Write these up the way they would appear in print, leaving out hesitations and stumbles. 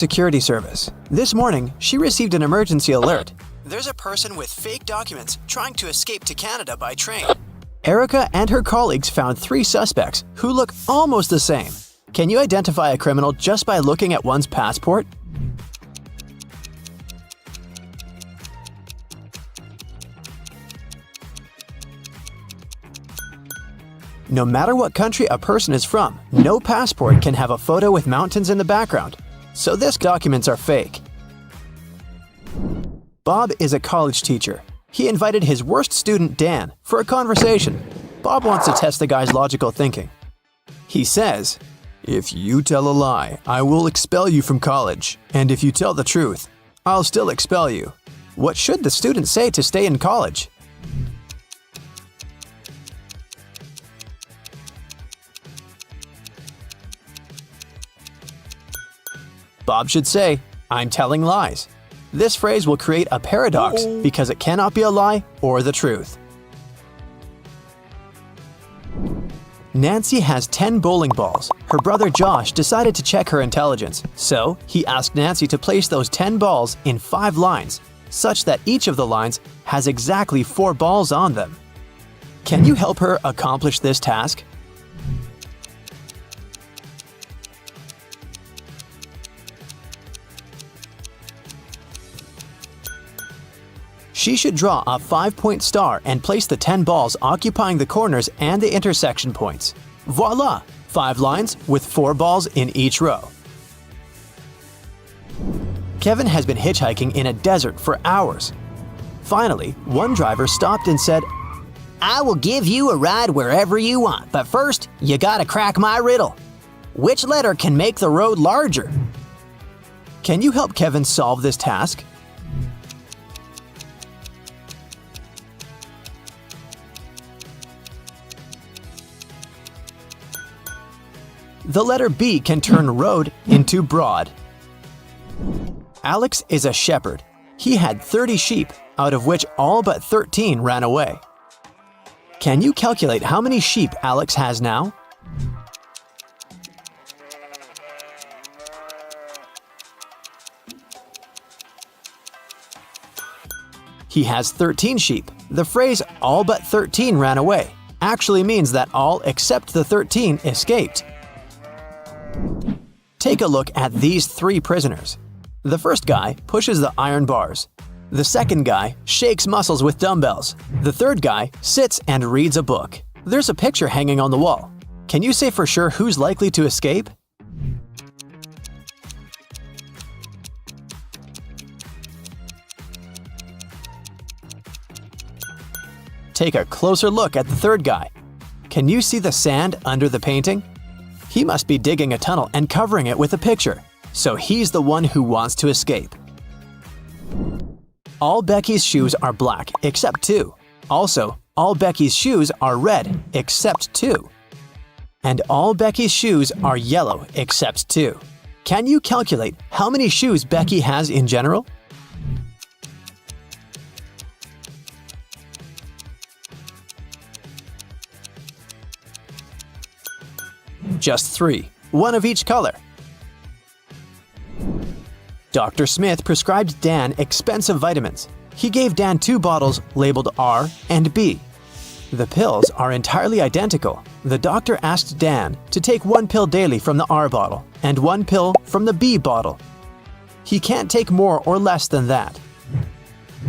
Security service. This morning, she received an emergency alert. There's a person with fake documents trying to escape to Canada by train. Erica and her colleagues found 3 suspects who look almost the same. Can you identify a criminal just by looking at one's passport? No matter what country a person is from, no passport can have a photo with mountains in the background. So these documents are fake. Bob is a college teacher. He invited his worst student, Dan, for a conversation. Bob wants to test the guy's logical thinking. He says, "If you tell a lie, I will expel you from college. And if you tell the truth, I'll still expel you." What should the student say to stay in college? Bob should say, "I'm telling lies." This phrase will create a paradox because it cannot be a lie or the truth. Nancy has 10 bowling balls. Her brother Josh decided to check her intelligence, so he asked Nancy to place those 10 balls in 5 lines, such that each of the lines has exactly 4 balls on them. Can you help her accomplish this task? She should draw a 5-point star and place the 10 balls occupying the corners and the intersection points. Voila! 5 lines with 4 balls in each row. Kevin has been hitchhiking in a desert for hours. Finally, one driver stopped and said, "I will give you a ride wherever you want, but first, you gotta crack my riddle. Which letter can make the road larger?" Can you help Kevin solve this task? The letter B can turn road into broad. Alex is a shepherd. He had 30 sheep, out of which all but 13 ran away. Can you calculate how many sheep Alex has now? He has 13 sheep. The phrase "all but 13 ran away" actually means that all except the 13 escaped. Take a look at these 3 prisoners. The first guy pushes the iron bars. The second guy shakes muscles with dumbbells. The third guy sits and reads a book. There's a picture hanging on the wall. Can you say for sure who's likely to escape? Take a closer look at the third guy. Can you see the sand under the painting? He must be digging a tunnel and covering it with a picture, so he's the one who wants to escape. All Becky's shoes are black except 2. Also, all Becky's shoes are red except 2. And all Becky's shoes are yellow except 2. Can you calculate how many shoes Becky has in general? Just 3, one of each color. Dr. Smith prescribed Dan expensive vitamins. He gave Dan 2 bottles labeled R and B. The pills are entirely identical. The doctor asked Dan to take 1 pill daily from the R bottle and 1 pill from the B bottle. He can't take more or less than that.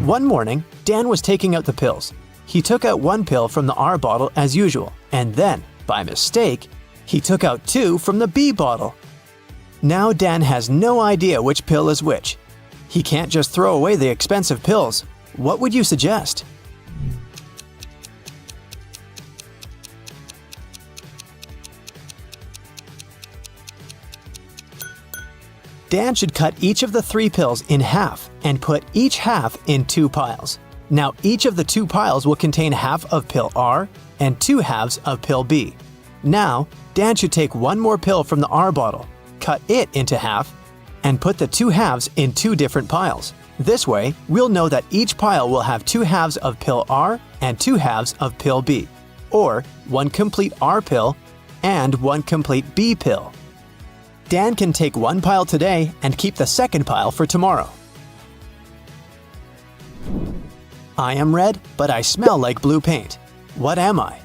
One morning, Dan was taking out the pills. He took out 1 pill from the R bottle as usual, and then, by mistake, he took out 2 from the B bottle. Now Dan has no idea which pill is which. He can't just throw away the expensive pills. What would you suggest? Dan should cut each of the 3 pills in half and put each half in 2 piles. Now each of the 2 piles will contain half of pill R and 2 halves of pill B. Now, Dan should take 1 more pill from the R bottle, cut it into half, and put the 2 halves in 2 different piles. This way, we'll know that each pile will have 2 halves of pill R and 2 halves of pill B, or 1 complete R pill and 1 complete B pill. Dan can take one pile today and keep the second pile for tomorrow. I am red, but I smell like blue paint. What am I?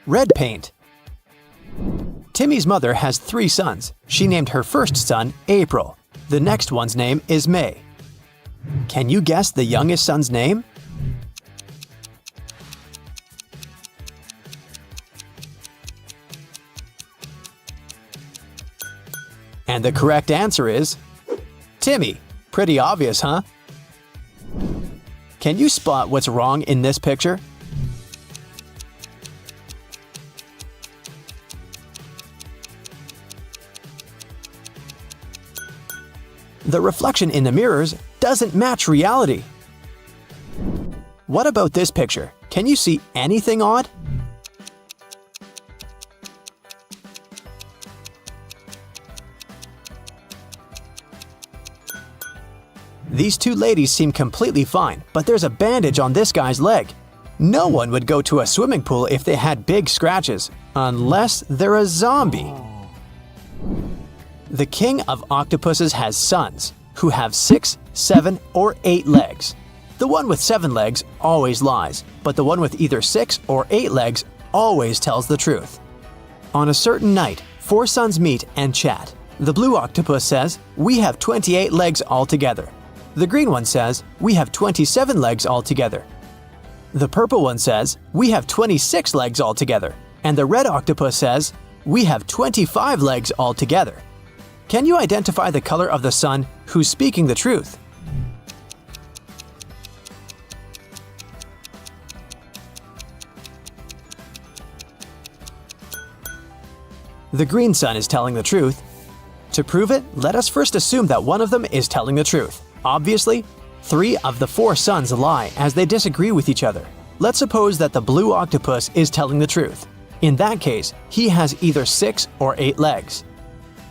Red paint. Timmy's mother has 3 sons. She named her first son April. The next one's name is May. Can you guess the youngest son's name? And the correct answer is Timmy. Pretty obvious, huh? Can you spot what's wrong in this picture? The reflection in the mirrors doesn't match reality. What about this picture? Can you see anything odd? These 2 ladies seem completely fine, but there's a bandage on this guy's leg. No one would go to a swimming pool if they had big scratches, unless they're a zombie. The king of octopuses has sons, who have 6, 7, or 8 legs. The one with 7 legs always lies, but the one with either 6 or 8 legs always tells the truth. On a certain night, 4 sons meet and chat. The blue octopus says, "We have 28 legs altogether." The green one says, "We have 27 legs altogether." The purple one says, "We have 26 legs altogether." And the red octopus says, "We have 25 legs altogether." Can you identify the color of the sun who's speaking the truth? The green sun is telling the truth. To prove it, let us first assume that one of them is telling the truth. Obviously, 3 of the 4 suns lie as they disagree with each other. Let's suppose that the blue octopus is telling the truth. In that case, he has either 6 or 8 legs.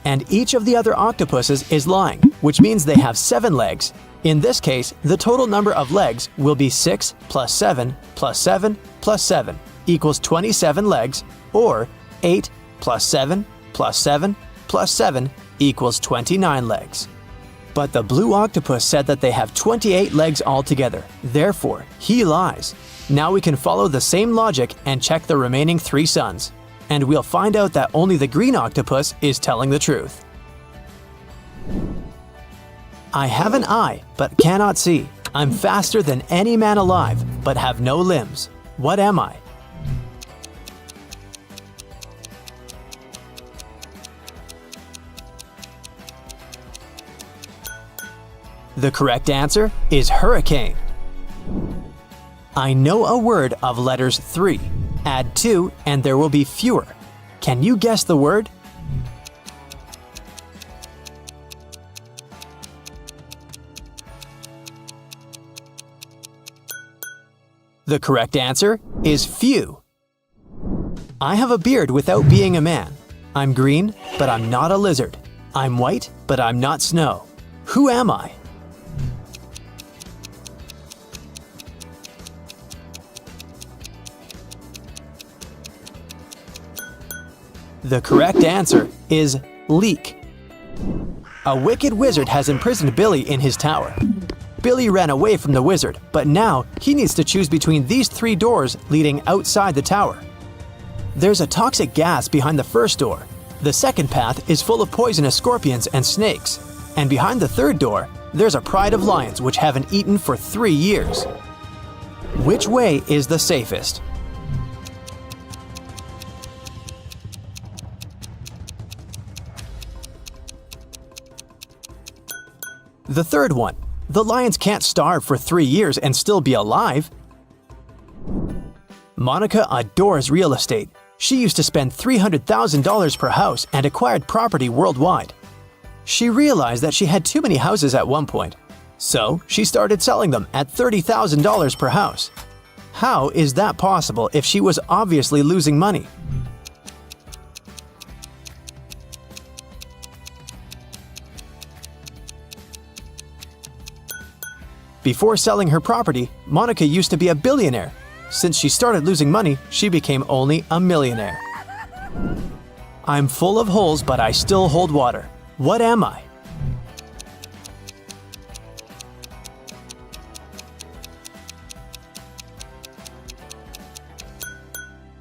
And each of the other octopuses is lying, which means they have 7 legs. In this case, the total number of legs will be 6 plus 7 plus 7 plus 7 equals 27 legs, or 8 plus 7 plus 7 plus 7 equals 29 legs. But the blue octopus said that they have 28 legs altogether. Therefore, he lies. Now we can follow the same logic and check the remaining 3 suns. And we'll find out that only the green octopus is telling the truth. I have an eye, but cannot see. I'm faster than any man alive, but have no limbs. What am I? The correct answer is hurricane. I know a word of letters 3. Add 2 and there will be fewer. Can you guess the word? The correct answer is few. I have a beard without being a man. I'm green, but I'm not a lizard. I'm white, but I'm not snow. Who am I? The correct answer is leek. A wicked wizard has imprisoned Billy in his tower. Billy ran away from the wizard, but now he needs to choose between these 3 doors leading outside the tower. There's a toxic gas behind the first door. The second path is full of poisonous scorpions and snakes. And behind the third door, there's a pride of lions which haven't eaten for 3 years. Which way is the safest? The third one. The lions can't starve for 3 years and still be alive. Monica adores real estate. She used to spend $300,000 per house and acquired property worldwide. She realized that she had too many houses at one point, so she started selling them at $30,000 per house. How is that possible if she was obviously losing money? Before selling her property, Monica used to be a billionaire. Since she started losing money, she became only a millionaire. I'm full of holes, but I still hold water. What am I?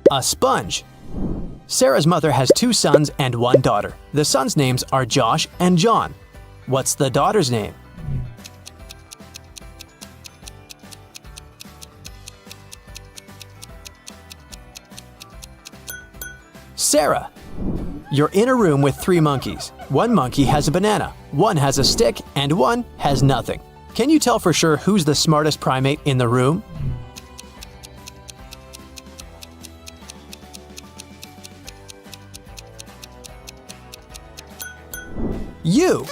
A sponge. Sarah's mother has 2 sons and 1 daughter. The sons' names are Josh and John. What's the daughter's name? Sarah. You're in a room with 3 monkeys. 1 monkey has a banana, 1 has a stick, and 1 has nothing. Can you tell for sure who's the smartest primate in the room? You!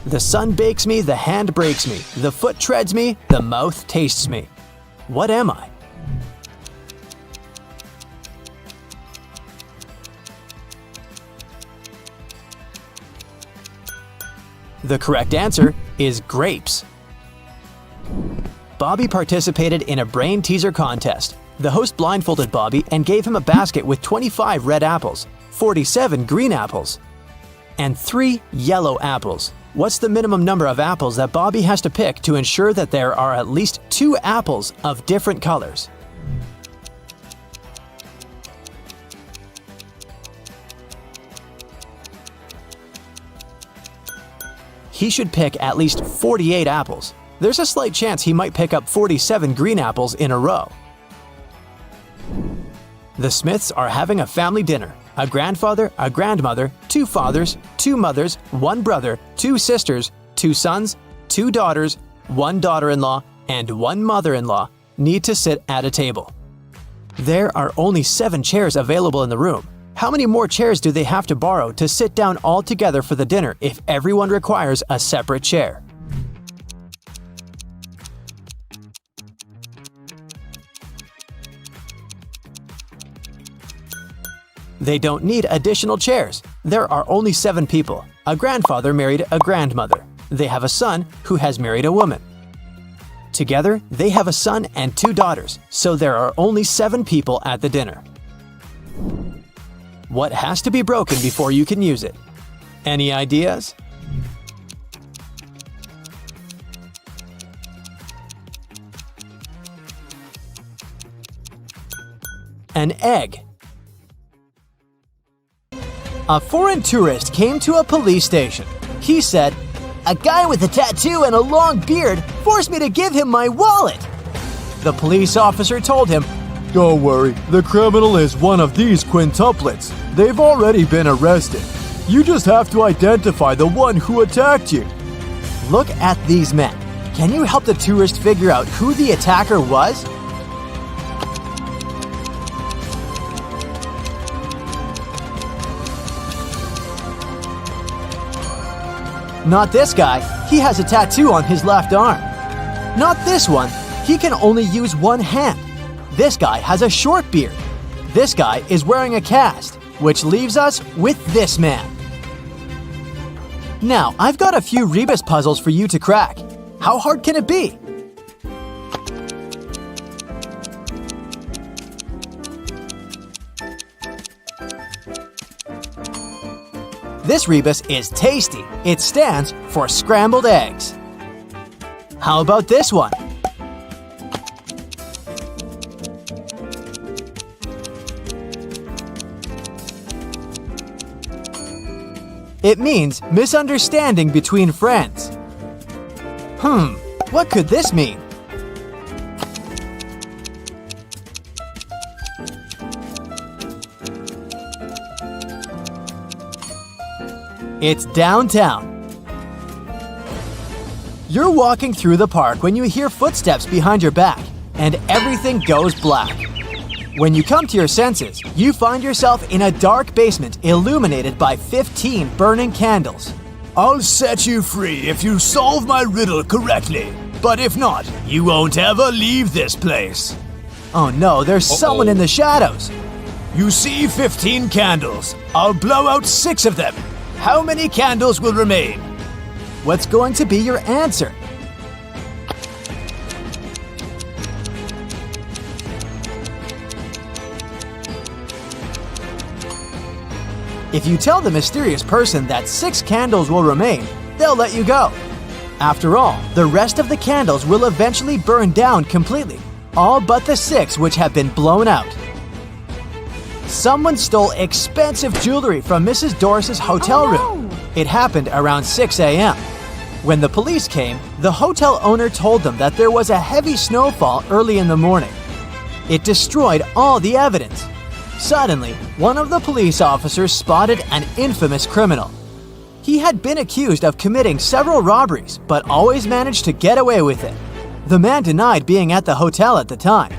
The sun bakes me, the hand breaks me, the foot treads me, the mouth tastes me. What am I? The correct answer is grapes. Bobby participated in a brain teaser contest. The host blindfolded Bobby and gave him a basket with 25 red apples, 47 green apples, and 3 yellow apples. What's the minimum number of apples that Bobby has to pick to ensure that there are at least 2 apples of different colors? He should pick at least 48 apples. There's a slight chance he might pick up 47 green apples in a row. The Smiths are having a family dinner. A grandfather, a grandmother, 2 fathers, 2 mothers, 1 brother, 2 sisters, 2 sons, 2 daughters, 1 daughter-in-law, and 1 mother-in-law need to sit at a table. There are only 7 chairs available in the room. How many more chairs do they have to borrow to sit down all together for the dinner if everyone requires a separate chair? They don't need additional chairs. There are only 7 people. A grandfather married a grandmother. They have a son who has married a woman. Together, they have a son and 2 daughters, so there are only 7 people at the dinner. What has to be broken before you can use it? Any ideas? An egg. A foreign tourist came to a police station. He said, "A guy with a tattoo and a long beard forced me to give him my wallet." The police officer told him, "Don't worry, the criminal is one of these quintuplets. They've already been arrested. You just have to identify the one who attacked you." Look at these men. Can you help the tourist figure out who the attacker was? Not this guy. He has a tattoo on his left arm. Not this one. He can only use one hand. This guy has a short beard. This guy is wearing a cast, which leaves us with this man. Now, I've got a few rebus puzzles for you to crack. How hard can it be? This rebus is tasty. It stands for scrambled eggs. How about this one? It means misunderstanding between friends. What could this mean? It's downtown. You're walking through the park when you hear footsteps behind your back, and everything goes black. When you come to your senses, you find yourself in a dark basement illuminated by 15 burning candles. I'll set you free if you solve my riddle correctly. But if not, you won't ever leave this place. Oh no, there's someone in the shadows. You see 15 candles. I'll blow out 6 of them. How many candles will remain? What's going to be your answer? If you tell the mysterious person that 6 candles will remain, they'll let you go. After all, the rest of the candles will eventually burn down completely, all but the 6 which have been blown out. Someone stole expensive jewelry from Mrs. Doris's hotel room. It happened around 6 a.m. When the police came, the hotel owner told them that there was a heavy snowfall early in the morning. It destroyed all the evidence. Suddenly, one of the police officers spotted an infamous criminal. He had been accused of committing several robberies, but always managed to get away with it. The man denied being at the hotel at the time.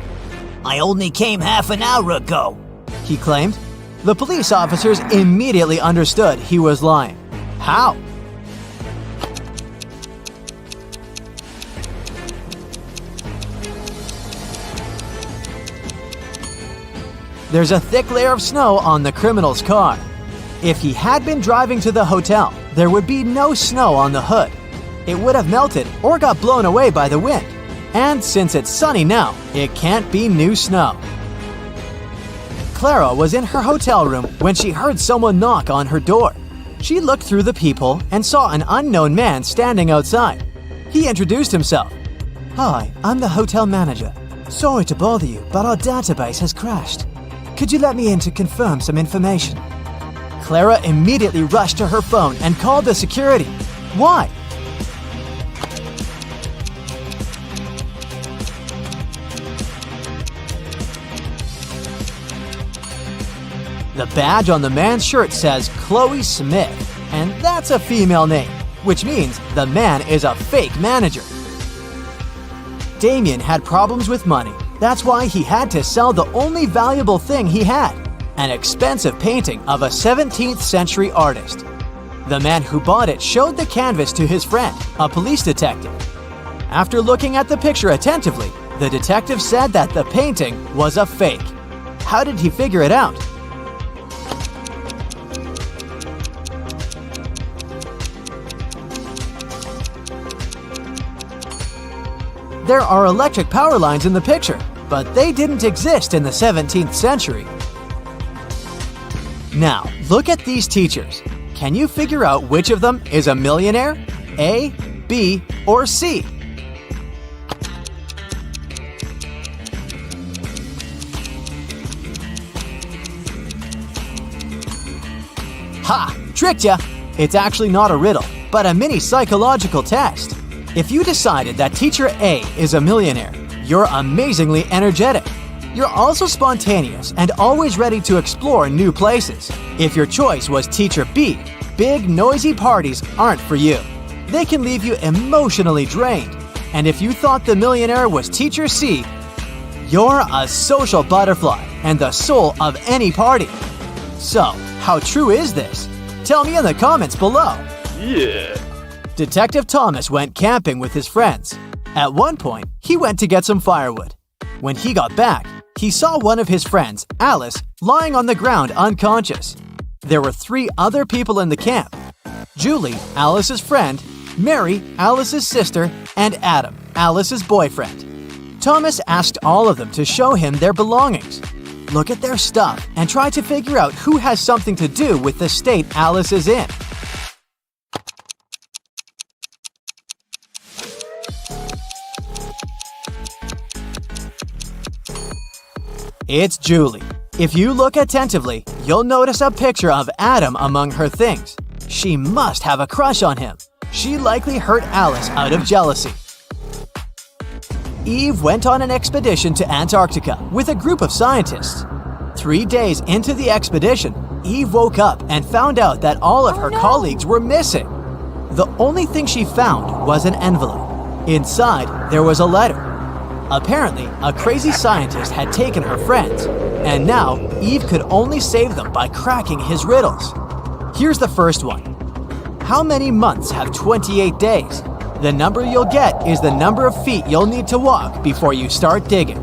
I only came half an hour ago, he claimed. The police officers immediately understood he was lying. How? There's a thick layer of snow on the criminal's car. If he had been driving to the hotel, there would be no snow on the hood. It would have melted or got blown away by the wind. And since it's sunny now, it can't be new snow. Clara was in her hotel room when she heard someone knock on her door. She looked through the peephole and saw an unknown man standing outside. He introduced himself. "Hi, I'm the hotel manager. Sorry to bother you, but our database has crashed. Could you let me in to confirm some information?" Clara immediately rushed to her phone and called the security. Why? The badge on the man's shirt says Chloe Smith, and that's a female name, which means the man is a fake manager. Damien had problems with money. That's why he had to sell the only valuable thing he had, an expensive painting of a 17th century artist. The man who bought it showed the canvas to his friend, a police detective. After looking at the picture attentively, the detective said that the painting was a fake. How did he figure it out? There are electric power lines in the picture, but they didn't exist in the 17th century. Now, look at these teachers. Can you figure out which of them is a millionaire? A, B, or C? Ha! Tricked ya! It's actually not a riddle, but a mini psychological test. If you decided that teacher A is a millionaire, you're amazingly energetic. You're also spontaneous and always ready to explore new places. If your choice was teacher B, big noisy parties aren't for you. They can leave you emotionally drained. And if you thought the millionaire was teacher C, you're a social butterfly and the soul of any party. So, how true is this? Tell me in the comments below. Yeah. Detective Thomas went camping with his friends. At one point, he went to get some firewood. When he got back, he saw one of his friends, Alice, lying on the ground unconscious. There were 3 other people in the camp: Julie, Alice's friend, Mary, Alice's sister, and Adam, Alice's boyfriend. Thomas asked all of them to show him their belongings. Look at their stuff and try to figure out who has something to do with the state Alice is in. It's Julie. If you look attentively, you'll notice a picture of Adam among her things. She must have a crush on him. She likely hurt Alice out of jealousy. Eve went on an expedition to Antarctica with a group of scientists. 3 days into the expedition, Eve woke up and found out that all of her colleagues were missing. The only thing she found was an envelope. Inside, there was a letter. Apparently, a crazy scientist had taken her friends, and now Eve could only save them by cracking his riddles. Here's the first one. How many months have 28 days? The number you'll get is the number of feet you'll need to walk before you start digging.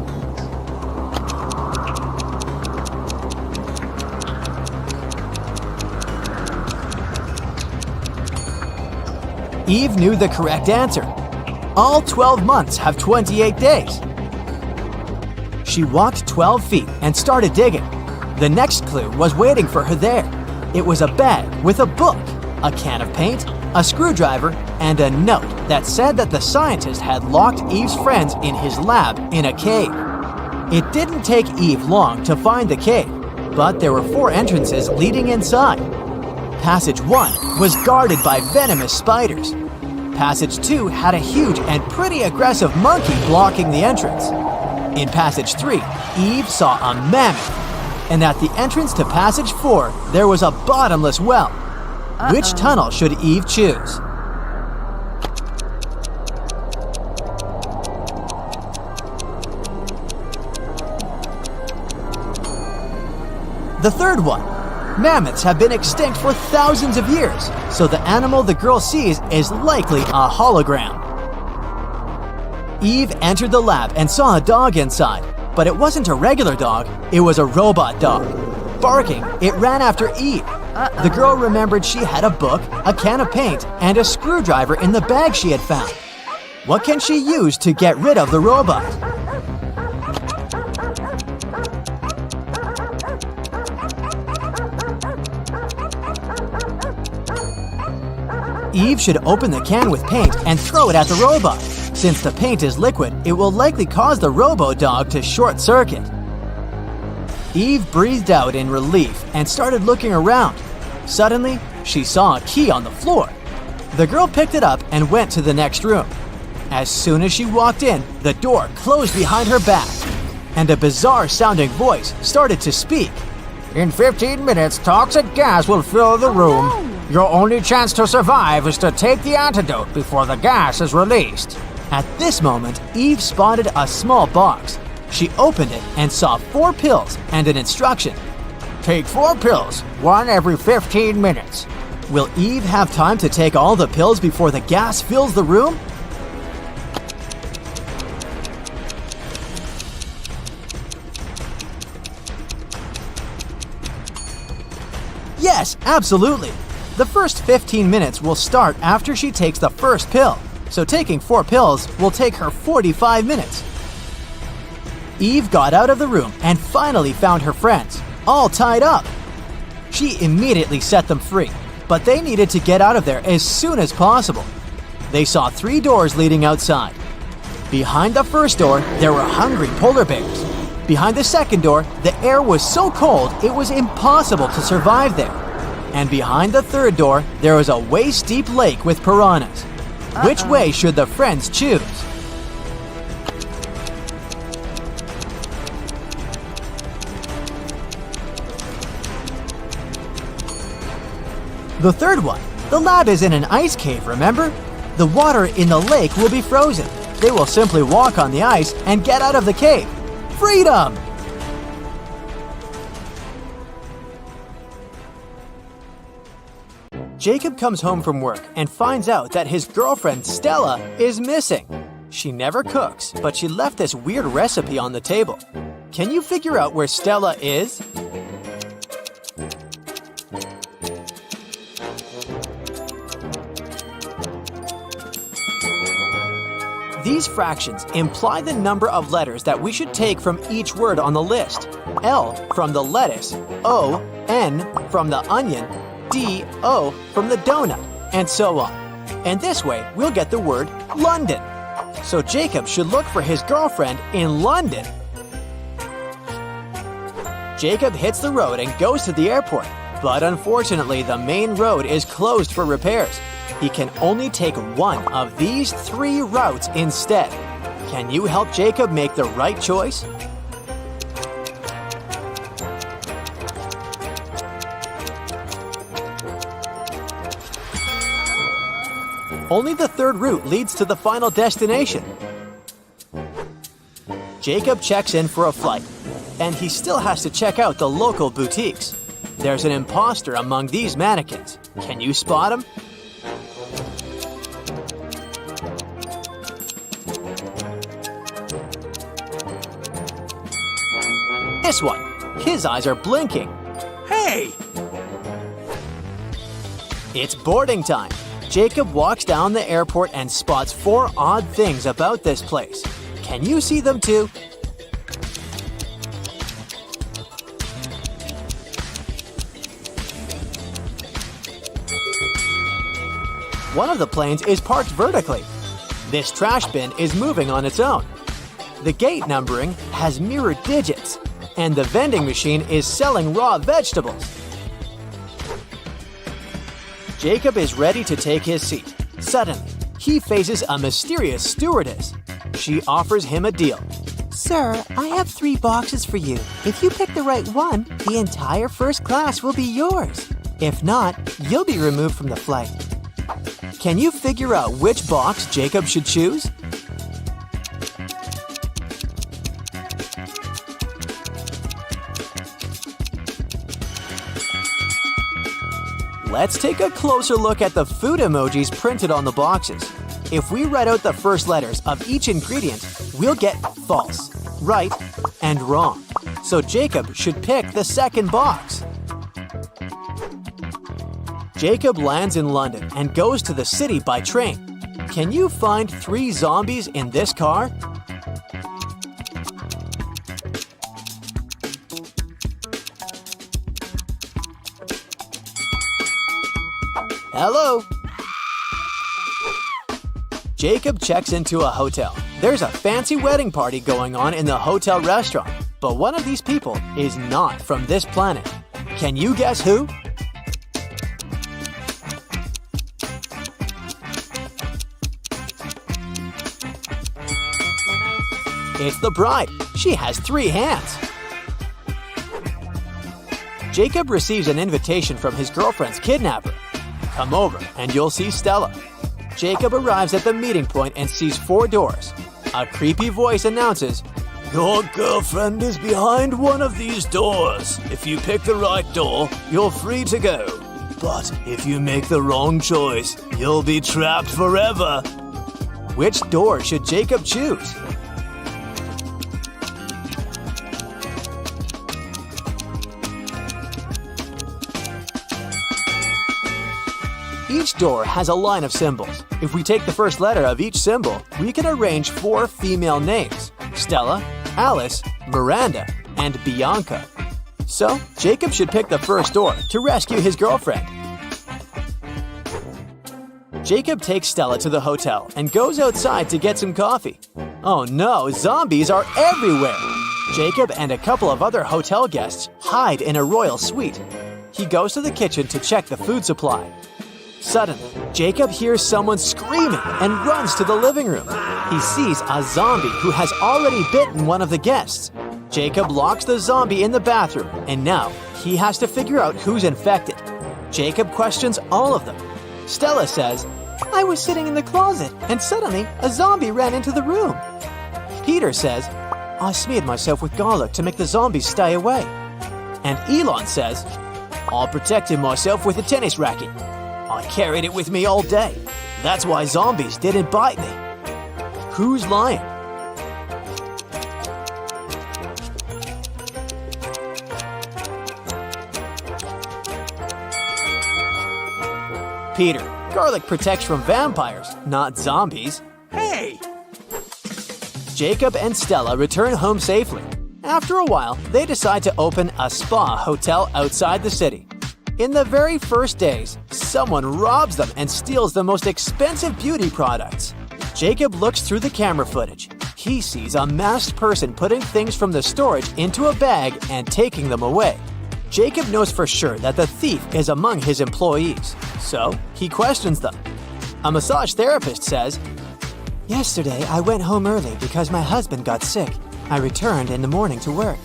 Eve knew the correct answer. All 12 months have 28 days. She walked 12 feet and started digging. The next clue was waiting for her there. It was a bag with a book, a can of paint, a screwdriver, and a note that said that the scientist had locked Eve's friends in his lab in a cave. It didn't take Eve long to find the cave, but there were 4 entrances leading inside. Passage 1 was guarded by venomous spiders. Passage 2 had a huge and pretty aggressive monkey blocking the entrance. In Passage 3, Eve saw a mammoth. And at the entrance to Passage 4, there was a bottomless well. Which tunnel should Eve choose? The third one. Mammoths have been extinct for thousands of years, so the animal the girl sees is likely a hologram. Eve entered the lab and saw a dog inside, but it wasn't a regular dog, it was a robot dog. Barking, it ran after Eve. The girl remembered she had a book, a can of paint, and a screwdriver in the bag she had found. What can she use to get rid of the robot? Eve should open the can with paint and throw it at the robot. Since the paint is liquid, it will likely cause the robo-dog to short-circuit. Eve breathed out in relief and started looking around. Suddenly, she saw a key on the floor. The girl picked it up and went to the next room. As soon as she walked in, the door closed behind her back, and a bizarre-sounding voice started to speak. In 15 minutes, toxic gas will fill the room. Your only chance to survive is to take the antidote before the gas is released. At this moment, Eve spotted a small box. She opened it and saw 4 pills and an instruction. Take 4 pills, 1 every 15 minutes. Will Eve have time to take all the pills before the gas fills the room? Yes, absolutely. The first 15 minutes will start after she takes the first pill, so taking 4 pills will take her 45 minutes. Eve got out of the room and finally found her friends, all tied up. She immediately set them free, but they needed to get out of there as soon as possible. They saw 3 doors leading outside. Behind the first door, there were hungry polar bears. Behind the second door, the air was so cold it was impossible to survive there. And behind the third door, there was a waist-deep lake with piranhas. Which way should the friends choose? The third one. The lab is in an ice cave, remember? The water in the lake will be frozen. They will simply walk on the ice and get out of the cave. Freedom! Jacob comes home from work and finds out that his girlfriend Stella is missing. She never cooks, but she left this weird recipe on the table. Can you figure out where Stella is? These fractions imply the number of letters that we should take from each word on the list. L from the lettuce, O, N from the onion, D, O from the donut, and so on. And this way, we'll get the word London. So Jacob should look for his girlfriend in London. Jacob hits the road and goes to the airport, but unfortunately the main road is closed for repairs. He can only take one of these 3 routes instead. Can you help Jacob make the right choice? Only the third route leads to the final destination. Jacob checks in for a flight, and he still has to check out the local boutiques. There's an imposter among these mannequins. Can you spot him? This one. His eyes are blinking. Hey! It's boarding time. Jacob walks down the airport and spots 4 odd things about this place. Can you see them too? One of the planes is parked vertically. This trash bin is moving on its own. The gate numbering has mirrored digits, and the vending machine is selling raw vegetables. Jacob is ready to take his seat. Suddenly, he faces a mysterious stewardess. She offers him a deal. Sir, I have 3 boxes for you. If you pick the right one, the entire first class will be yours. If not, you'll be removed from the flight. Can you figure out which box Jacob should choose? Let's take a closer look at the food emojis printed on the boxes. If we write out the first letters of each ingredient, we'll get false, right, and wrong. So Jacob should pick the second box. Jacob lands in London and goes to the city by train. Can you find 3 zombies in this car? Hello? Jacob checks into a hotel. There's a fancy wedding party going on in the hotel restaurant, but one of these people is not from this planet. Can you guess who? It's the bride. She has 3 hands. Jacob receives an invitation from his girlfriend's kidnapper. Come over and you'll see Stella. Jacob arrives at the meeting point and sees 4 doors. A creepy voice announces, Your girlfriend is behind one of these doors. If you pick the right door, you're free to go. But if you make the wrong choice, you'll be trapped forever. Which door should Jacob choose? Each door has a line of symbols. If we take the first letter of each symbol, we can arrange 4 female names: Stella, Alice, Miranda, and Bianca. So, Jacob should pick the first door to rescue his girlfriend. Jacob takes Stella to the hotel and goes outside to get some coffee. Oh no, zombies are everywhere! Jacob and a couple of other hotel guests hide in a royal suite. He goes to the kitchen to check the food supply. Suddenly, Jacob hears someone screaming and runs to the living room. He sees a zombie who has already bitten one of the guests. Jacob locks the zombie in the bathroom, and now he has to figure out who's infected. Jacob questions all of them. Stella says, I was sitting in the closet, and suddenly a zombie ran into the room. Peter says, I smeared myself with garlic to make the zombies stay away. And Elon says, I protected myself with a tennis racket. I carried it with me all day. That's why zombies didn't bite me. Who's lying? Peter, garlic protects from vampires, not zombies. Hey! Jacob and Stella return home safely. After a while, they decide to open a spa hotel outside the city. In the very first days, someone robs them and steals the most expensive beauty products. Jacob looks through the camera footage. He sees a masked person putting things from the storage into a bag and taking them away. Jacob knows for sure that the thief is among his employees, so he questions them. A massage therapist says, Yesterday, I went home early because my husband got sick. I returned in the morning to work.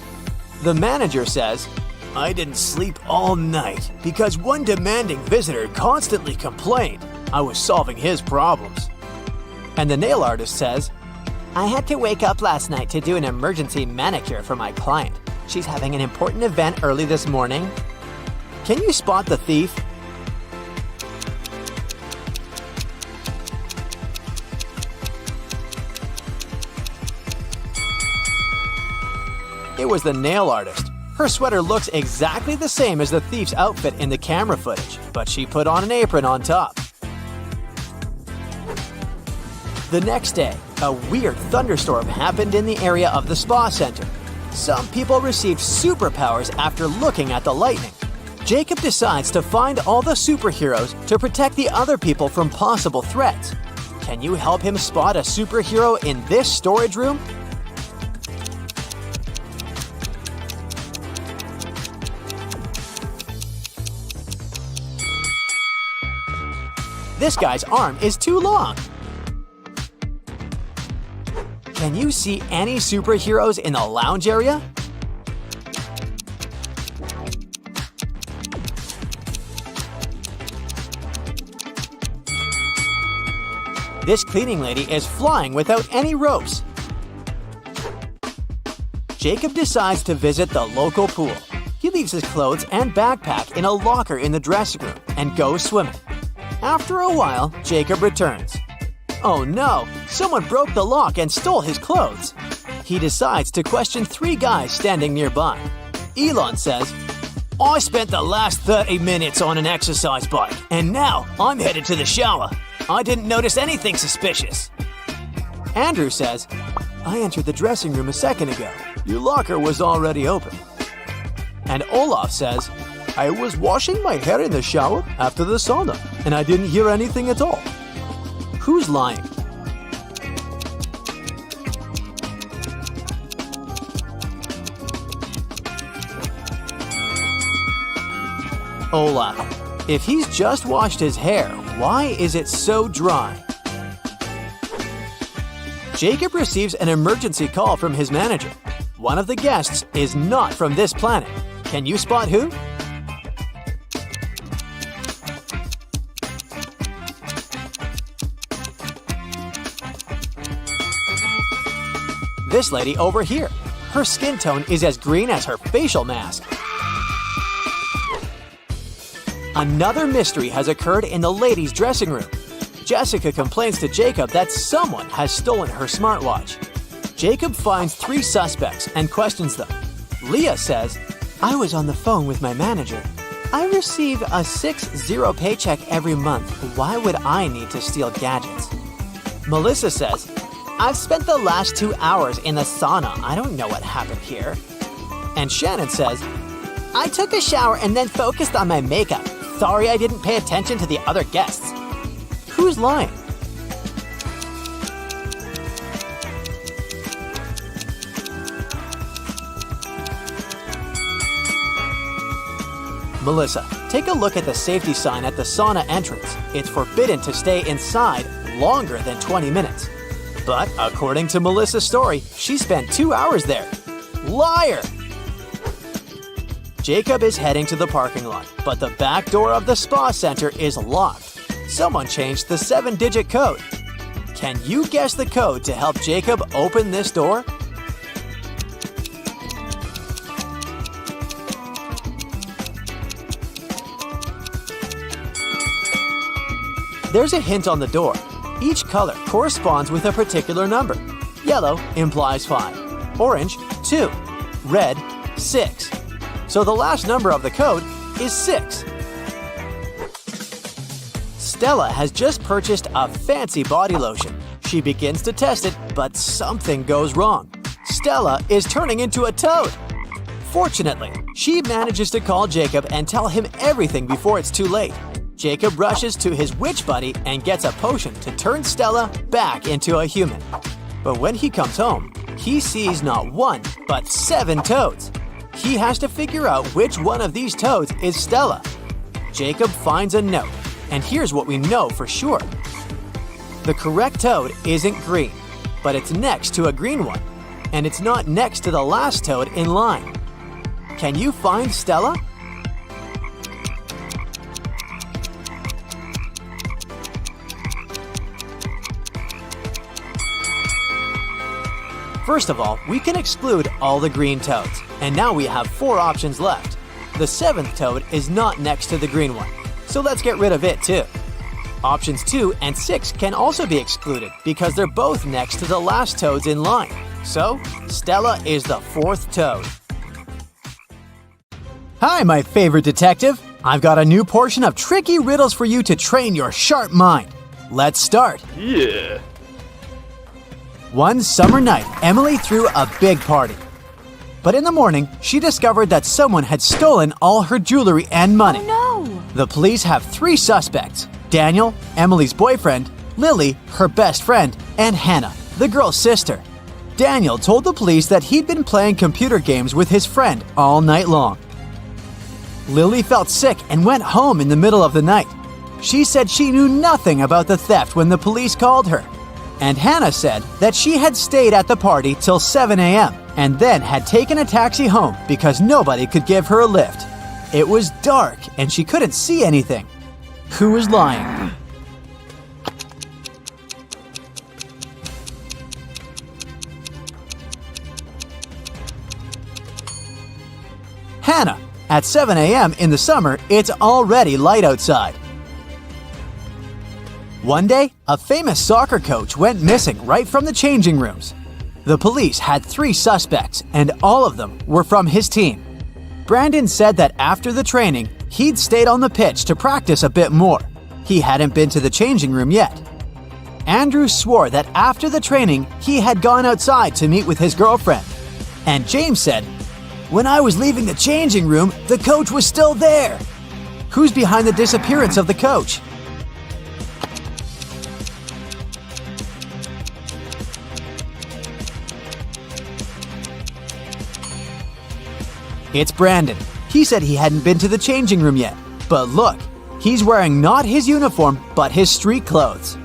The manager says, I didn't sleep all night because one demanding visitor constantly complained. I was solving his problems. And the nail artist says, I had to wake up last night to do an emergency manicure for my client. She's having an important event early this morning. Can you spot the thief? It was the nail artist. Her sweater looks exactly the same as the thief's outfit in the camera footage, but she put on an apron on top. The next day, a weird thunderstorm happened in the area of the spa center. Some people received superpowers after looking at the lightning. Jacob decides to find all the superheroes to protect the other people from possible threats. Can you help him spot a superhero in this storage room? This guy's arm is too long. Can you see any superheroes in the lounge area? This cleaning lady is flying without any ropes. Jacob decides to visit the local pool. He leaves his clothes and backpack in a locker in the dressing room and goes swimming. After a while, Jacob returns. Oh no, someone broke the lock and stole his clothes. He decides to question 3 guys standing nearby. Elon says, I spent the last 30 minutes on an exercise bike, and now I'm headed to the shower. I didn't notice anything suspicious. Andrew says, I entered the dressing room a second ago. Your locker was already open. And Olaf says, I was washing my hair in the shower after the sauna, and I didn't hear anything at all. Who's lying? Olaf. If he's just washed his hair, why is it so dry? Jacob receives an emergency call from his manager. One of the guests is not from this planet. Can you spot who? This lady over here. Her skin tone is as green as her facial mask. Another mystery has occurred in the ladies' dressing room. Jessica complains to Jacob that someone has stolen her smartwatch. Jacob finds 3 suspects and questions them. Leah says, I was on the phone with my manager. I receive a 6-0 paycheck every month. Why would I need to steal gadgets? Melissa says, I've spent the last 2 hours in the sauna. I don't know what happened here. And Shannon says, I took a shower and then focused on my makeup. Sorry I didn't pay attention to the other guests. Who's lying? Melissa, take a look at the safety sign at the sauna entrance. It's forbidden to stay inside longer than 20 minutes. But according to Melissa's story, she spent 2 hours there. Liar! Jacob is heading to the parking lot, but the back door of the spa center is locked. Someone changed the 7-digit code. Can you guess the code to help Jacob open this door? There's a hint on the door. Each color corresponds with a particular number. Yellow implies 5, orange 2, red 6. So the last number of the code is 6. Stella has just purchased a fancy body lotion. She begins to test it, but something goes wrong. Stella is turning into a toad. Fortunately, she manages to call Jacob and tell him everything before it's too late. Jacob rushes to his witch buddy and gets a potion to turn Stella back into a human. But when he comes home, he sees not 1, but 7 toads. He has to figure out which one of these toads is Stella. Jacob finds a note, and here's what we know for sure. The correct toad isn't green, but it's next to a green one, and it's not next to the last toad in line. Can you find Stella? First of all, we can exclude all the green toads, and now we have 4 options left. The 7th toad is not next to the green one, so let's get rid of it too. Options 2 and 6 can also be excluded because they're both next to the last toads in line. So, Stella is the 4th toad. Hi, my favorite detective! I've got a new portion of tricky riddles for you to train your sharp mind. Let's start. Yeah. One summer night, Emily threw a big party. But in the morning, she discovered that someone had stolen all her jewelry and money. Oh no! The police have 3 suspects: Daniel, Emily's boyfriend, Lily, her best friend, and Hannah, the girl's sister. Daniel told the police that he'd been playing computer games with his friend all night long. Lily felt sick and went home in the middle of the night. She said she knew nothing about the theft when the police called her. And Hannah said that she had stayed at the party till 7 a.m. and then had taken a taxi home because nobody could give her a lift. It was dark and she couldn't see anything. Who was lying? Hannah. At 7 a.m. in the summer, it's already light outside. One day, a famous soccer coach went missing right from the changing rooms. The police had 3 suspects, and all of them were from his team. Brandon said that after the training, he'd stayed on the pitch to practice a bit more. He hadn't been to the changing room yet. Andrew swore that after the training, he had gone outside to meet with his girlfriend. And James said, "When I was leaving the changing room, the coach was still there." Who's behind the disappearance of the coach? It's Brandon. He said he hadn't been to the changing room yet. But look, he's wearing not his uniform, but his street clothes.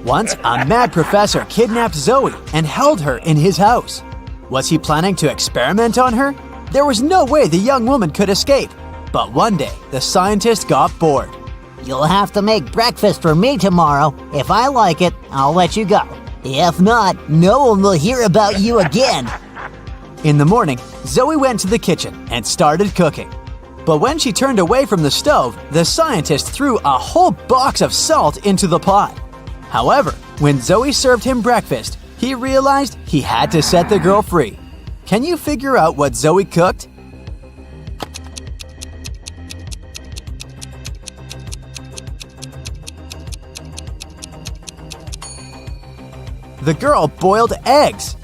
Once, a mad professor kidnapped Zoe and held her in his house. Was he planning to experiment on her? There was no way the young woman could escape. But one day, the scientist got bored. "You'll have to make breakfast for me tomorrow. If I like it, I'll let you go. If not, no one will hear about you again." In the morning, Zoe went to the kitchen and started cooking. But when she turned away from the stove, the scientist threw a whole box of salt into the pot. However, when Zoe served him breakfast, he realized he had to set the girl free. Can you figure out what Zoe cooked? The girl boiled eggs.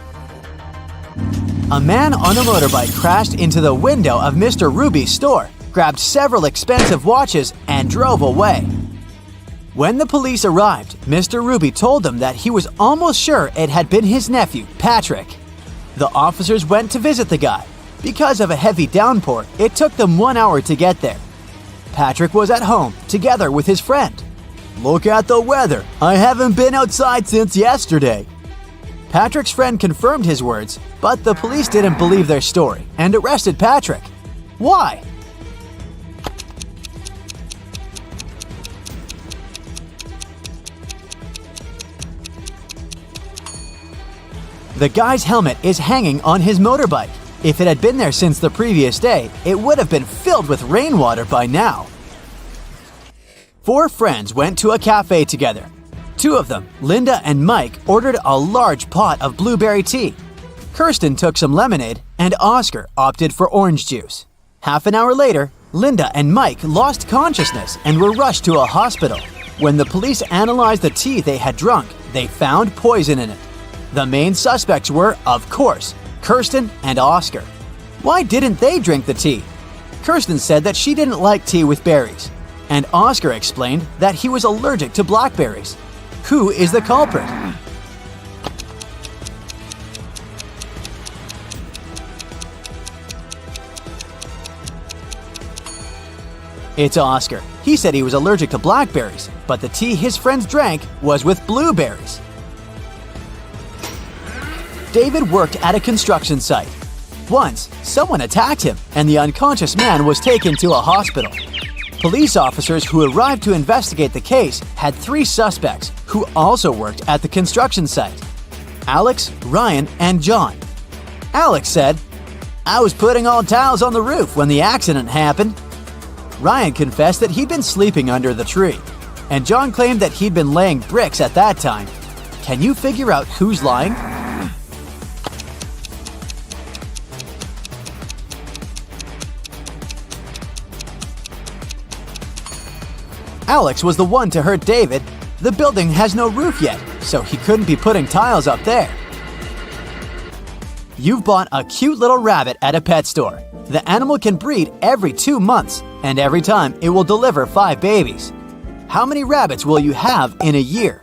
A man on a motorbike crashed into the window of Mr. Ruby's store, grabbed several expensive watches, and drove away. When the police arrived, Mr. Ruby told them that he was almost sure it had been his nephew, Patrick. The officers went to visit the guy. Because of a heavy downpour, it took them 1 hour to get there. Patrick was at home, together with his friend. "Look at the weather. I haven't been outside since yesterday." Patrick's friend confirmed his words, but the police didn't believe their story and arrested Patrick. Why? The guy's helmet is hanging on his motorbike. If it had been there since the previous day, it would have been filled with rainwater by now. 4 friends went to a cafe together. 2 of them, Linda and Mike, ordered a large pot of blueberry tea. Kirsten took some lemonade, and Oscar opted for orange juice. Half an hour later, Linda and Mike lost consciousness and were rushed to a hospital. When the police analyzed the tea they had drunk, they found poison in it. The main suspects were, of course, Kirsten and Oscar. Why didn't they drink the tea? Kirsten said that she didn't like tea with berries, and Oscar explained that he was allergic to blackberries. Who is the culprit? It's Oscar. He said he was allergic to blackberries, but the tea his friends drank was with blueberries. David worked at a construction site. Once, someone attacked him, and the unconscious man was taken to a hospital. Police officers who arrived to investigate the case had 3 suspects who also worked at the construction site: Alex, Ryan, and John. Alex said, "I was putting all tiles on the roof when the accident happened." Ryan confessed that he'd been sleeping under the tree, and John claimed that he'd been laying bricks at that time. Can you figure out who's lying? Alex was the one to hurt David. The building has no roof yet, so he couldn't be putting tiles up there. You've bought a cute little rabbit at a pet store. The animal can breed every 2 months, and every time it will deliver 5 babies. How many rabbits will you have in a year?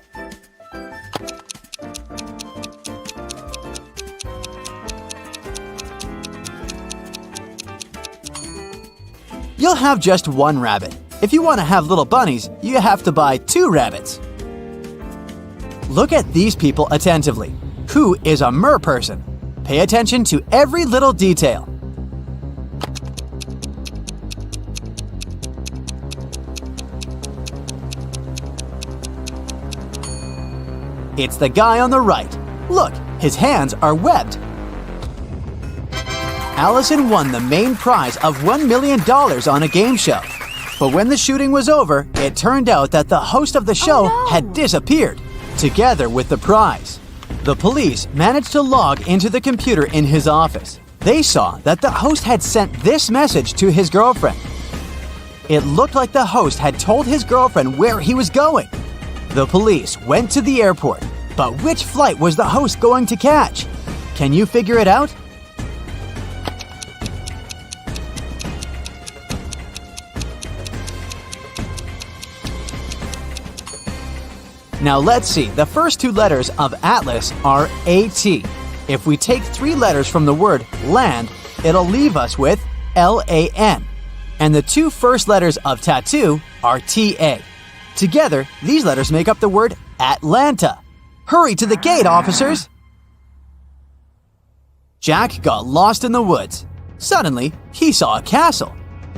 You'll have just 1 rabbit. If you want to have little bunnies, you have to buy 2 rabbits. Look at these people attentively. Who is a mer person? Pay attention to every little detail. It's the guy on the right. Look, his hands are webbed. Allison won the main prize of $1 million on a game show. But when the shooting was over, it turned out that the host of the show had disappeared, together with the prize. The police managed to log into the computer in his office. They saw that the host had sent this message to his girlfriend. It looked like the host had told his girlfriend where he was going. The police went to the airport, but which flight was the host going to catch? Can you figure it out? Now let's see, the first 2 letters of Atlas are AT. If we take 3 letters from the word land, it'll leave us with LAN. And the 2 first letters of tattoo are TA. Together, these letters make up the word Atlanta. Hurry to the gate, officers! Jack got lost in the woods. Suddenly, he saw a castle.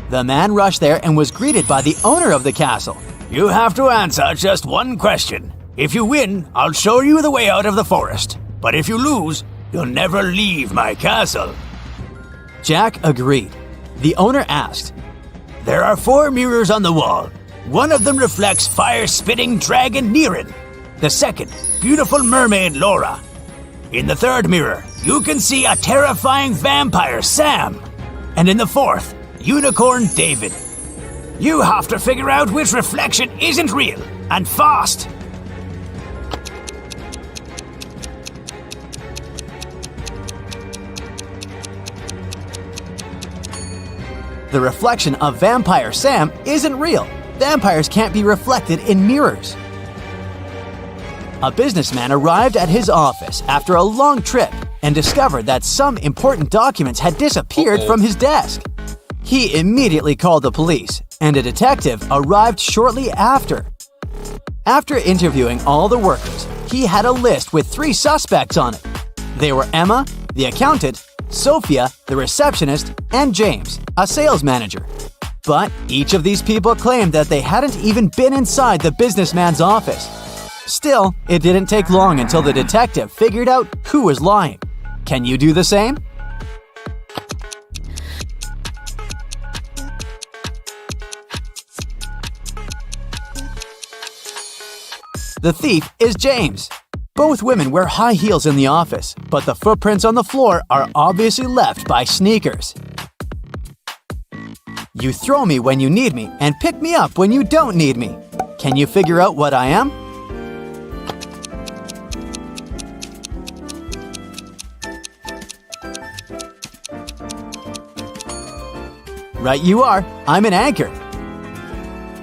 The man rushed there and was greeted by the owner of the castle. You have to answer just 1 question. If you win, I'll show you the way out of the forest. But if you lose, you'll never leave my castle. Jack agreed. The owner asked, There are 4 mirrors on the wall. One of them reflects fire-spitting dragon Niren. The second, beautiful mermaid Laura. In the 3rd mirror, you can see a terrifying vampire Sam. And in the 4th, unicorn David. You have to figure out which reflection isn't real, and fast! The reflection of vampire Sam isn't real. Vampires can't be reflected in mirrors. A businessman arrived at his office after a long trip and discovered that some important documents had disappeared from his desk. He immediately called the police, and a detective arrived shortly after. After interviewing all the workers, he had a list with 3 suspects on it. They were Emma, the accountant, Sophia, the receptionist, and James, a sales manager. But each of these people claimed that they hadn't even been inside the businessman's office. Still, it didn't take long until the detective figured out who was lying. Can you do the same? The thief is James. Both women wear high heels in the office, but the footprints on the floor are obviously left by sneakers. You throw me when you need me and pick me up when you don't need me. Can you figure out what I am? Right you are. I'm an anchor.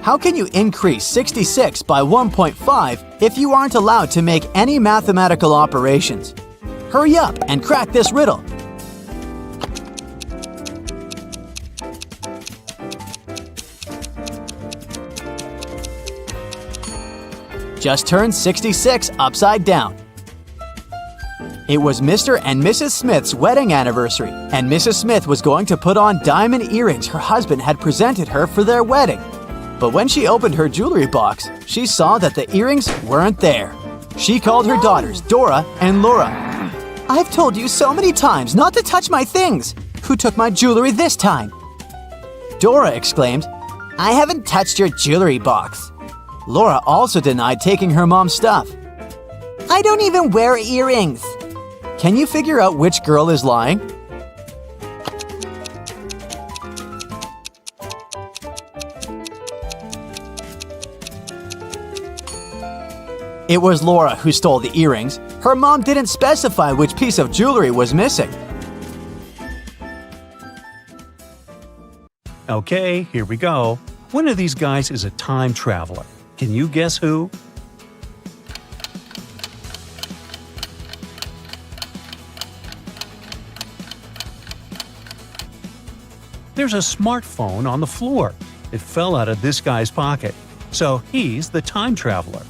How can you increase 66 by 1.5 if you aren't allowed to make any mathematical operations? Hurry up and crack this riddle. Just turn 66 upside down. It was Mr. and Mrs. Smith's wedding anniversary, and Mrs. Smith was going to put on diamond earrings her husband had presented her for their wedding. But when she opened her jewelry box, she saw that the earrings weren't there. She called her daughters Dora and Laura. "I've told you so many times not to touch my things. Who took my jewelry this time?" Dora exclaimed, "I haven't touched your jewelry box." Laura also denied taking her mom's stuff. "I don't even wear earrings." Can you figure out which girl is lying? It was Laura who stole the earrings. Her mom didn't specify which piece of jewelry was missing. Okay, here we go. One of these guys is a time traveler. Can you guess who? There's a smartphone on the floor. It fell out of this guy's pocket. So he's the time traveler.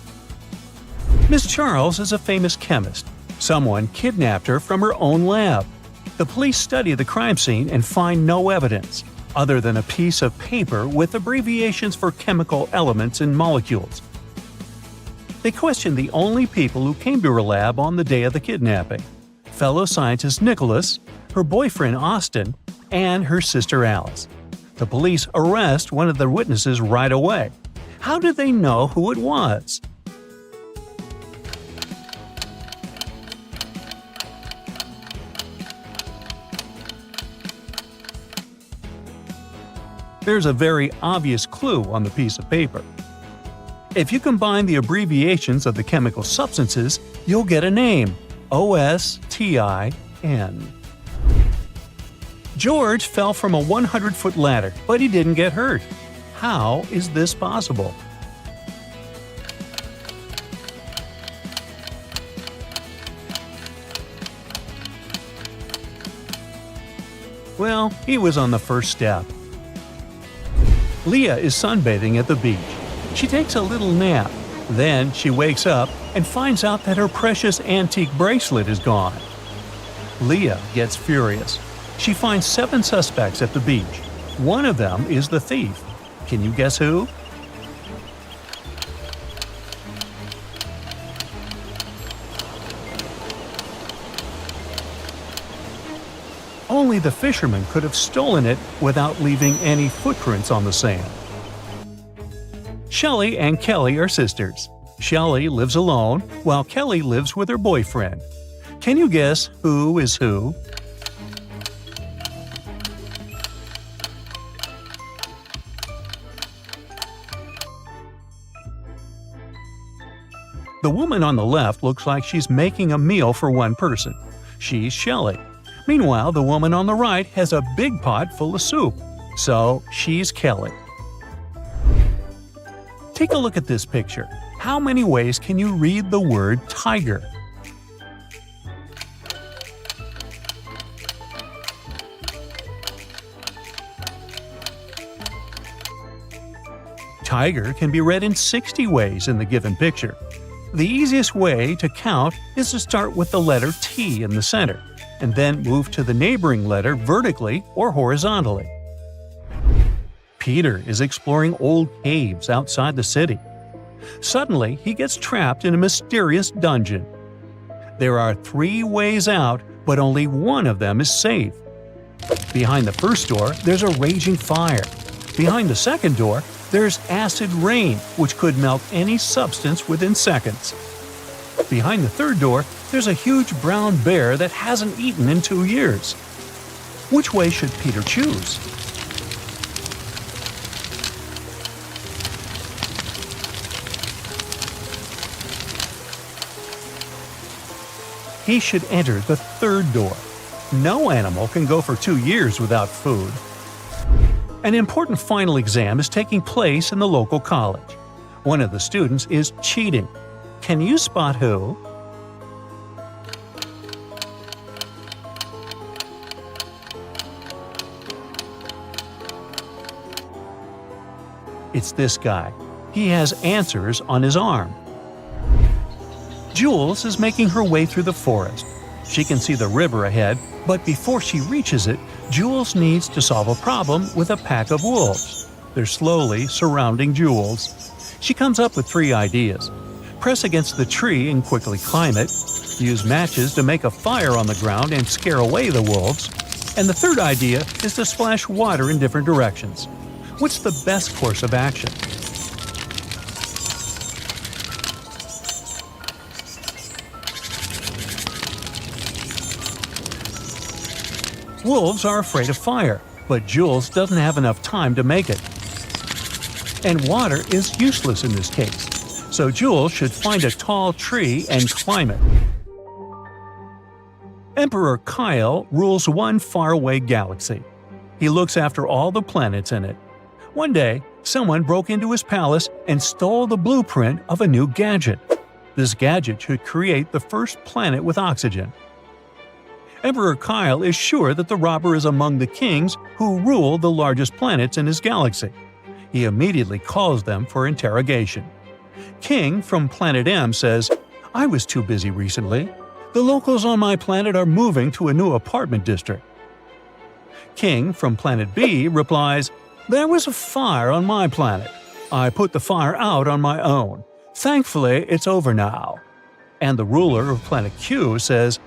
Miss Charles is a famous chemist. Someone kidnapped her from her own lab. The police study the crime scene and find no evidence, other than a piece of paper with abbreviations for chemical elements and molecules. They question the only people who came to her lab on the day of the kidnapping: fellow scientist Nicholas, her boyfriend Austin, and her sister Alice. The police arrest one of the witnesses right away. How did they know who it was? There's a very obvious clue on the piece of paper. If you combine the abbreviations of the chemical substances, you'll get a name: OSTIN. George fell from a 100-foot ladder, but he didn't get hurt. How is this possible? Well, he was on the first step. Leah is sunbathing at the beach. She takes a little nap. Then she wakes up and finds out that her precious antique bracelet is gone. Leah gets furious. She finds 7 suspects at the beach. One of them is the thief. Can you guess who? Only the fisherman could have stolen it without leaving any footprints on the sand. Shelley and Kelly are sisters. Shelley lives alone, while Kelly lives with her boyfriend. Can you guess who is who? The woman on the left looks like she's making a meal for one person. She's Shelley. Meanwhile, the woman on the right has a big pot full of soup. So she's Kelly. Take a look at this picture. How many ways can you read the word tiger? Tiger can be read in 60 ways in the given picture. The easiest way to count is to start with the letter T in the center, and then move to the neighboring letter vertically or horizontally. Peter is exploring old caves outside the city. Suddenly, he gets trapped in a mysterious dungeon. There are 3 ways out, but only one of them is safe. Behind the first door, there's a raging fire. Behind the second door, there's acid rain, which could melt any substance within seconds. Behind the third door, there's a huge brown bear that hasn't eaten in 2 years. Which way should Peter choose? He should enter the third door. No animal can go for 2 years without food. An important final exam is taking place in the local college. One of the students is cheating. Can you spot who? It's this guy. He has answers on his arm. Jules is making her way through the forest. She can see the river ahead, but before she reaches it, Jules needs to solve a problem with a pack of wolves. They're slowly surrounding Jules. She comes up with 3 ideas. Press against the tree and quickly climb it. Use matches to make a fire on the ground and scare away the wolves. And the third idea is to splash water in different directions. What's the best course of action? Wolves are afraid of fire, but Jules doesn't have enough time to make it. And water is useless in this case, so Jules should find a tall tree and climb it. Emperor Kyle rules one faraway galaxy. He looks after all the planets in it. One day, someone broke into his palace and stole the blueprint of a new gadget. This gadget should create the first planet with oxygen. Emperor Kyle is sure that the robber is among the kings who rule the largest planets in his galaxy. He immediately calls them for interrogation. King from Planet M says, "I was too busy recently. The locals on my planet are moving to a new apartment district." King from Planet B replies, "There was a fire on my planet. I put the fire out on my own. Thankfully, it's over now." And the ruler of Planet Q says,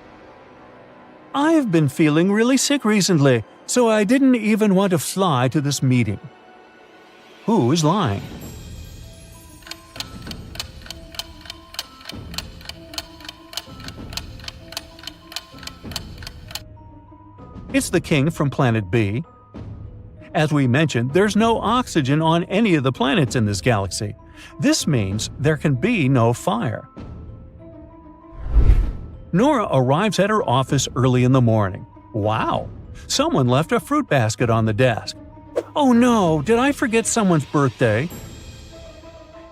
"I've been feeling really sick recently, so I didn't even want to fly to this meeting." Who is lying? It's the king from Planet B. As we mentioned, there's no oxygen on any of the planets in this galaxy. This means there can be no fire. Nora arrives at her office early in the morning. Wow! Someone left a fruit basket on the desk. Oh no, did I forget someone's birthday?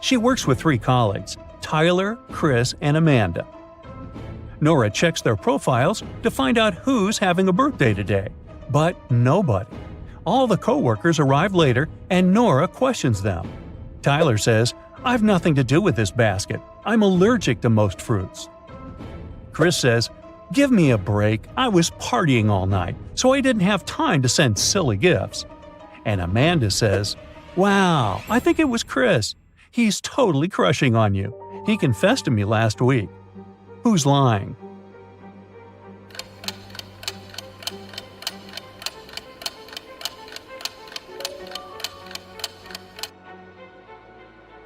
She works with 3 colleagues, Tyler, Chris, and Amanda. Nora checks their profiles to find out who's having a birthday today, but nobody. All the co-workers arrive later and Nora questions them. Tyler says, "I've nothing to do with this basket. I'm allergic to most fruits." Chris says, "Give me a break. I was partying all night, so I didn't have time to send silly gifts." And Amanda says, "Wow, I think it was Chris. He's totally crushing on you. He confessed to me last week." Who's lying?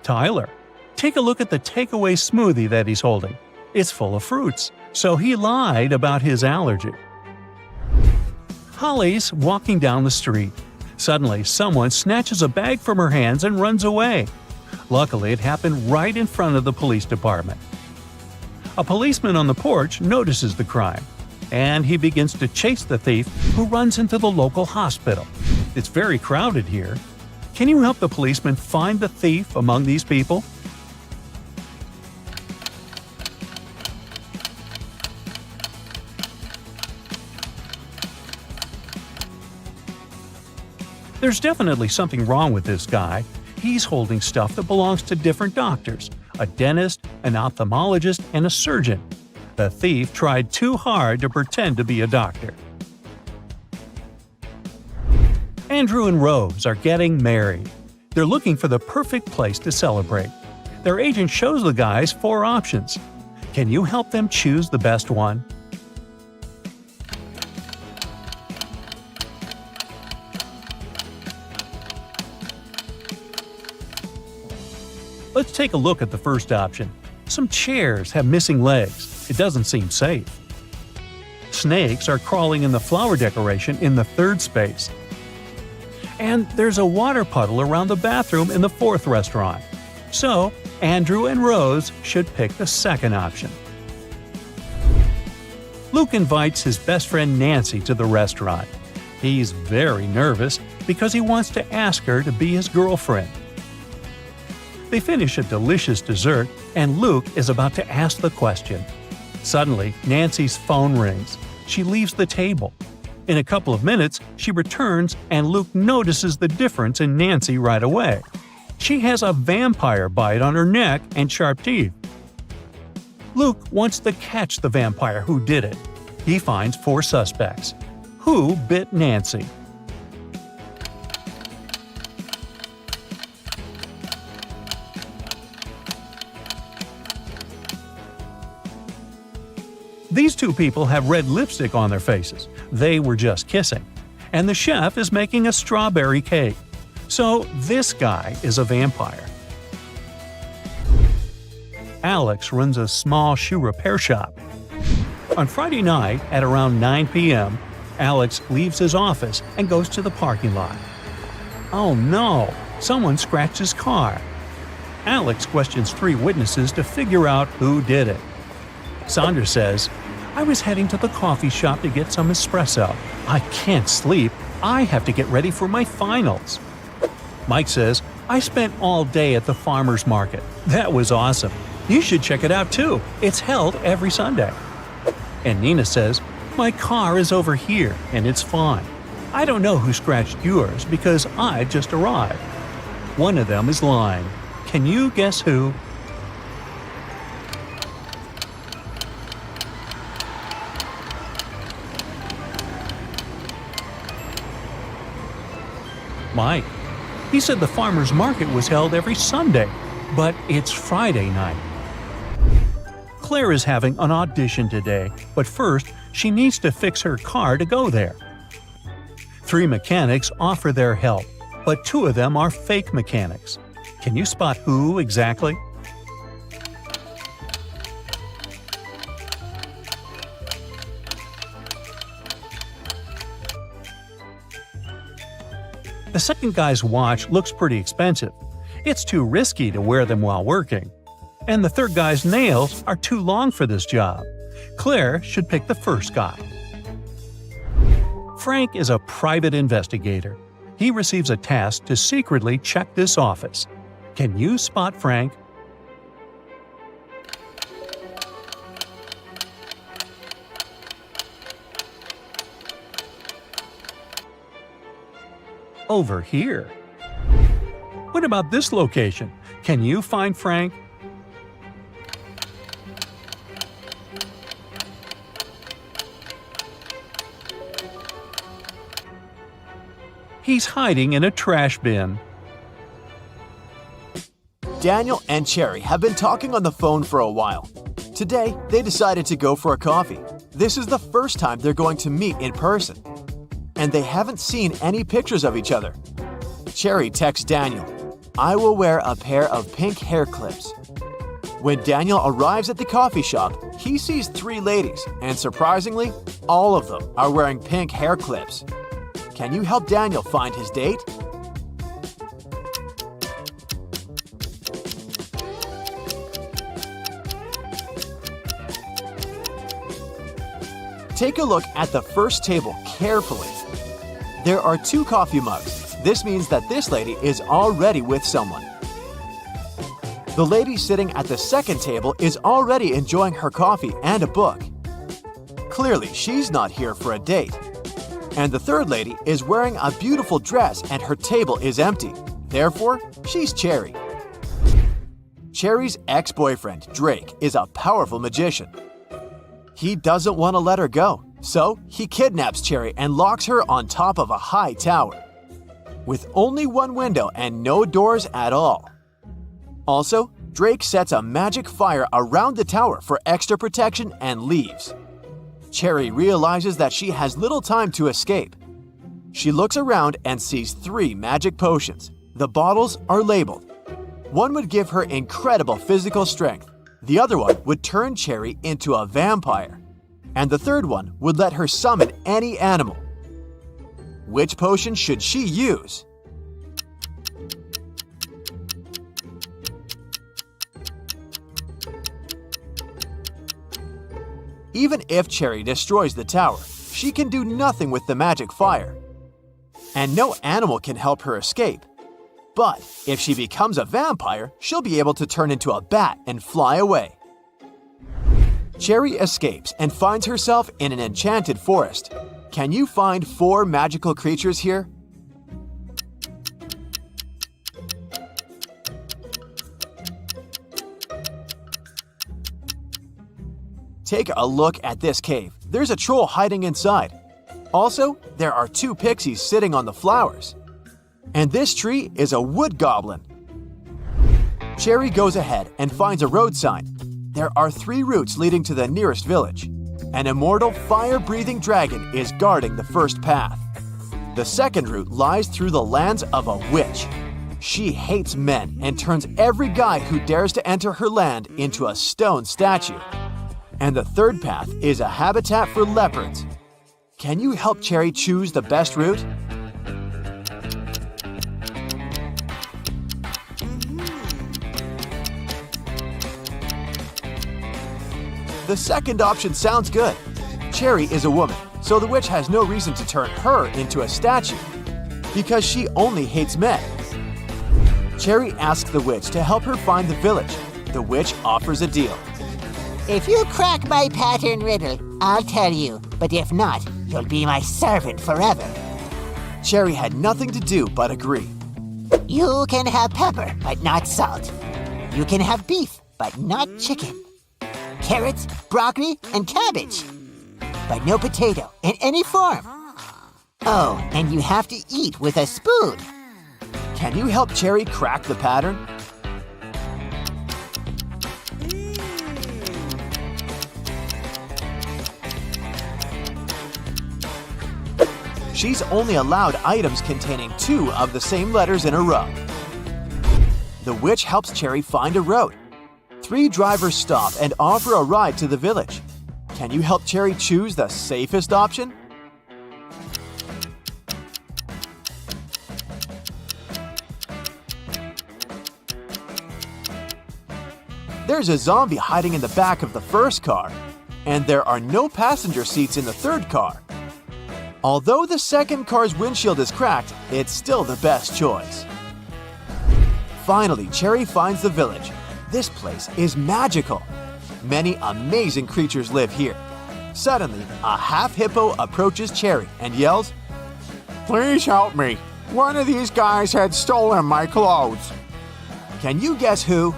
Tyler. Take a look at the takeaway smoothie that he's holding. It's full of fruits, so he lied about his allergy. Holly's walking down the street. Suddenly, someone snatches a bag from her hands and runs away. Luckily, it happened right in front of the police department. A policeman on the porch notices the crime, and he begins to chase the thief, who runs into the local hospital. It's very crowded here. Can you help the policeman find the thief among these people? There's definitely something wrong with this guy. He's holding stuff that belongs to different doctors, a dentist, an ophthalmologist, and a surgeon. The thief tried too hard to pretend to be a doctor. Andrew and Rose are getting married. They're looking for the perfect place to celebrate. Their agent shows the guys 4 options. Can you help them choose the best one? Let's take a look at the first option. Some chairs have missing legs. It doesn't seem safe. Snakes are crawling in the flower decoration in the 3rd space. And there's a water puddle around the bathroom in the 4th restaurant. So, Andrew and Rose should pick the second option. Luke invites his best friend Nancy to the restaurant. He's very nervous because he wants to ask her to be his girlfriend. They finish a delicious dessert, and Luke is about to ask the question. Suddenly, Nancy's phone rings. She leaves the table. In a couple of minutes, she returns, and Luke notices the difference in Nancy right away. She has a vampire bite on her neck and sharp teeth. Luke wants to catch the vampire who did it. He finds 4 suspects. Who bit Nancy? These 2 people have red lipstick on their faces. They were just kissing. And the chef is making a strawberry cake. So this guy is a vampire. Alex runs a small shoe repair shop. On Friday night at around 9 p.m., Alex leaves his office and goes to the parking lot. Oh no! Someone scratched his car. Alex questions 3 witnesses to figure out who did it. Saunders says, "I was heading to the coffee shop to get some espresso. I can't sleep. I have to get ready for my finals. Mike says, I spent all day at the farmer's market. That was awesome. You should check it out too. It's held every Sunday. And Nina says, my car is over here and it's fine. I don't know who scratched yours because I just arrived. One of them is lying. Can you guess who? Mike. He said the farmer's market was held every Sunday, but it's Friday night. Claire is having an audition today, but first she needs to fix her car to go there. 3 mechanics offer their help, but 2 of them are fake mechanics. Can you spot who exactly? The second guy's watch looks pretty expensive. It's too risky to wear them while working. And the third guy's nails are too long for this job. Claire should pick the first guy. Frank is a private investigator. He receives a task to secretly check this office. Can you spot Frank? Over here. What about this location? Can you find Frank? He's hiding in a trash bin. Daniel and Cherry have been talking on the phone for a while. Today, they decided to go for a coffee. This is the first time they're going to meet in person. And they haven't seen any pictures of each other. Cherry texts Daniel, I will wear a pair of pink hair clips. When Daniel arrives at the coffee shop, he sees 3 ladies, and surprisingly, all of them are wearing pink hair clips. Can you help Daniel find his date? Take a look at the first table carefully. There are 2 coffee mugs. This means that this lady is already with someone. The lady sitting at the second table is already enjoying her coffee and a book. Clearly, she's not here for a date. And the third lady is wearing a beautiful dress and her table is empty. Therefore, she's Cherry. Cherry's ex-boyfriend, Drake, is a powerful magician. He doesn't want to let her go, so he kidnaps Cherry and locks her on top of a high tower, with only 1 window and no doors at all. Also, Drake sets a magic fire around the tower for extra protection and leaves. Cherry realizes that she has little time to escape. She looks around and sees 3 magic potions. The bottles are labeled. One would give her incredible physical strength. The other one would turn Cherry into a vampire. And the third one would let her summon any animal. Which potion should she use? Even if Cherry destroys the tower, she can do nothing with the magic fire. And no animal can help her escape. But if she becomes a vampire, she'll be able to turn into a bat and fly away. Cherry escapes and finds herself in an enchanted forest. Can you find 4 magical creatures here? Take a look at this cave. There's a troll hiding inside. Also, there are 2 pixies sitting on the flowers. And this tree is a wood goblin. Cherry goes ahead and finds a road sign. There are 3 routes leading to the nearest village. An immortal fire-breathing dragon is guarding the first path. The second route lies through the lands of a witch. She hates men and turns every guy who dares to enter her land into a stone statue. And the third path is a habitat for leopards. Can you help Cherry choose the best route? The second option sounds good. Cherry is a woman, so so the witch has no reason to turn her into a statue, because she only hates men. Cherry asks the witch to help her find the village. The witch offers a deal. If you crack my pattern riddle, I'll tell you. But if not, you'll be my servant forever. Cherry had nothing to do but agree. You can have pepper, but not salt. You can have beef, but not chicken. Carrots, broccoli, and cabbage. But no potato in any form. Oh, and you have to eat with a spoon. Can you help Cherry crack the pattern? She's only allowed items containing 2 of the same letters in a row. The witch helps Cherry find a road. 3 drivers stop and offer a ride to the village. Can you help Cherry choose the safest option? There's a zombie hiding in the back of the first car, and there are no passenger seats in the third car. Although the second car's windshield is cracked, it's still the best choice. Finally, Cherry finds the village. This place is magical. Many amazing creatures live here. Suddenly, a half hippo approaches Cherry and yells, Please help me. One of these guys had stolen my clothes. Can you guess who?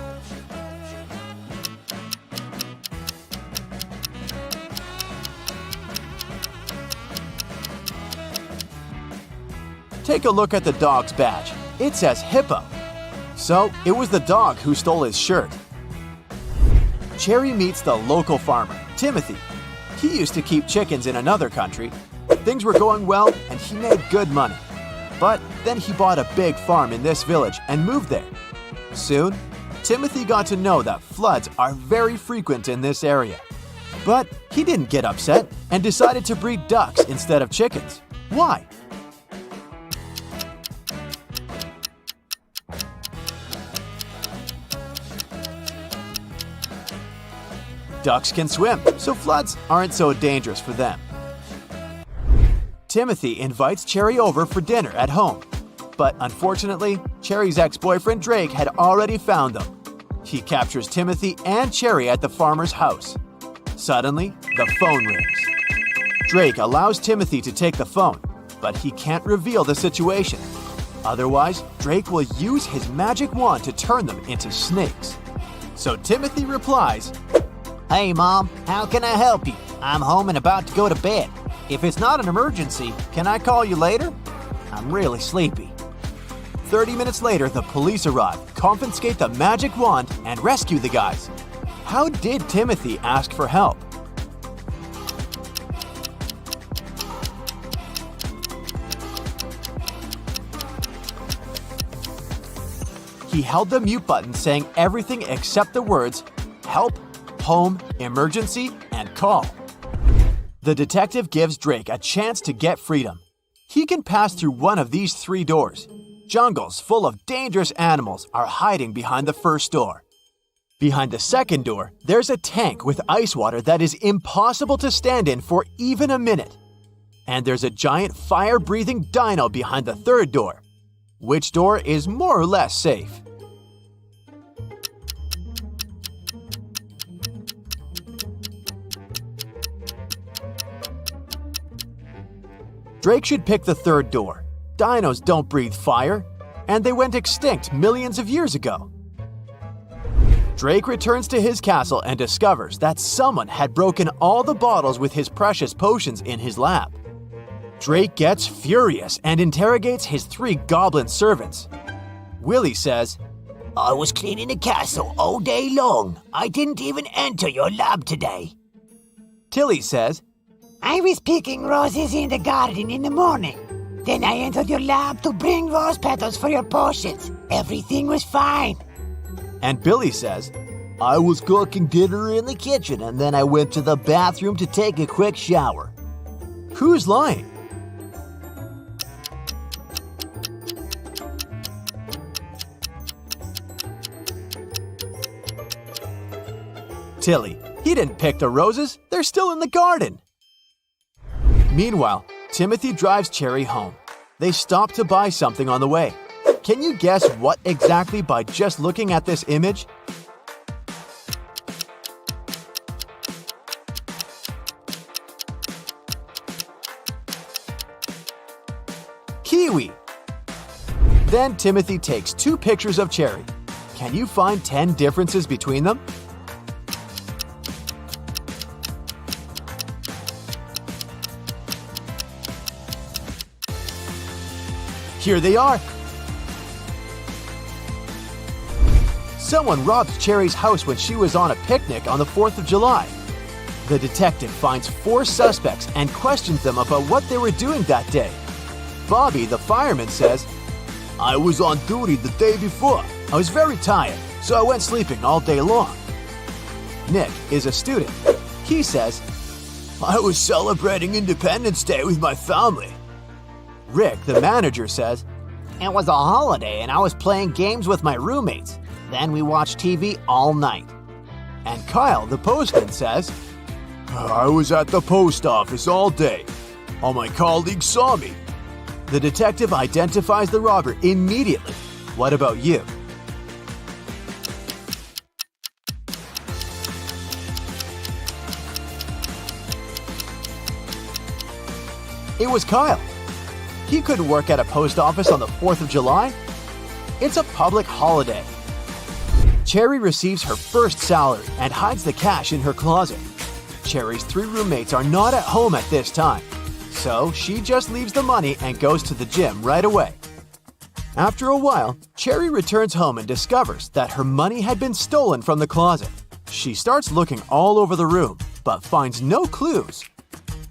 Take a look at the dog's badge. It says hippo. So, it was the dog who stole his shirt. Cherry meets the local farmer, Timothy. He used to keep chickens in another country. Things were going well and he made good money. But then he bought a big farm in this village and moved there. Soon, Timothy got to know that floods are very frequent in this area. But he didn't get upset and decided to breed ducks instead of chickens. Why? Ducks can swim, so floods aren't so dangerous for them. Timothy invites Cherry over for dinner at home. But unfortunately, Cherry's ex-boyfriend Drake had already found them. He captures Timothy and Cherry at the farmer's house. Suddenly, the phone rings. Drake allows Timothy to take the phone, but he can't reveal the situation. Otherwise, Drake will use his magic wand to turn them into snakes. So Timothy replies, Hey, Mom, how can I help you? I'm home and about to go to bed. If it's not an emergency, can I call you later? I'm really sleepy. 30 minutes later, the police arrive, confiscate the magic wand, and rescue the guys. How did Timothy ask for help? He held the mute button saying everything except the words, help, home, emergency, and call. The detective gives Drake a chance to get freedom. He can pass through one of these 3 doors. Jungles full of dangerous animals are hiding behind the first door. Behind the second door, there's a tank with ice water that is impossible to stand in for even a minute. And there's a giant fire-breathing dino behind the third door. Which door is more or less safe? Drake should pick the third door. Dinos don't breathe fire, and they went extinct millions of years ago. Drake returns to his castle and discovers that someone had broken all the bottles with his precious potions in his lab. Drake gets furious and interrogates his 3 goblin servants. Willie says, I was cleaning the castle all day long. I didn't even enter your lab today. Tilly says, I was picking roses in the garden in the morning. Then I entered your lab to bring rose petals for your potions. Everything was fine. And Billy says, I was cooking dinner in the kitchen and then I went to the bathroom to take a quick shower. who's lying? Tilly, he didn't pick the roses. They're still in the garden. Meanwhile, Timothy drives Cherry home. They stop to buy something on the way. Can you guess what exactly by just looking at this image? Kiwi! Then Timothy takes 2 pictures of Cherry. Can you find 10 differences between them? Here they are! Someone robbed Cherry's house when she was on a picnic on the 4th of July. The detective finds 4 suspects and questions them about what they were doing that day. Bobby, the fireman, says, I was on duty the day before. I was very tired, so I went sleeping all day long. Nick is a student. He says, I was celebrating Independence Day with my family. Rick, the manager, says, It was a holiday and I was playing games with my roommates. Then we watched TV all night. And Kyle, the postman, says, I was at the post office all day. All my colleagues saw me. The detective identifies the robber immediately. What about you? It was Kyle. He couldn't work at a post office on the 4th of July. It's a public holiday. Cherry receives her first salary and hides the cash in her closet. Cherry's 3 roommates are not at home at this time, so she just leaves the money and goes to the gym right away. After a while, Cherry returns home and discovers that her money had been stolen from the closet. She starts looking all over the room, but finds no clues.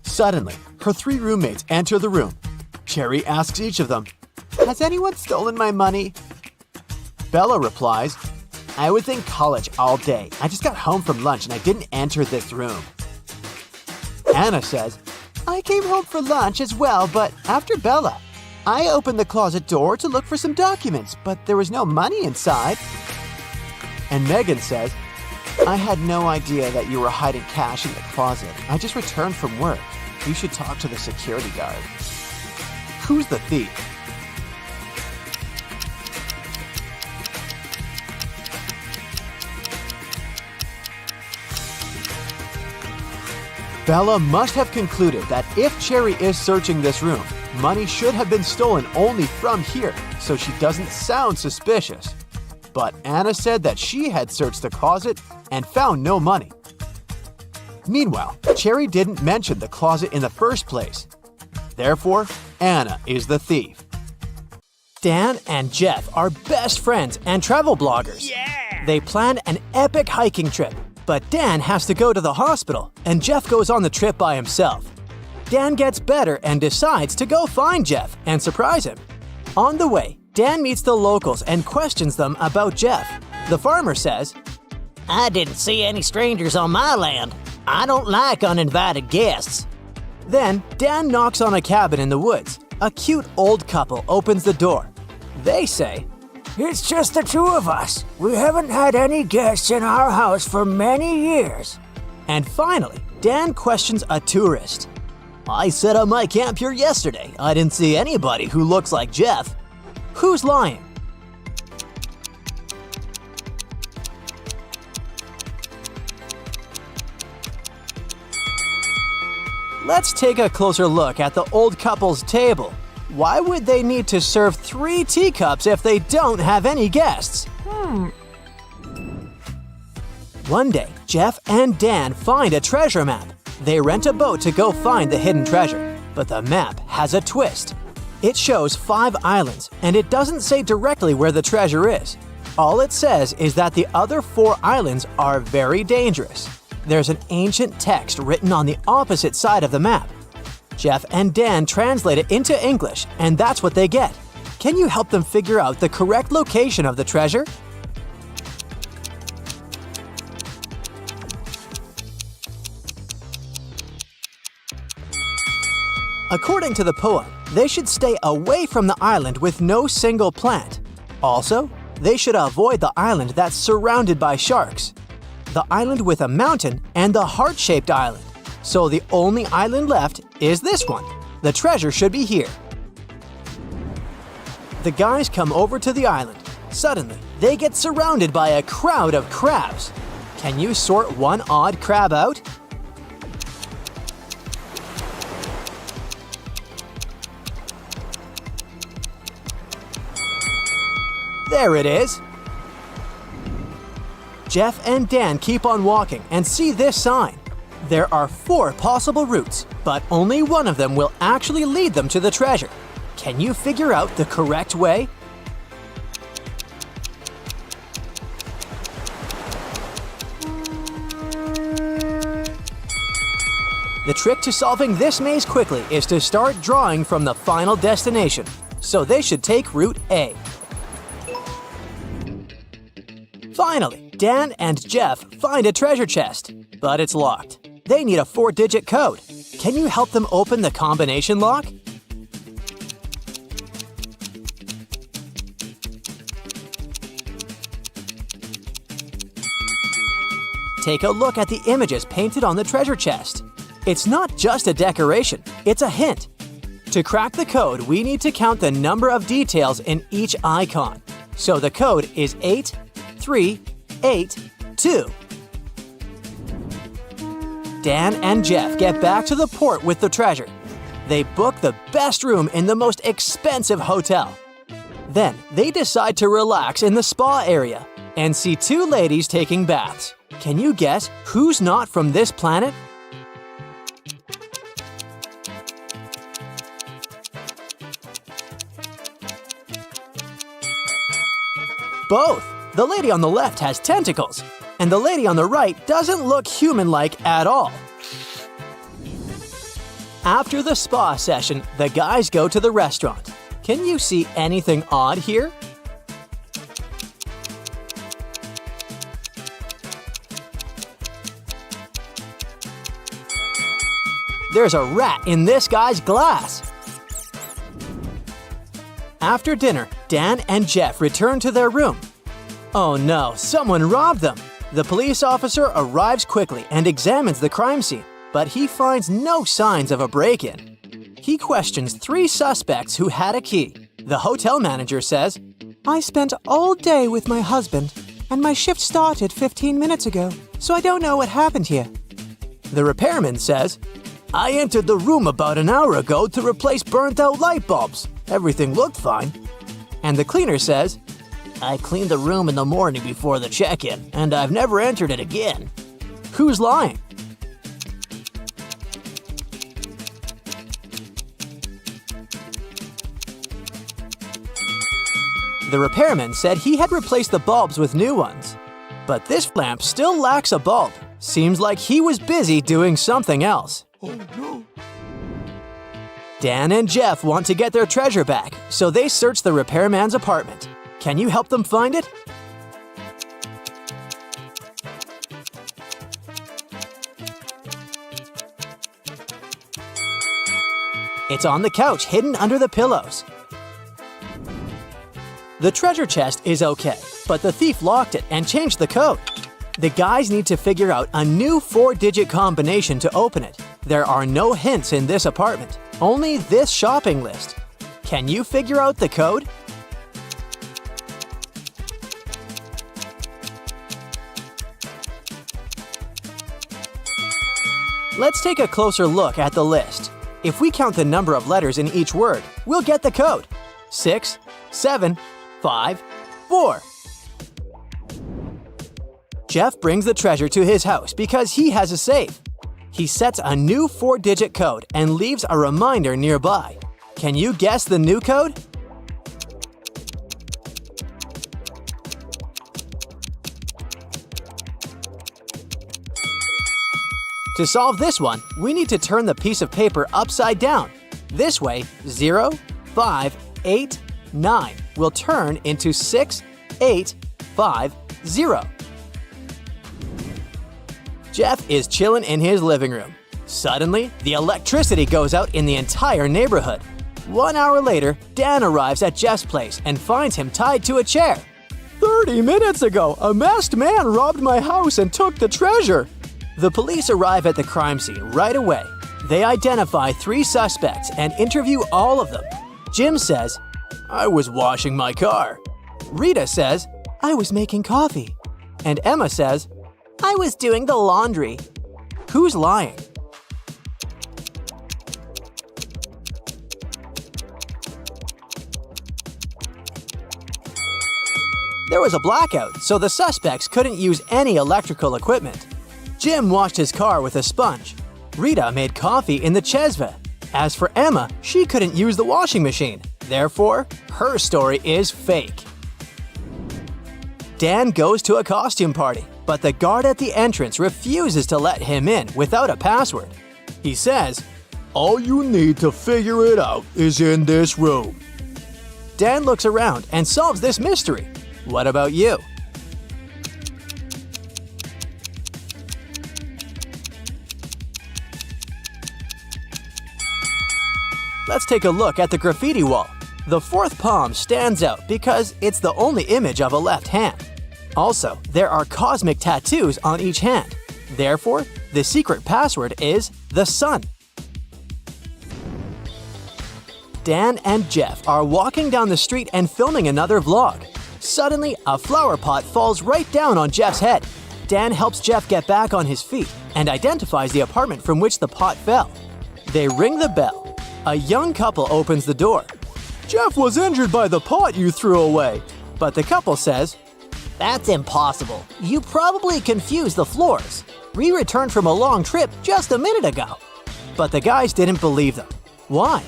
Suddenly, her 3 roommates enter the room. Cherry asks each of them, "Has anyone stolen my money?" Bella replies, "I was in college all day. I just got home from lunch and I didn't enter this room." Anna says, "I came home for lunch as well, but after Bella. I opened the closet door to look for some documents, but there was no money inside." And Megan says, "I had no idea that you were hiding cash in the closet. I just returned from work. You should talk to the security guard." Who's the thief? Bella must have concluded that if Cherry is searching this room, money should have been stolen only from here, so she doesn't sound suspicious. But Anna said that she had searched the closet and found no money. Meanwhile, Cherry didn't mention the closet in the first place. Therefore, Anna is the thief. Dan and Jeff are best friends and travel bloggers. Yeah! They plan an epic hiking trip, but Dan has to go to the hospital, and Jeff goes on the trip by himself. Dan gets better and decides to go find Jeff and surprise him. On the way, Dan meets the locals and questions them about Jeff. The farmer says, I didn't see any strangers on my land. I don't like uninvited guests. Then, Dan knocks on a cabin in the woods. A cute old couple opens the door. They say, It's just the 2 of us. We haven't had any guests in our house for many years. And finally, Dan questions a tourist. I set up my camp here yesterday. I didn't see anybody who looks like Jeff. Who's lying? Let's take a closer look at the old couple's table. Why would they need to serve 3 teacups if they don't have any guests? One day, Jeff and Dan find a treasure map. They rent a boat to go find the hidden treasure, but the map has a twist. It shows 5 islands, and it doesn't say directly where the treasure is. All it says is that the other 4 islands are very dangerous. There's an ancient text written on the opposite side of the map. Jeff and Dan translate it into English, and that's what they get. Can you help them figure out the correct location of the treasure? According to the poem, they should stay away from the island with no single plant. Also, they should avoid the island that's surrounded by sharks, the island with a mountain, and the heart-shaped island. So the only island left is this one. The treasure should be here. The guys come over to the island. Suddenly, they get surrounded by a crowd of crabs. Can you sort one odd crab out? There it is. Jeff and Dan keep on walking and see this sign. There are 4 possible routes, but only one of them will actually lead them to the treasure. Can you figure out the correct way? The trick to solving this maze quickly is to start drawing from the final destination. So they should take route A. Finally, Dan and Jeff find a treasure chest, but it's locked. They need a 4-digit code. Can you help them open the combination lock? Take a look at the images painted on the treasure chest. It's not just a decoration, it's a hint. To crack the code, we need to count the number of details in each icon. So the code is 8382. Dan and Jeff get back to the port with the treasure. They book the best room in the most expensive hotel. Then they decide to relax in the spa area and see 2 ladies taking baths. Can you guess who's not from this planet? Both! The lady on the left has tentacles, and the lady on the right doesn't look human-like at all. After the spa session, the guys go to the restaurant. Can you see anything odd here? There's a rat in this guy's glass. After dinner, Dan and Jeff return to their room. Oh no, someone robbed them. The police officer arrives quickly and examines the crime scene, but he finds no signs of a break-in. He questions 3 suspects who had a key. The hotel manager says, I spent all day with my husband, and my shift started 15 minutes ago, so I don't know what happened here. The repairman says, I entered the room about an hour ago to replace burnt-out light bulbs. Everything looked fine. And the cleaner says, I cleaned the room in the morning before the check-in, and I've never entered it again. Who's lying? The repairman said he had replaced the bulbs with new ones. But this lamp still lacks a bulb. Seems like he was busy doing something else. Oh no! Dan and Jeff want to get their treasure back, so they search the repairman's apartment. Can you help them find it? It's on the couch, hidden under the pillows. The treasure chest is okay, but the thief locked it and changed the code. The guys need to figure out a new 4-digit combination to open it. There are no hints in this apartment, only this shopping list. Can you figure out the code? Let's take a closer look at the list. If we count the number of letters in each word, we'll get the code. 6, 7, 5, 4. Jeff brings the treasure to his house because he has a safe. He sets a new 4-digit code and leaves a reminder nearby. Can you guess the new code? To solve this one, we need to turn the piece of paper upside down. This way, 0, 5, 8, 9 will turn into 6, 8, 5, 0. Jeff is chilling in his living room. Suddenly, the electricity goes out in the entire neighborhood. 1 hour later, Dan arrives at Jeff's place and finds him tied to a chair. 30 minutes ago, a masked man robbed my house and took the treasure. The police arrive at the crime scene right away. They identify 3 suspects and interview all of them. Jim says, I was washing my car. Rita says, I was making coffee. and Emma says, I was doing the laundry. who's lying? There was a blackout, so the suspects couldn't use any electrical equipment. Jim washed his car with a sponge. Rita made coffee in the Chesva. As for Emma, she couldn't use the washing machine. Therefore, her story is fake. Dan goes to a costume party, but the guard at the entrance refuses to let him in without a password. He says, All you need to figure it out is in this room. Dan looks around and solves this mystery. What about you? Let's take a look at the graffiti wall. The 4th palm stands out because it's the only image of a left hand. Also, there are cosmic tattoos on each hand. Therefore, the secret password is the sun. Dan and Jeff are walking down the street and filming another vlog. Suddenly, a flower pot falls right down on Jeff's head. Dan helps Jeff get back on his feet and identifies the apartment from which the pot fell. They ring the bell. A young couple opens the door. Jeff was injured by the pot you threw away. But the couple says, That's impossible. You probably confused the floors. We returned from a long trip just a minute ago. but the guys didn't believe them. Why?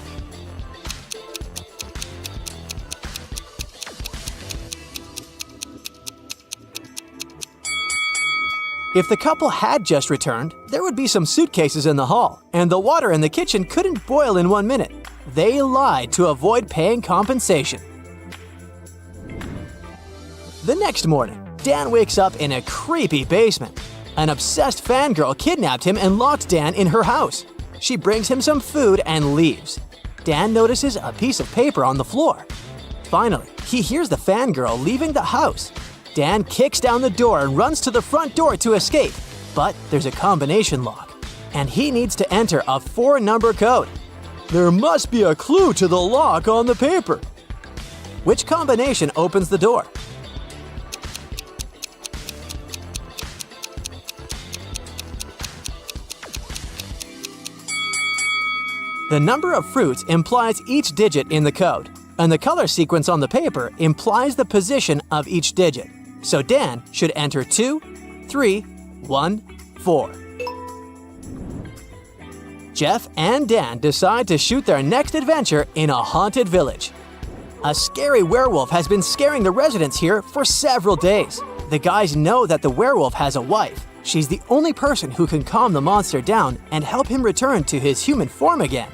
If the couple had just returned, there would be some suitcases in the hall, and the water in the kitchen couldn't boil in 1 minute. They lied to avoid paying compensation. The next morning, Dan wakes up in a creepy basement. An obsessed fangirl kidnapped him and locked Dan in her house. She brings him some food and leaves. Dan notices a piece of paper on the floor. Finally, he hears the fangirl leaving the house. Dan kicks down the door and runs to the front door to escape, but there's a combination lock, and he needs to enter a 4-number code. There must be a clue to the lock on the paper. Which combination opens the door? The number of fruits implies each digit in the code, and the color sequence on the paper implies the position of each digit. So Dan should enter 2, 3, 1, 4. Jeff and Dan decide to shoot their next adventure in a haunted village. A scary werewolf has been scaring the residents here for several days. The guys know that the werewolf has a wife. She's the only person who can calm the monster down and help him return to his human form again.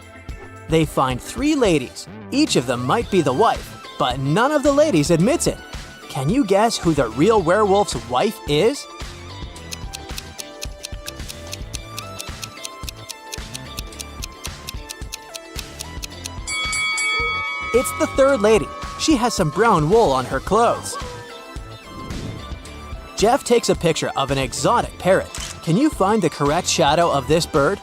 They find 3 ladies. Each of them might be the wife, but none of the ladies admits it. Can you guess who the real werewolf's wife is? It's the 3rd lady. She has some brown wool on her clothes. Jeff takes a picture of an exotic parrot. Can you find the correct shadow of this bird?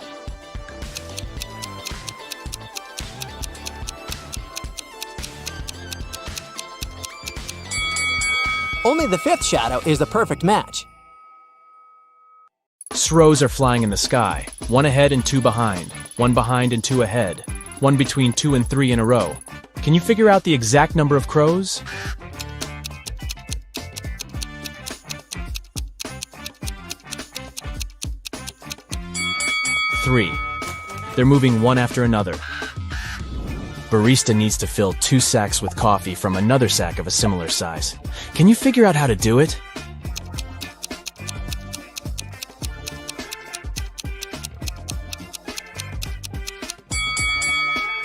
Only the 5th shadow is the perfect match. Crows are flying in the sky, 1 ahead and 2 behind, 1 behind and 2 ahead, 1 between 2 and 3 in a row. Can you figure out the exact number of crows? Three. They're moving one after another. Barista needs to fill 2 sacks with coffee from another sack of a similar size. Can you figure out how to do it?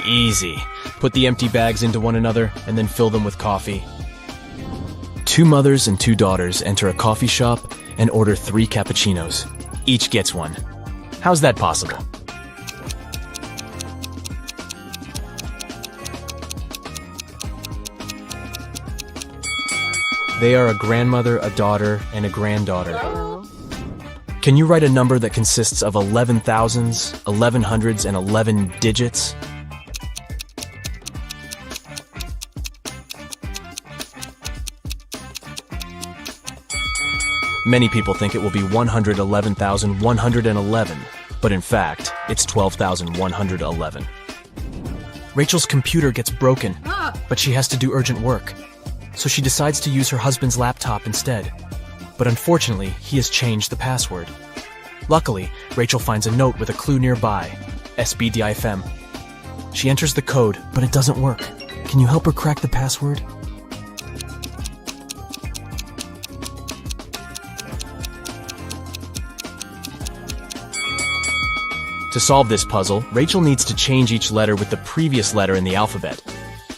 Easy. Put the empty bags into one another and then fill them with coffee. 2 mothers and 2 daughters enter a coffee shop and order 3 cappuccinos. Each gets one. How's that possible? They are a grandmother, a daughter, and a granddaughter. Can you write a number that consists of 11 thousands, 11 hundreds, and 11 digits? Many people think it will be 111,111, but in fact, it's 12,111. Rachel's computer gets broken, but she has to do urgent work, so she decides to use her husband's laptop instead. But unfortunately, he has changed the password. Luckily, Rachel finds a note with a clue nearby, SBDIFM. She enters the code, but it doesn't work. Can you help her crack the password? To solve this puzzle, Rachel needs to change each letter with the previous letter in the alphabet.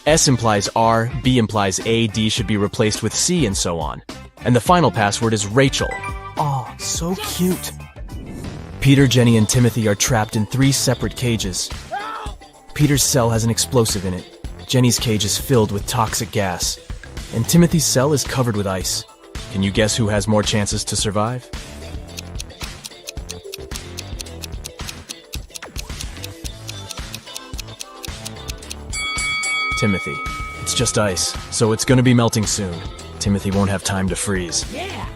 S implies R, B implies A, D should be replaced with C, and so on. And the final password is Rachel. Oh, so cute. Peter, Jenny, and Timothy are trapped in 3 separate cages. Peter's cell has an explosive in it. Jenny's cage is filled with toxic gas. And Timothy's cell is covered with ice. Can you guess who has more chances to survive? Timothy. It's just ice, so it's gonna be melting soon. Timothy won't have time to freeze. Yeah.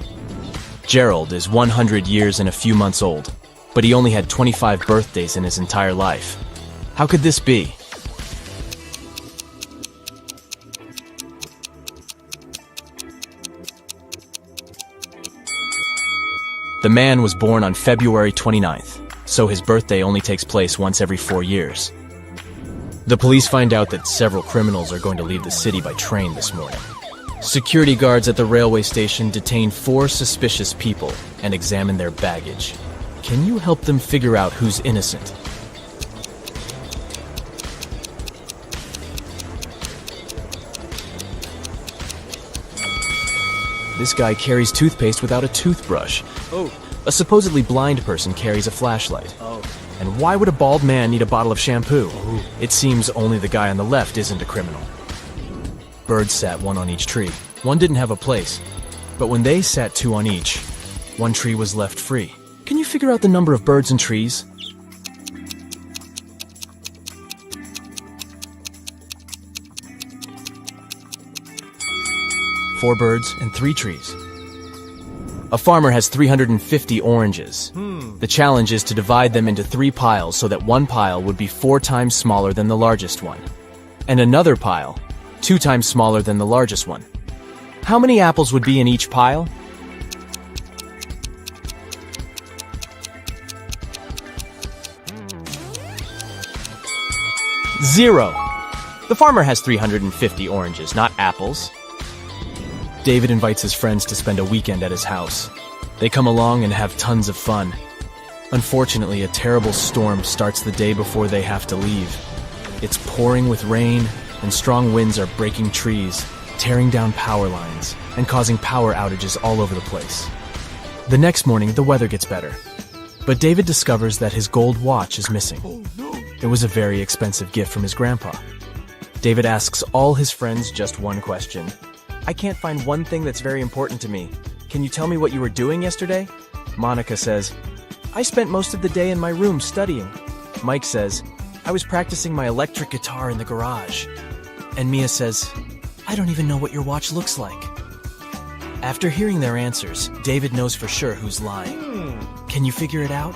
Gerald is 100 years and a few months old, but he only had 25 birthdays in his entire life. How could this be? The man was born on February 29th, so his birthday only takes place once every 4 years. The police find out that several criminals are going to leave the city by train this morning. Security guards at the railway station detain 4 suspicious people and examine their baggage. Can you help them figure out who's innocent? This guy carries toothpaste without a toothbrush. Oh. A supposedly blind person carries a flashlight. Oh. And why would a bald man need a bottle of shampoo? Oh. It seems only the guy on the left isn't a criminal. Birds sat 1 on each tree. One didn't have a place. But when they sat 2 on each, 1 tree was left free. Can you figure out the number of birds and trees? Four birds and 3 trees. A farmer has 350 oranges. The challenge is to divide them into 3 piles so that one pile would be 4 times smaller than the largest one, and another pile 2 times smaller than the largest one. How many apples would be in each pile? Zero. The farmer has 350 oranges, not apples. David invites his friends to spend a weekend at his house. They come along and have tons of fun. Unfortunately, a terrible storm starts the day before they have to leave. It's pouring with rain, and strong winds are breaking trees, tearing down power lines, and causing power outages all over the place. The next morning, the weather gets better. But David discovers that his gold watch is missing. Oh, no. It was a very expensive gift from his grandpa. David asks all his friends just one question. I can't find one thing that's very important to me. Can you tell me what you were doing yesterday? Monica says, I spent most of the day in my room studying. Mike says, I was practicing my electric guitar in the garage. And Mia says, I don't even know what your watch looks like. After hearing their answers, David knows for sure who's lying. Can you figure it out?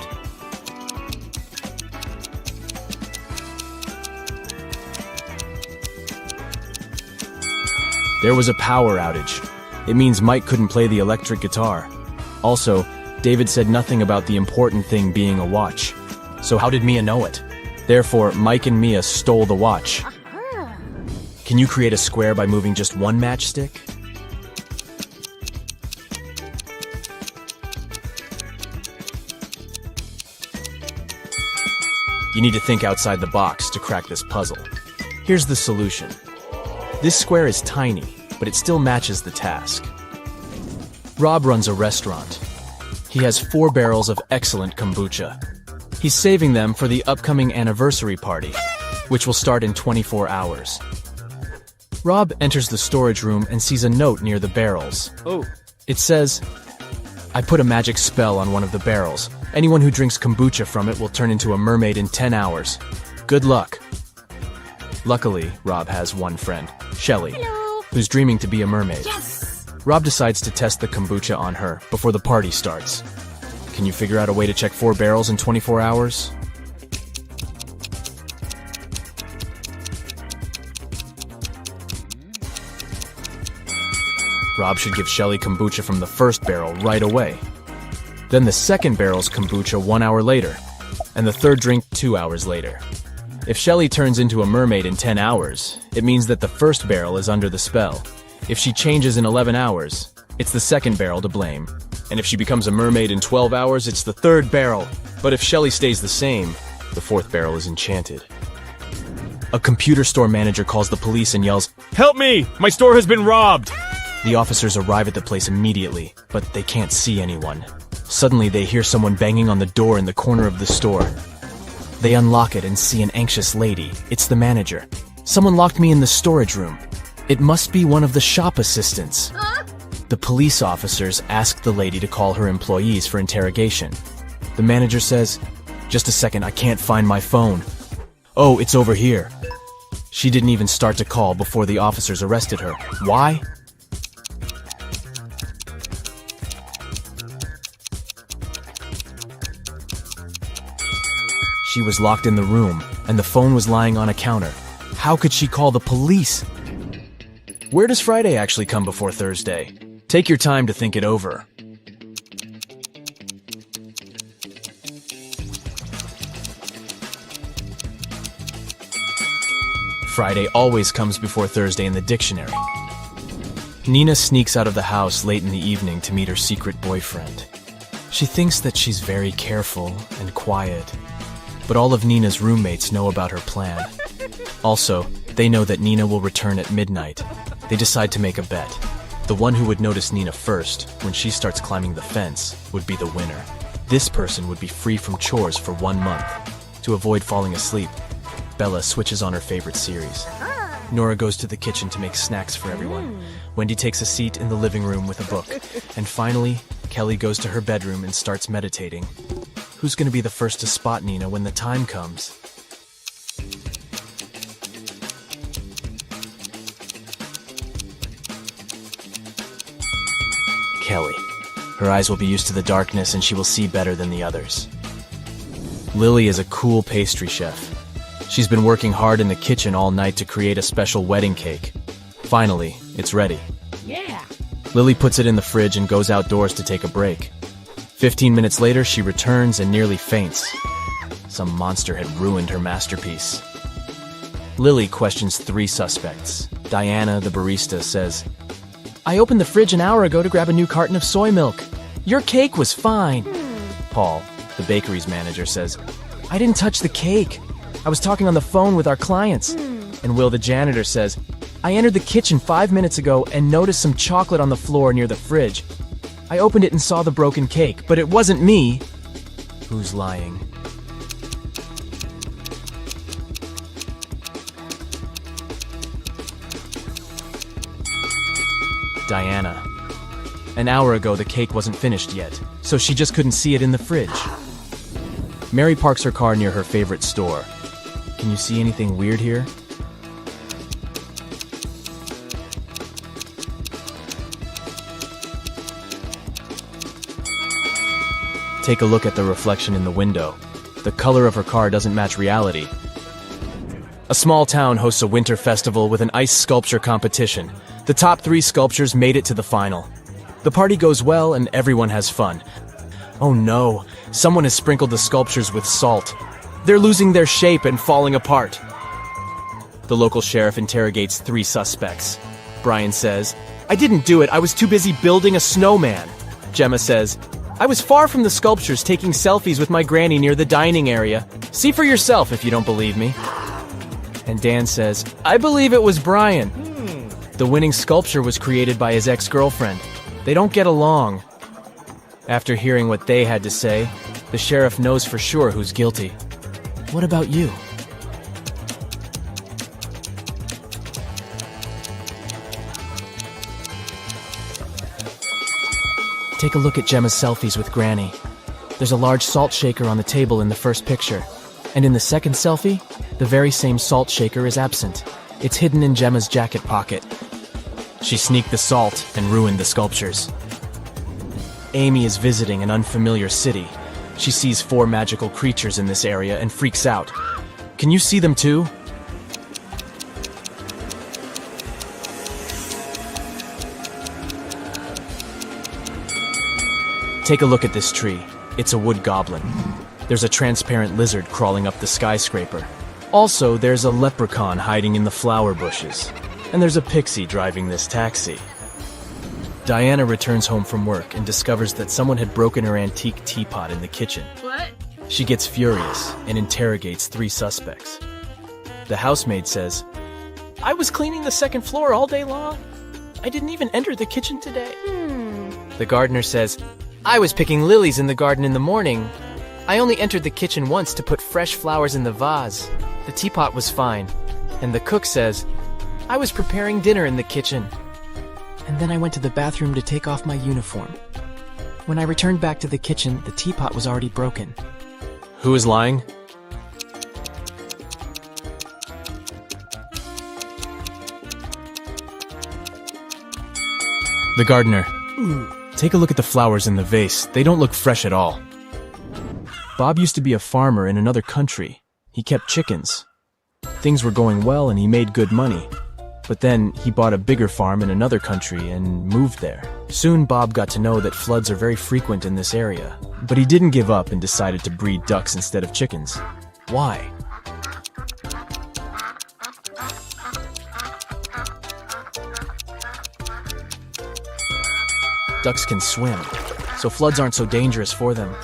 There was a power outage. It means Mike couldn't play the electric guitar. Also, David said nothing about the important thing being a watch. So how did Mia know it? Therefore, Mike and Mia stole the watch. Can you create a square by moving just one matchstick? You need to think outside the box to crack this puzzle. Here's the solution. This square is tiny, but it still matches the task. Rob runs a restaurant. He has 4 barrels of excellent kombucha. He's saving them for the upcoming anniversary party, which will start in 24 hours. Rob enters the storage room and sees a note near the barrels. Oh. It says, I put a magic spell on one of the barrels. Anyone who drinks kombucha from it will turn into a mermaid in 10 hours. Good luck. Luckily, Rob has one friend, Shelly, who's dreaming to be a mermaid. Yes! Rob decides to test the kombucha on her before the party starts. Can you figure out a way to check 4 barrels in 24 hours? Rob should give Shelly kombucha from the first barrel right away. Then the second barrel's kombucha 1 hour later, and the third drink 2 hours later. If Shelly turns into a mermaid in 10 hours, it means that the first barrel is under the spell. If she changes in 11 hours, it's the second barrel to blame. And if she becomes a mermaid in 12 hours, it's the third barrel. But if Shelly stays the same, the fourth barrel is enchanted. A computer store manager calls the police and yells, "Help me! My store has been robbed!" The officers arrive at the place immediately, but they can't see anyone. Suddenly, they hear someone banging on the door in the corner of the store. They unlock it and see an anxious lady. It's the manager. "Someone locked me in the storage room. It must be one of the shop assistants." The police officers ask the lady to call her employees for interrogation. The manager says, "Just a second, I can't find my phone." "Oh, it's over here." She didn't even start to call before the officers arrested her. Why? She was locked in the room, and the phone was lying on a counter. How could she call the police? Where does Friday actually come before Thursday? Take your time to think it over. Friday always comes before Thursday in the dictionary. Nina sneaks out of the house late in the evening to meet her secret boyfriend. She thinks that she's very careful and quiet, but all of Nina's roommates know about her plan. Also, they know that Nina will return at midnight. They decide to make a bet. The one who would notice Nina first, when she starts climbing the fence, would be the winner. This person would be free from chores for 1 month. To avoid falling asleep, Bella switches on her favorite series. Nora goes to the kitchen to make snacks for everyone. Wendy takes a seat in the living room with a book. And finally, Kelly goes to her bedroom and starts meditating. Who's going to be the first to spot Nina when the time comes? Kelly. Her eyes will be used to the darkness and she will see better than the others. Lily is a cool pastry chef. She's been working hard in the kitchen all night to create a special wedding cake. Finally, it's ready. Yeah! Lily puts it in the fridge and goes outdoors to take a break. 15 minutes later, she returns and nearly faints. Some monster had ruined her masterpiece. Lily questions 3 suspects. Diana, the barista, says, "I opened the fridge an hour ago to grab a new carton of soy milk. Your cake was fine." Paul, the bakery's manager, says, "I didn't touch the cake. I was talking on the phone with our clients." And Will, the janitor, says, "I entered the kitchen 5 minutes ago and noticed some chocolate on the floor near the fridge. I opened it and saw the broken cake, but it wasn't me." Who's lying? Diana. An hour ago, the cake wasn't finished yet, so she just couldn't see it in the fridge. Mary parks her car near her favorite store. Can you see anything weird here? Take a look at the reflection in the window. The color of her car doesn't match reality. A small town hosts a winter festival with an ice sculpture competition. The top 3 sculptures made it to the final. The party goes well and everyone has fun. Oh no, someone has sprinkled the sculptures with salt. They're losing their shape and falling apart. The local sheriff interrogates 3 suspects. Brian says, "I didn't do it, I was too busy building a snowman." Gemma says, "I was far from the sculptures taking selfies with my granny near the dining area. See for yourself if you don't believe me." And Dan says, "I believe it was Brian. The winning sculpture was created by his ex-girlfriend. They don't get along." After hearing what they had to say, the sheriff knows for sure who's guilty. What about you? Take a look at Gemma's selfies with Granny. There's a large salt shaker on the table in the first picture. And in the second selfie, the very same salt shaker is absent. It's hidden in Gemma's jacket pocket. She sneaked the salt and ruined the sculptures. Amy is visiting an unfamiliar city. She sees 4 magical creatures in this area and freaks out. Can you see them too? Take a look at this tree. It's a wood goblin. There's a transparent lizard crawling up the skyscraper. Also, there's a leprechaun hiding in the flower bushes. And there's a pixie driving this taxi. Diana returns home from work and discovers that someone had broken her antique teapot in the kitchen. What? She gets furious and interrogates 3 suspects. The housemaid says, "I was cleaning the second floor all day long. I didn't even enter the kitchen today." The gardener says, "I was picking lilies in the garden in the morning. I only entered the kitchen once to put fresh flowers in the vase. The teapot was fine." And the cook says, "I was preparing dinner in the kitchen. And then I went to the bathroom to take off my uniform. When I returned back to the kitchen, the teapot was already broken." Who is lying? The gardener. Take a look at the flowers in the vase. They don't look fresh at all. Bob used to be a farmer in another country. He kept chickens. Things were going well and he made good money. But then he bought a bigger farm in another country and moved there. Soon Bob got to know that floods are very frequent in this area. But he didn't give up and decided to breed ducks instead of chickens. Why? Ducks can swim, so floods aren't so dangerous for them.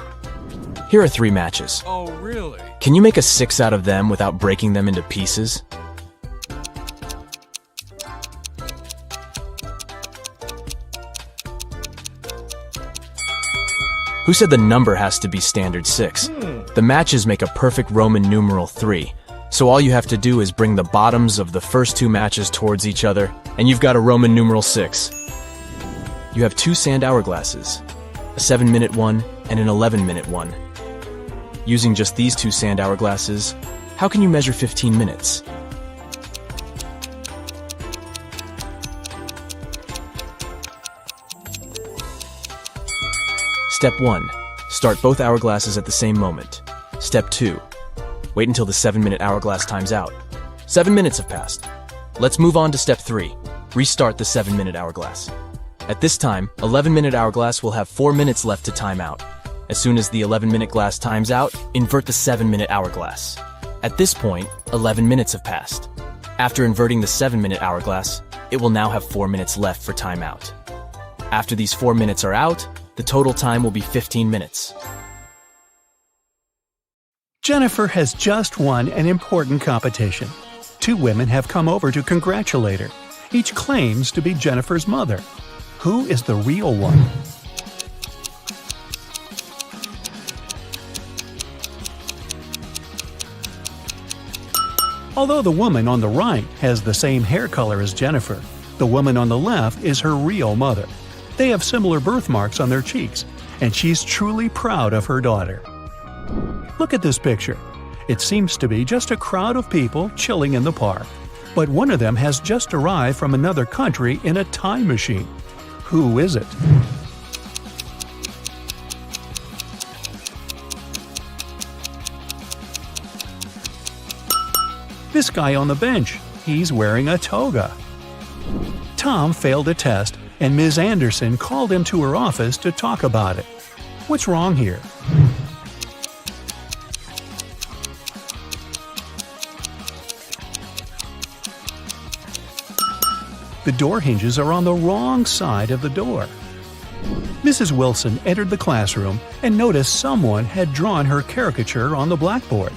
Here are 3 matches. Oh, really? Can you make a 6 out of them without breaking them into pieces? Who said the number has to be standard 6? The matches make a perfect Roman numeral 3. So all you have to do is bring the bottoms of the first 2 matches towards each other, and you've got a Roman numeral 6. You have 2 sand hourglasses, a 7-minute one and an 11-minute one. Using just these 2 sand hourglasses, how can you measure 15 minutes? Step 1. Start both hourglasses at the same moment. Step 2. Wait until the 7-minute hourglass times out. 7 minutes have passed. Let's move on to step 3. Restart the 7-minute hourglass. At this time, 11-minute hourglass will have 4 minutes left to time out. As soon as the 11-minute glass times out, invert the 7-minute hourglass. At this point, 11 minutes have passed. After inverting the 7-minute hourglass, it will now have 4 minutes left for timeout. After these 4 minutes are out, the total time will be 15 minutes. Jennifer has just won an important competition. 2 women have come over to congratulate her. Each claims to be Jennifer's mother. Who is the real one? Although the woman on the right has the same hair color as Jennifer, the woman on the left is her real mother. They have similar birthmarks on their cheeks, and she's truly proud of her daughter. Look at this picture. It seems to be just a crowd of people chilling in the park. But one of them has just arrived from another country in a time machine. Who is it? This guy on the bench. He's wearing a toga. Tom failed a test, and Ms. Anderson called him to her office to talk about it. What's wrong here? The door hinges are on the wrong side of the door. Mrs. Wilson entered the classroom and noticed someone had drawn her caricature on the blackboard.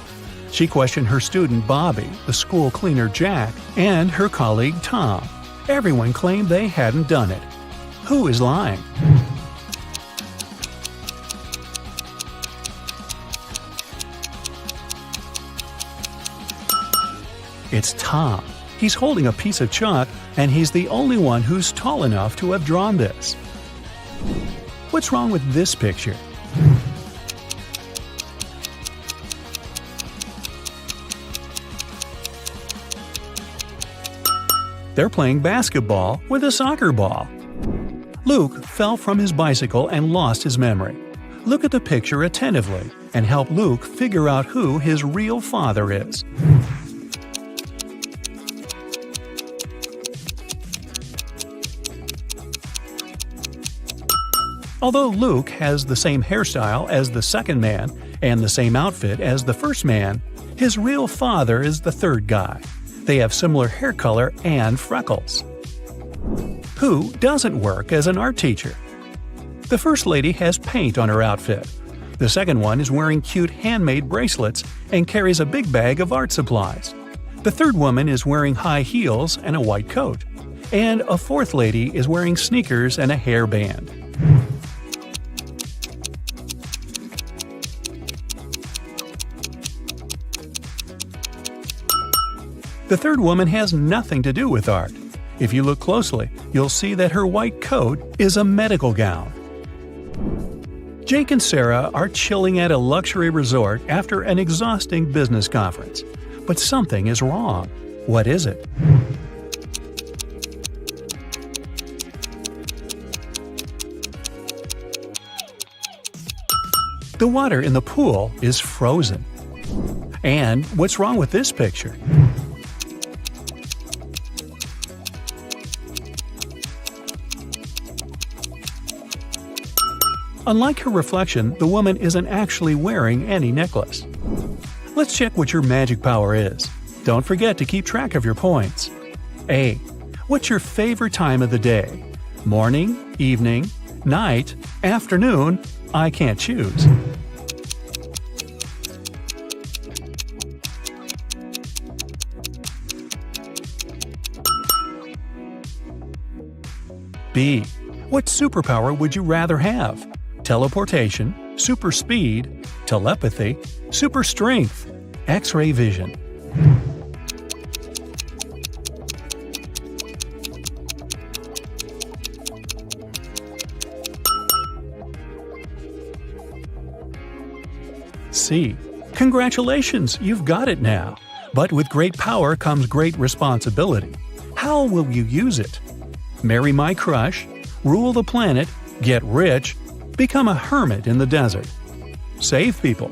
She questioned her student Bobby, the school cleaner Jack, and her colleague Tom. Everyone claimed they hadn't done it. Who is lying? It's Tom. He's holding a piece of chalk, and he's the only one who's tall enough to have drawn this. What's wrong with this picture? They're playing basketball with a soccer ball. Luke fell from his bicycle and lost his memory. Look at the picture attentively and help Luke figure out who his real father is. Although Luke has the same hairstyle as the second man and the same outfit as the first man, his real father is the third guy. They have similar hair color and freckles. Who doesn't work as an art teacher? The first lady has paint on her outfit. The second one is wearing cute handmade bracelets and carries a big bag of art supplies. The third woman is wearing high heels and a white coat. And a fourth lady is wearing sneakers and a hairband. The third woman has nothing to do with art. If you look closely, you'll see that her white coat is a medical gown. Jake and Sarah are chilling at a luxury resort after an exhausting business conference. But something is wrong. What is it? The water in the pool is frozen. And what's wrong with this picture? Unlike her reflection, the woman isn't actually wearing any necklace. Let's check what your magic power is. Don't forget to keep track of your points. A. What's your favorite time of the day? Morning, evening, night, afternoon? I can't choose. B. What superpower would you rather have? Teleportation, super speed, telepathy, super strength, X-ray vision. C. Congratulations, you've got it now. But with great power comes great responsibility. How will you use it? Marry my crush, rule the planet, get rich, become a hermit in the desert. Save people.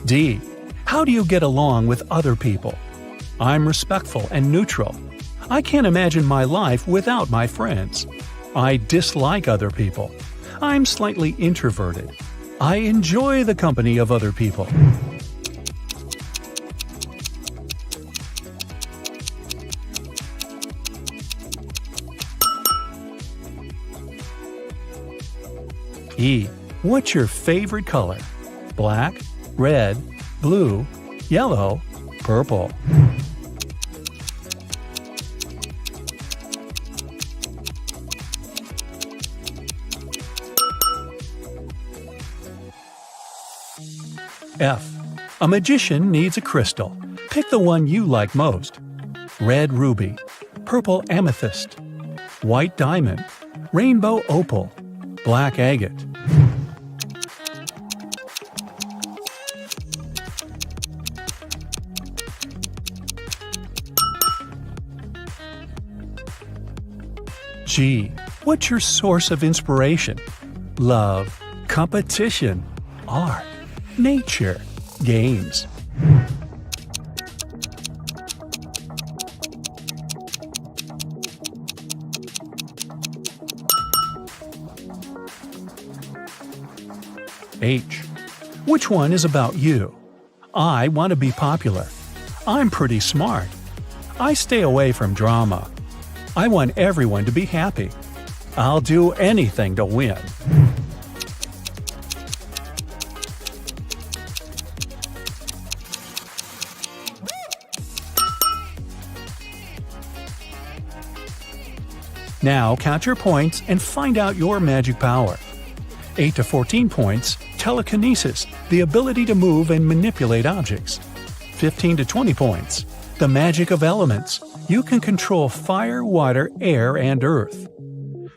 D. How do you get along with other people? I'm respectful and neutral. I can't imagine my life without my friends. I dislike other people. I'm slightly introverted. I enjoy the company of other people. E. What's your favorite color? Black, red, blue, yellow, purple. F. A magician needs a crystal. Pick the one you like most. Red ruby, purple amethyst, white diamond, rainbow opal, black agate. G. What's your source of inspiration? Love, competition, art, nature, games. H. Which one is about you? I want to be popular. I'm pretty smart. I stay away from drama. I want everyone to be happy. I'll do anything to win. Now count your points and find out your magic power. 8 to 14 points, telekinesis, the ability to move and manipulate objects. 15 to 20 points, the magic of elements. You can control fire, water, air, and earth.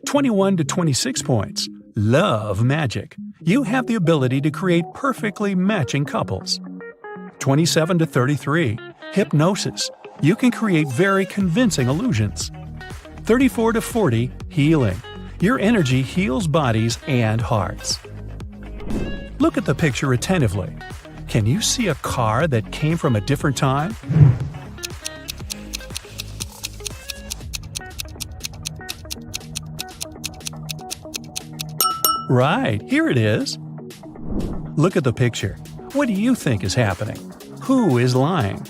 21 to 26 points, love magic. You have the ability to create perfectly matching couples. 27 to 33, hypnosis. You can create very convincing illusions. 34 to 40, healing. Your energy heals bodies and hearts. Look at the picture attentively. Can you see a car that came from a different time? Right, here it is. Look at the picture. What do you think is happening? Who is lying?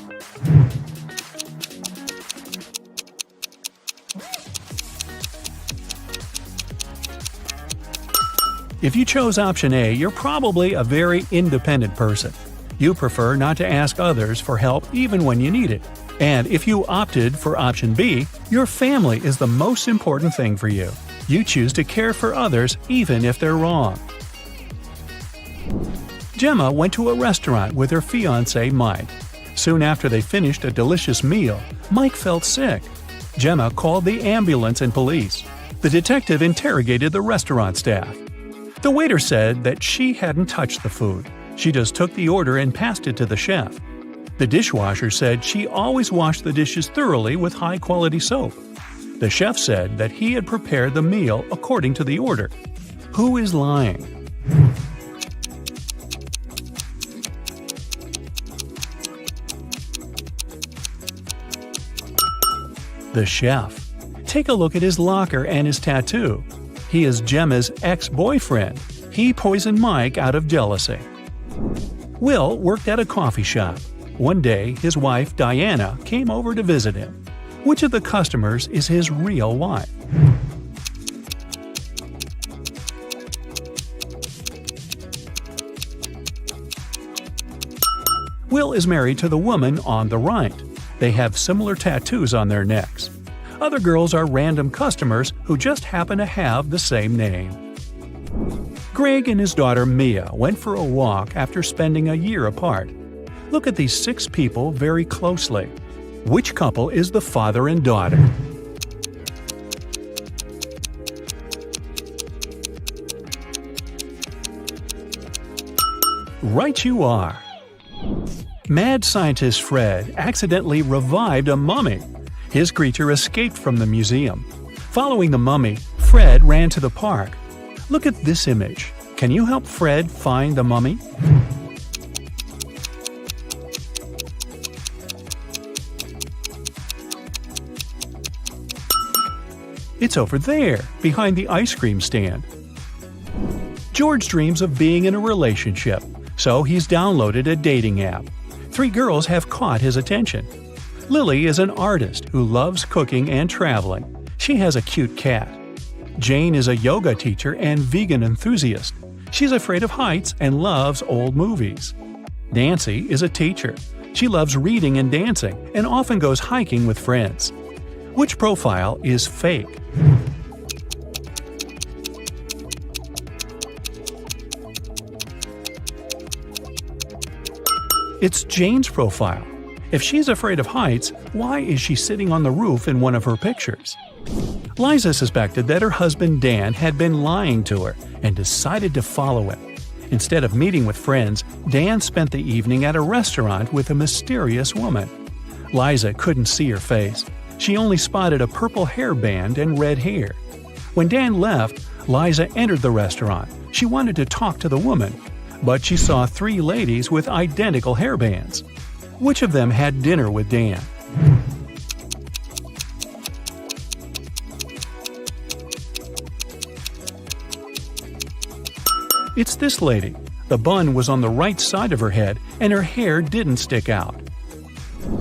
If you chose option A, you're probably a very independent person. You prefer not to ask others for help even when you need it. And if you opted for option B, your family is the most important thing for you. You choose to care for others even if they're wrong. Gemma went to a restaurant with her fiancé Mike. Soon after they finished a delicious meal, Mike felt sick. Gemma called the ambulance and police. The detective interrogated the restaurant staff. The waiter said that she hadn't touched the food. She just took the order and passed it to the chef. The dishwasher said she always washed the dishes thoroughly with high-quality soap. The chef said that he had prepared the meal according to the order. Who is lying? The chef. Take a look at his locker and his tattoo. He is Gemma's ex-boyfriend. He poisoned Mike out of jealousy. Will worked at a coffee shop. One day, his wife, Diana, came over to visit him. Which of the customers is his real wife? Will is married to the woman on the right. They have similar tattoos on their necks. Other girls are random customers who just happen to have the same name. Greg and his daughter Mia went for a walk after spending a year apart. Look at these 6 people very closely. Which couple is the father and daughter? Right you are. Mad scientist Fred accidentally revived a mummy. His creature escaped from the museum. Following the mummy, Fred ran to the park. Look at this image. Can you help Fred find the mummy? It's over there, behind the ice cream stand. George dreams of being in a relationship, so he's downloaded a dating app. 3 girls have caught his attention. Lily is an artist who loves cooking and traveling. She has a cute cat. Jane is a yoga teacher and vegan enthusiast. She's afraid of heights and loves old movies. Nancy is a teacher. She loves reading and dancing and often goes hiking with friends. Which profile is fake? It's Jane's profile. If she's afraid of heights, why is she sitting on the roof in one of her pictures? Liza suspected that her husband Dan had been lying to her and decided to follow him. Instead of meeting with friends, Dan spent the evening at a restaurant with a mysterious woman. Liza couldn't see her face. She only spotted a purple hairband and red hair. When Dan left, Liza entered the restaurant. She wanted to talk to the woman, but she saw 3 ladies with identical hairbands. Which of them had dinner with Dan? It's this lady. The bun was on the right side of her head and her hair didn't stick out.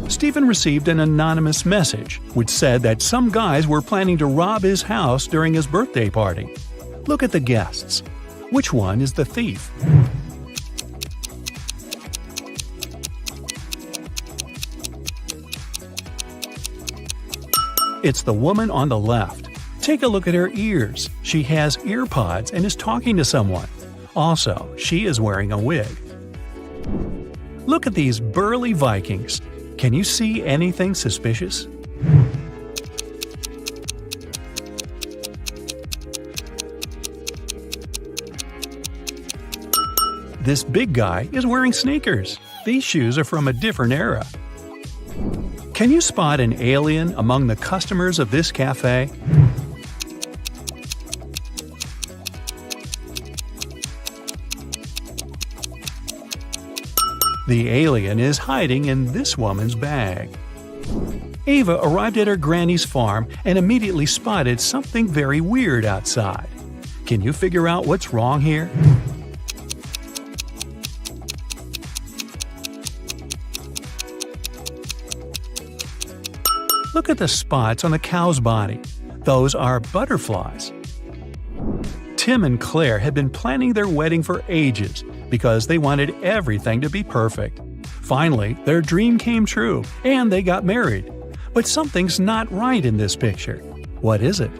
Stephen received an anonymous message which said that some guys were planning to rob his house during his birthday party. Look at the guests. Which one is the thief? It's the woman on the left. Take a look at her ears. She has ear pods and is talking to someone. Also, she is wearing a wig. Look at these burly Vikings. Can you see anything suspicious? This big guy is wearing sneakers. These shoes are from a different era. Can you spot an alien among the customers of this cafe? The alien is hiding in this woman's bag. Ava arrived at her granny's farm and immediately spotted something very weird outside. Can you figure out what's wrong here? Look at the spots on the cow's body. Those are butterflies. Tim and Claire had been planning their wedding for ages because they wanted everything to be perfect. Finally, their dream came true, and they got married. But something's not right in this picture. What is it?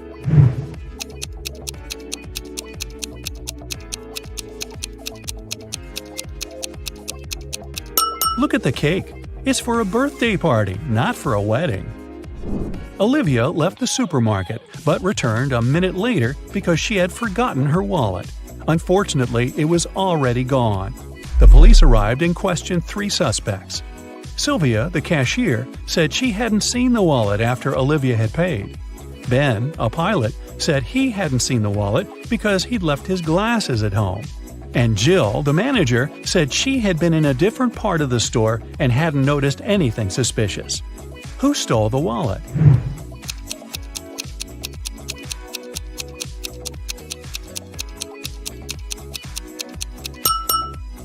Look at the cake. It's for a birthday party, not for a wedding. Olivia left the supermarket, but returned a minute later because she had forgotten her wallet. Unfortunately, it was already gone. The police arrived and questioned 3 suspects. Sylvia, the cashier, said she hadn't seen the wallet after Olivia had paid. Ben, a pilot, said he hadn't seen the wallet because he'd left his glasses at home. And Jill, the manager, said she had been in a different part of the store and hadn't noticed anything suspicious. Who stole the wallet?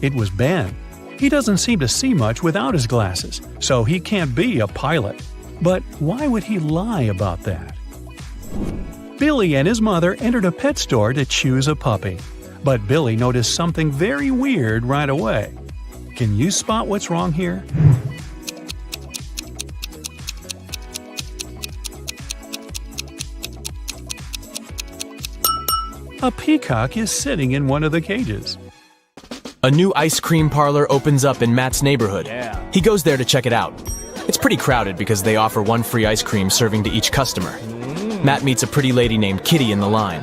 It was Ben. He doesn't seem to see much without his glasses, so he can't be a pilot. But why would he lie about that? Billy and his mother entered a pet store to choose a puppy. But Billy noticed something very weird right away. Can you spot what's wrong here? A peacock is sitting in one of the cages. A new ice cream parlor opens up in Matt's neighborhood. He goes there to check it out. It's pretty crowded because they offer 1 free ice cream serving to each customer. Matt meets a pretty lady named Kitty in the line.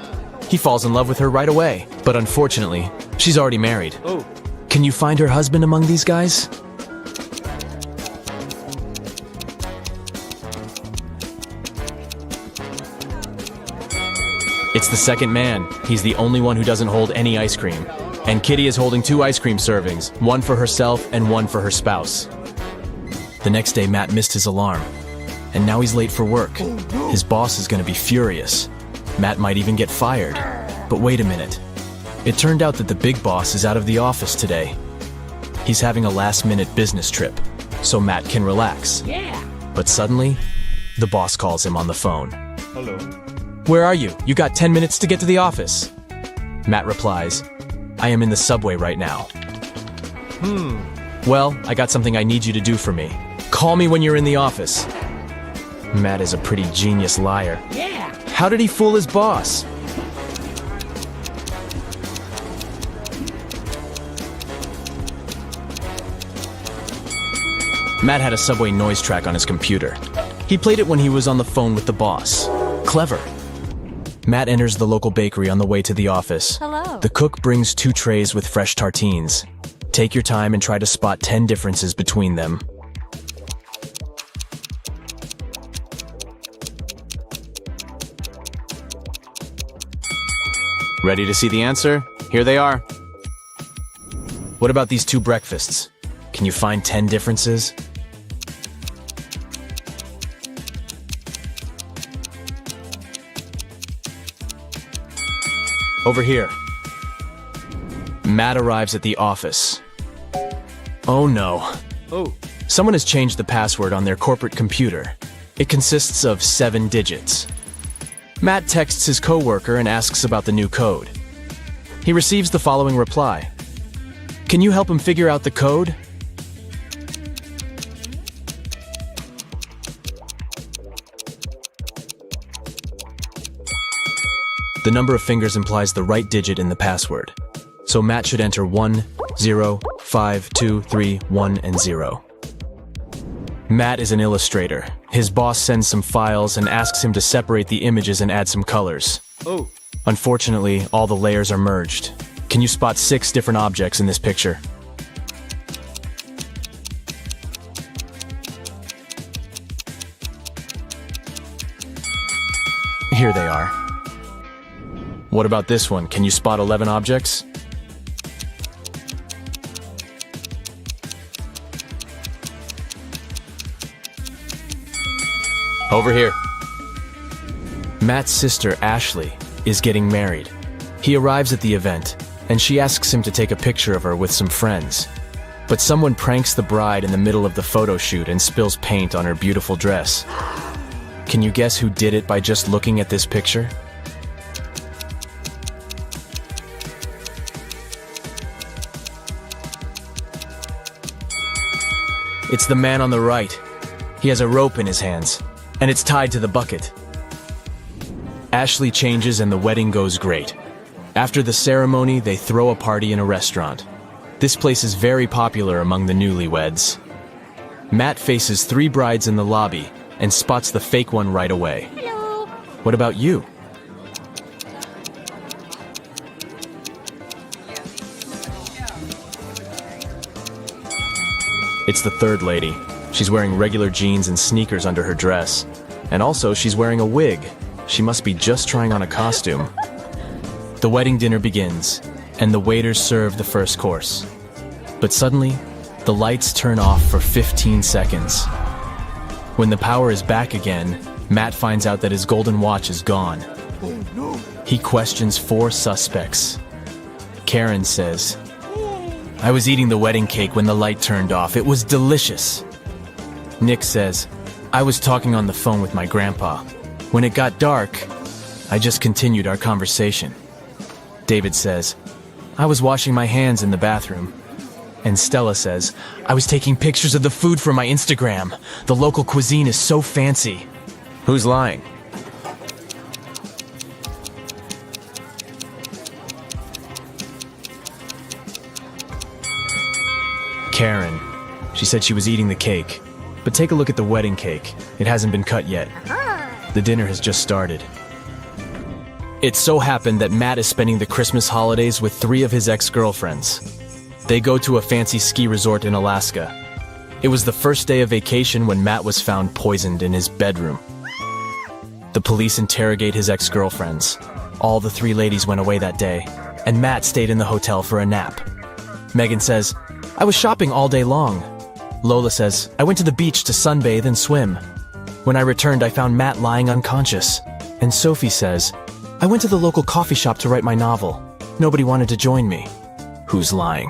He falls in love with her right away, but unfortunately, she's already married. Can you find her husband among these guys? It's the second man. He's the only one who doesn't hold any ice cream. And Kitty is holding 2 ice cream servings, 1 for herself and 1 for her spouse. The next day, Matt missed his alarm. And now he's late for work. His boss is going to be furious. Matt might even get fired. But wait a minute. It turned out that the big boss is out of the office today. He's having a last-minute business trip, so Matt can relax. But suddenly, the boss calls him on the phone. Hello. Where are you? You got 10 minutes to get to the office. Matt replies, I am in the subway right now. Well, I got something I need you to do for me. Call me when you're in the office. Matt is a pretty genius liar. How did he fool his boss? Matt had a subway noise track on his computer. He played it when he was on the phone with the boss. Clever. Matt enters the local bakery on the way to the office. Hello. The cook brings 2 trays with fresh tartines. Take your time and try to spot 10 differences between them. Ready to see the answer? Here they are. What about these 2 breakfasts? Can you find 10 differences? Over here. Matt arrives at the office. Oh no. Someone has changed the password on their corporate computer. It consists of 7 digits. Matt texts his coworker and asks about the new code. He receives the following reply. Can you help him figure out the code? The number of fingers implies the right digit in the password. So Matt should enter 1, 0, 5, 2, 3, 1, and 0. Matt is an illustrator. His boss sends some files and asks him to separate the images and add some colors. Oh. Unfortunately, all the layers are merged. Can you spot 6 different objects in this picture? Here they are. What about this one? Can you spot 11 objects? Over here. Matt's sister, Ashley, is getting married. He arrives at the event, and she asks him to take a picture of her with some friends. But someone pranks the bride in the middle of the photo shoot and spills paint on her beautiful dress. Can you guess who did it by just looking at this picture? It's the man on the right. He has a rope in his hands, and it's tied to the bucket. Ashley changes and the wedding goes great. After the ceremony, they throw a party in a restaurant. This place is very popular among the newlyweds. Matt faces 3 brides in the lobby and spots the fake one right away. Hello. What about you? It's the third lady. She's wearing regular jeans and sneakers under her dress. And also, she's wearing a wig. She must be just trying on a costume. The wedding dinner begins, and the waiters serve the first course. But suddenly, the lights turn off for 15 seconds. When the power is back again, Matt finds out that his golden watch is gone. He questions 4 suspects. Karen says, "I was eating the wedding cake when the light turned off. It was delicious." Nick says, "I was talking on the phone with my grandpa. When it got dark, I just continued our conversation." David says, "I was washing my hands in the bathroom." And Stella says, "I was taking pictures of the food for my Instagram. The local cuisine is so fancy." Who's lying? Karen. She said she was eating the cake. But take a look at the wedding cake. It hasn't been cut yet. The dinner has just started. It so happened that Matt is spending the Christmas holidays with 3 of his ex-girlfriends. They go to a fancy ski resort in Alaska. It was the first day of vacation when Matt was found poisoned in his bedroom. The police interrogate his ex-girlfriends. All the 3 ladies went away that day, and Matt stayed in the hotel for a nap. Megan says, "I was shopping all day long." Lola says, "I went to the beach to sunbathe and swim. When I returned, I found Matt lying unconscious." And Sophie says, "I went to the local coffee shop to write my novel. Nobody wanted to join me." Who's lying?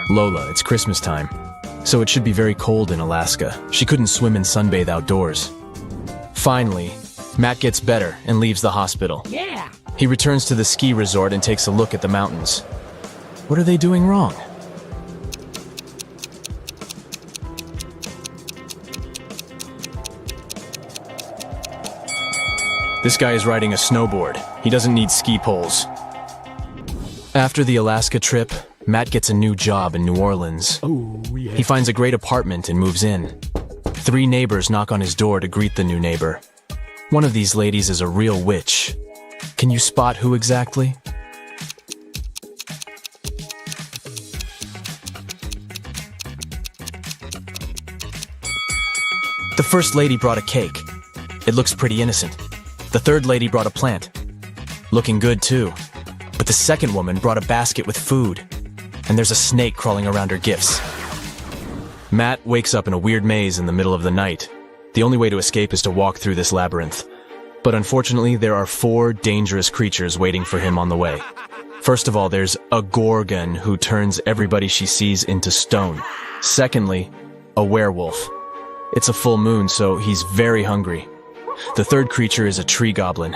Lola, it's Christmas time, so it should be very cold in Alaska. She couldn't swim and sunbathe outdoors. Finally, Matt gets better and leaves the hospital. Yeah. He returns to the ski resort and takes a look at the mountains. What are they doing wrong? This guy is riding a snowboard. He doesn't need ski poles. After the Alaska trip, Matt gets a new job in New Orleans. He finds a great apartment and moves in. 3 neighbors knock on his door to greet the new neighbor. One of these ladies is a real witch. Can you spot who exactly? The first lady brought a cake. It looks pretty innocent. The third lady brought a plant. Looking good too. But the second woman brought a basket with food. And there's a snake crawling around her gifts. Matt wakes up in a weird maze in the middle of the night. The only way to escape is to walk through this labyrinth. But unfortunately, there are 4 dangerous creatures waiting for him on the way. First of all, there's a Gorgon who turns everybody she sees into stone. Secondly, a werewolf. It's a full moon, so he's very hungry. The third creature is a tree goblin.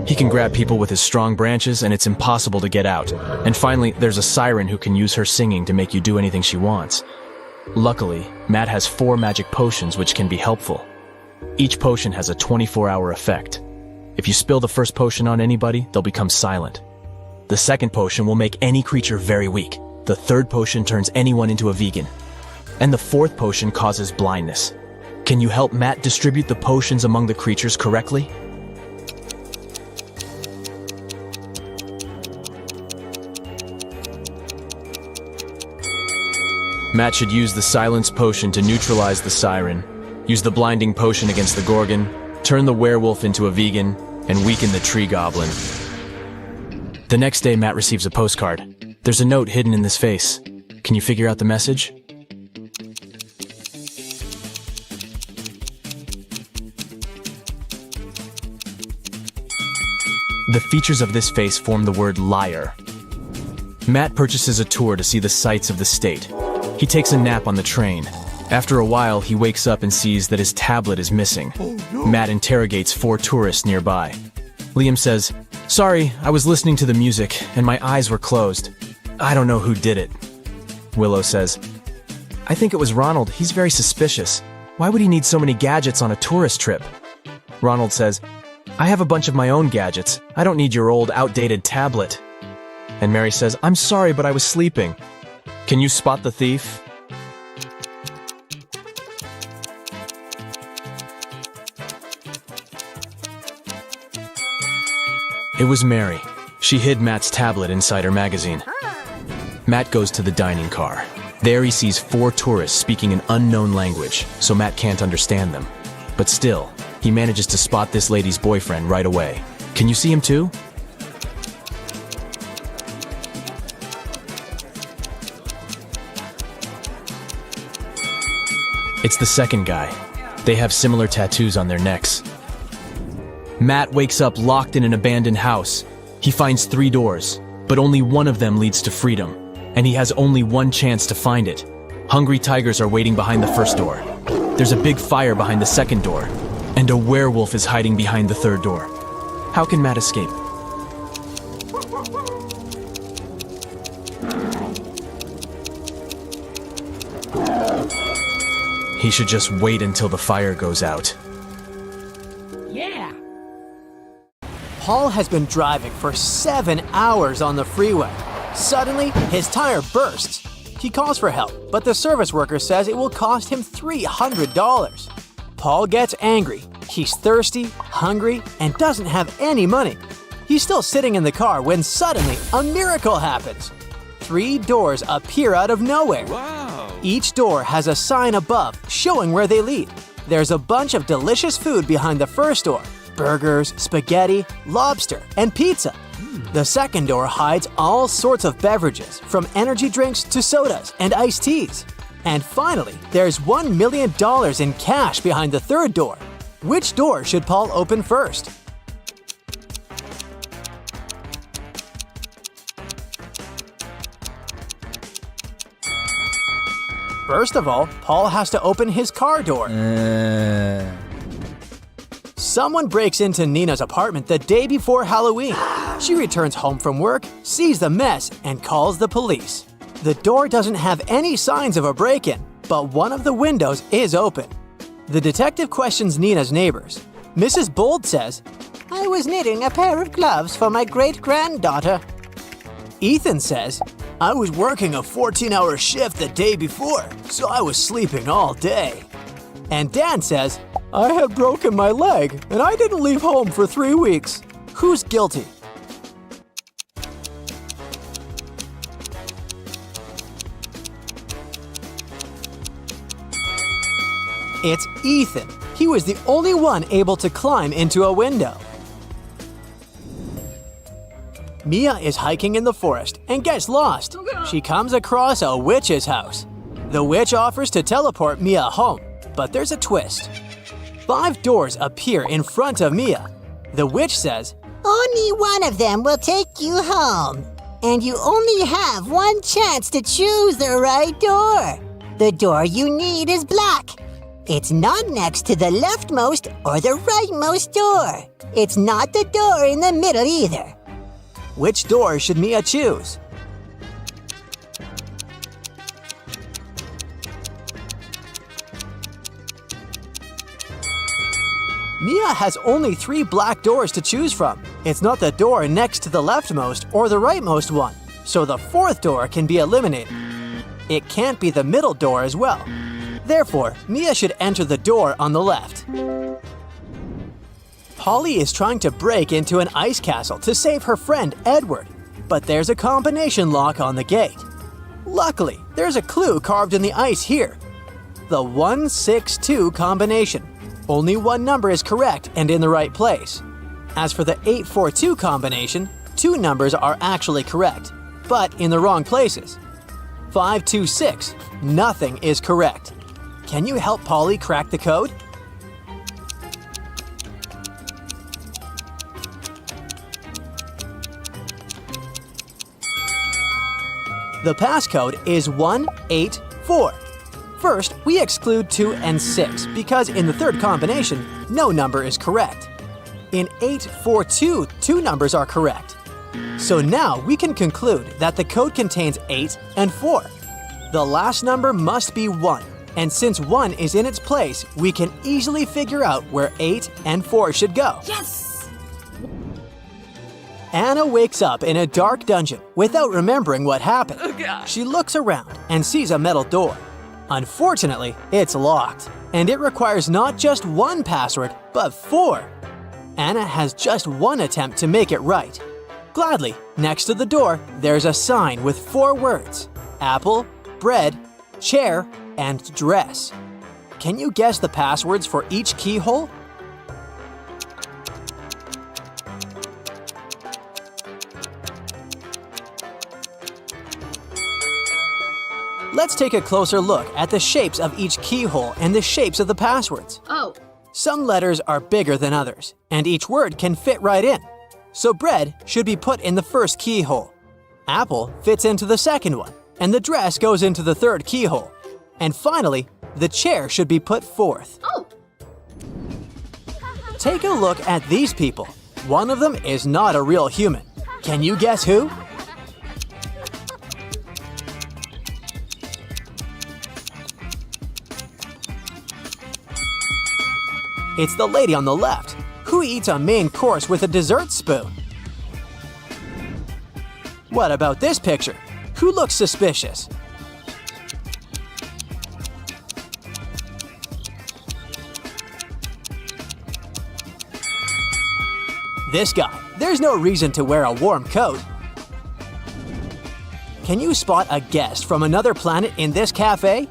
He can grab people with his strong branches, and it's impossible to get out. And finally, there's a siren who can use her singing to make you do anything she wants. Luckily, Matt has 4 magic potions which can be helpful. Each potion has a 24-hour effect. If you spill the first potion on anybody, they'll become silent. The second potion will make any creature very weak. The third potion turns anyone into a vegan. And the fourth potion causes blindness. Can you help Matt distribute the potions among the creatures correctly? Matt should use the silence potion to neutralize the siren, use the blinding potion against the gorgon, turn the werewolf into a vegan, and weaken the tree goblin. The next day, Matt receives a postcard. There's a note hidden in this face. Can you figure out the message? The features of this face form the word liar. Matt purchases a tour to see the sights of the state. He takes a nap on the train. After a while, he wakes up and sees that his tablet is missing. Matt interrogates 4 tourists nearby. Liam says, "Sorry, I was listening to the music and my eyes were closed. I don't know who did it." Willow says, "I think it was Ronald. He's very suspicious. Why would he need so many gadgets on a tourist trip?" Ronald says, "I have a bunch of my own gadgets. I don't need your old, outdated tablet." And Mary says, "I'm sorry, but I was sleeping. Can you spot the thief?" It was Mary. She hid Matt's tablet inside her magazine. Matt goes to the dining car. There he sees 4 tourists speaking an unknown language, so Matt can't understand them. But still, he manages to spot this lady's boyfriend right away. Can you see him too? It's the second guy. They have similar tattoos on their necks. Matt wakes up locked in an abandoned house. He finds 3 doors, but only one of them leads to freedom, and he has only one chance to find it. Hungry tigers are waiting behind the first door. There's a big fire behind the second door, and a werewolf is hiding behind the third door. How can Matt escape? He should just wait until the fire goes out. Paul has been driving for 7 hours on the freeway. Suddenly, his tire bursts. He calls for help, but the service worker says it will cost him $300. Paul gets angry. He's thirsty, hungry, and doesn't have any money. He's still sitting in the car when suddenly a miracle happens. 3 doors appear out of nowhere. Wow. Each door has a sign above showing where they lead. There's a bunch of delicious food behind the first door. Burgers, spaghetti, lobster, and pizza. The second door hides all sorts of beverages, from energy drinks to sodas and iced teas. And finally, there's $1 million in cash behind the third door. Which door should Paul open first? First of all, Paul has to open his car door. Someone breaks into Nina's apartment the day before Halloween. She returns home from work, sees the mess, and calls the police. The door doesn't have any signs of a break-in, but one of the windows is open. The detective questions Nina's neighbors. Mrs. Bold says, I was knitting a pair of gloves for my great-granddaughter. Ethan says, I was working a 14-hour shift the day before, so I was sleeping all day. And Dan says, I had broken my leg, and I didn't leave home for 3 weeks. Who's guilty? It's Ethan. He was the only one able to climb into a window. Mia is hiking in the forest and gets lost. She comes across a witch's house. The witch offers to teleport Mia home, but there's a twist. 5 doors appear in front of Mia. The witch says, Only one of them will take you home, and you only have one chance to choose the right door. The door you need is black. It's not next to the leftmost or the rightmost door. It's not the door in the middle either. Which door should Mia choose? Mia has only 3 black doors to choose from. It's not the door next to the leftmost or the rightmost one, so the 4th door can be eliminated. It can't be the middle door as well. Therefore, Mia should enter the door on the left. Polly is trying to break into an ice castle to save her friend Edward, but there's a combination lock on the gate. Luckily, there's a clue carved in the ice here. The 162 combination. Only one number is correct and in the right place. As for the 842 combination, 2 numbers are actually correct, but in the wrong places. 526, nothing is correct. Can you help Polly crack the code? The passcode is 184. First, we exclude 2 and 6 because in the 3rd combination, no number is correct. In 842, 2 numbers are correct. So now we can conclude that the code contains 8 and 4. The last number must be 1, and since 1 is in its place, we can easily figure out where 8 and 4 should go. Yes! Anna wakes up in a dark dungeon without remembering what happened. She looks around and sees a metal door. Unfortunately, it's locked, and it requires not just 1 password, but 4. Anna has just 1 attempt to make it right. Gladly, next to the door, there's a sign with 4 words: apple, bread, chair, and dress. Can you guess the passwords for each keyhole? Let's take a closer look at the shapes of each keyhole and the shapes of the passwords. Oh. Some letters are bigger than others, and each word can fit right in. So bread should be put in the first keyhole. Apple fits into the second one, and the dress goes into the third keyhole. And finally, the chair should be put fourth. Oh. Take a look at these people. One of them is not a real human. Can you guess who? It's the lady on the left, who eats a main course with a dessert spoon. What about this picture? Who looks suspicious? This guy. There's no reason to wear a warm coat. Can you spot a guest from another planet in this cafe?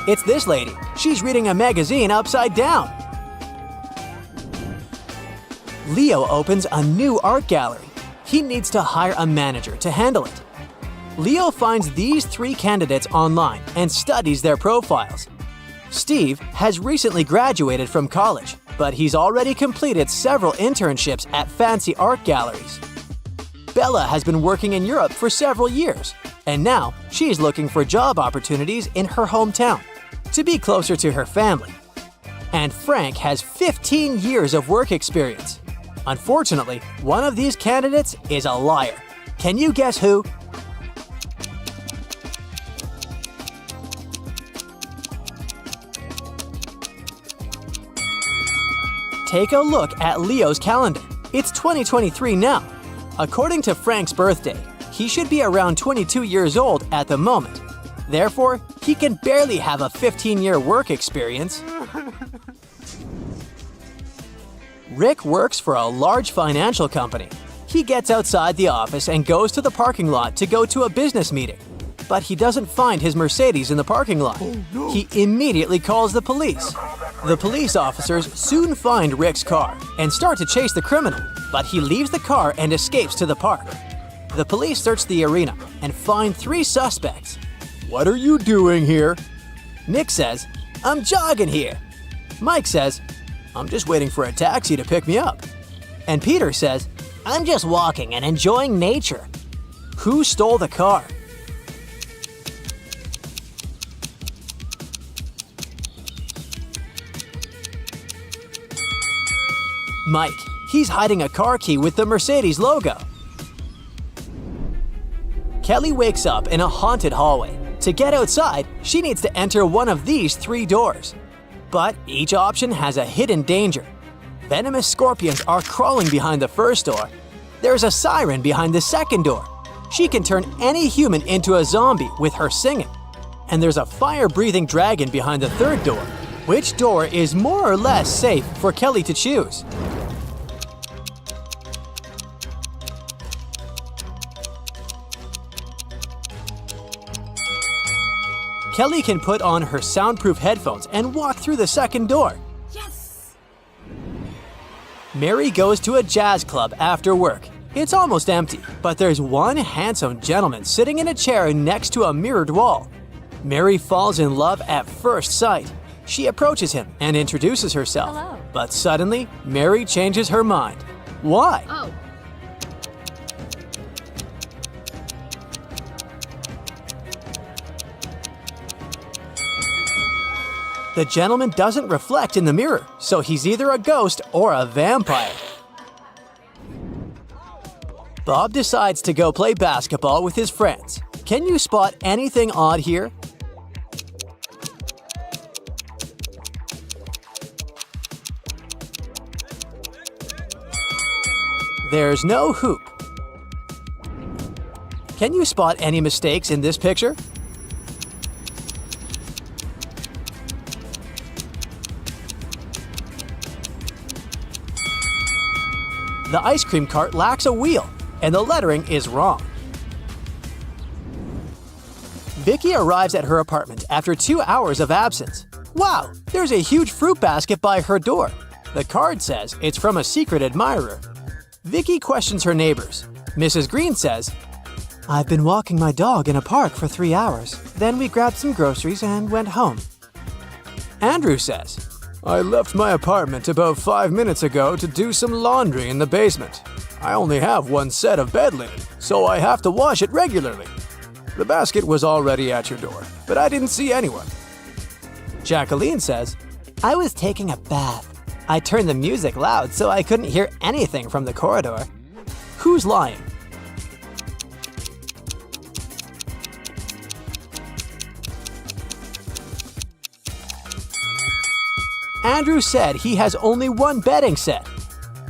It's this lady. She's reading a magazine upside down. Leo opens a new art gallery. He needs to hire a manager to handle it. Leo finds these 3 candidates online and studies their profiles. Steve has recently graduated from college, but he's already completed several internships at fancy art galleries. Bella has been working in Europe for several years, and now she's looking for job opportunities in her hometown to be closer to her family. And Frank has 15 years of work experience. Unfortunately, one of these candidates is a liar. Can you guess who? Take a look at Leo's calendar. It's 2023 now. According to Frank's birthday, he should be around 22 years old at the moment. Therefore, he can barely have a 15-year work experience. Rick works for a large financial company. He gets outside the office and goes to the parking lot to go to a business meeting. But he doesn't find his Mercedes in the parking lot. He immediately calls the police. The police officers soon find Rick's car and start to chase the criminal, but he leaves the car and escapes to the park. The police search the arena and find 3 suspects. What are you doing here? Nick says, I'm jogging here. Mike says, I'm just waiting for a taxi to pick me up. And Peter says, I'm just walking and enjoying nature. Who stole the car? Mike. He's hiding a car key with the Mercedes logo. Kelly wakes up in a haunted hallway. To get outside, she needs to enter one of these 3 doors. But each option has a hidden danger. Venomous scorpions are crawling behind the first door. There's a siren behind the second door. She can turn any human into a zombie with her singing. And there's a fire-breathing dragon behind the third door. Which door is more or less safe for Kelly to choose? Kelly can put on her soundproof headphones and walk through the second door. Yes! Mary goes to a jazz club after work. It's almost empty, but there's one handsome gentleman sitting in a chair next to a mirrored wall. Mary falls in love at first sight. She approaches him and introduces herself. Hello. But suddenly, Mary changes her mind. Why? Oh. The gentleman doesn't reflect in the mirror, so he's either a ghost or a vampire. Bob decides to go play basketball with his friends. Can you spot anything odd here? There's no hoop. Can you spot any mistakes in this picture? The ice cream cart lacks a wheel, and the lettering is wrong. Vicky arrives at her apartment after 2 hours of absence. Wow, there's a huge fruit basket by her door. The card says it's from a secret admirer. Vicky questions her neighbors. Mrs. Green says, "I've been walking my dog in a park for 3 hours. Then we grabbed some groceries and went home." Andrew says, "I left my apartment about 5 minutes ago to do some laundry in the basement. I only have one set of bed linen, so I have to wash it regularly. The basket was already at your door, but I didn't see anyone." Jacqueline says, "I was taking a bath. I turned the music loud so I couldn't hear anything from the corridor." Who's lying? Andrew said he has only one bedding set,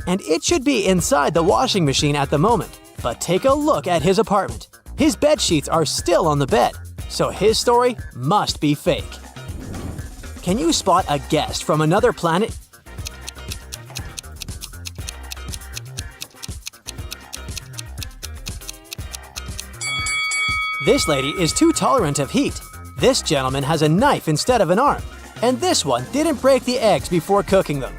and it should be inside the washing machine at the moment. But take a look at his apartment. His bed sheets are still on the bed, so his story must be fake. Can you spot a guest from another planet? This lady is too tolerant of heat. This gentleman has a knife instead of an arm. And this one didn't break the eggs before cooking them.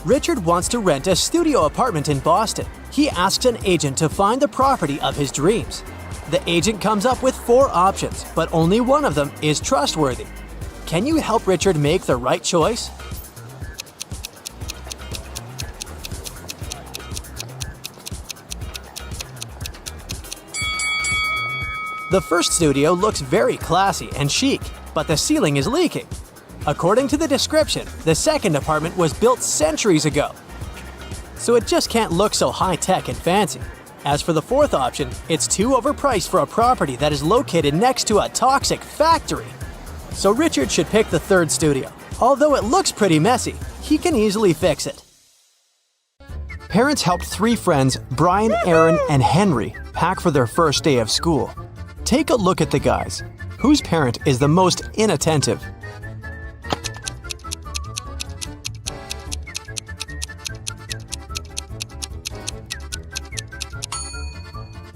Richard wants to rent a studio apartment in Boston. He asks an agent to find the property of his dreams. The agent comes up with 4 options, but only one of them is trustworthy. Can you help Richard make the right choice? The first studio looks very classy and chic, but the ceiling is leaking. According to the description, the second apartment was built centuries ago, so it just can't look so high-tech and fancy. As for the fourth option, it's too overpriced for a property that is located next to a toxic factory. So Richard should pick the third studio. Although it looks pretty messy, he can easily fix it. Parents helped 3 friends, Brian, Aaron, and Henry, pack for their first day of school. Take a look at the guys. Whose parent is the most inattentive?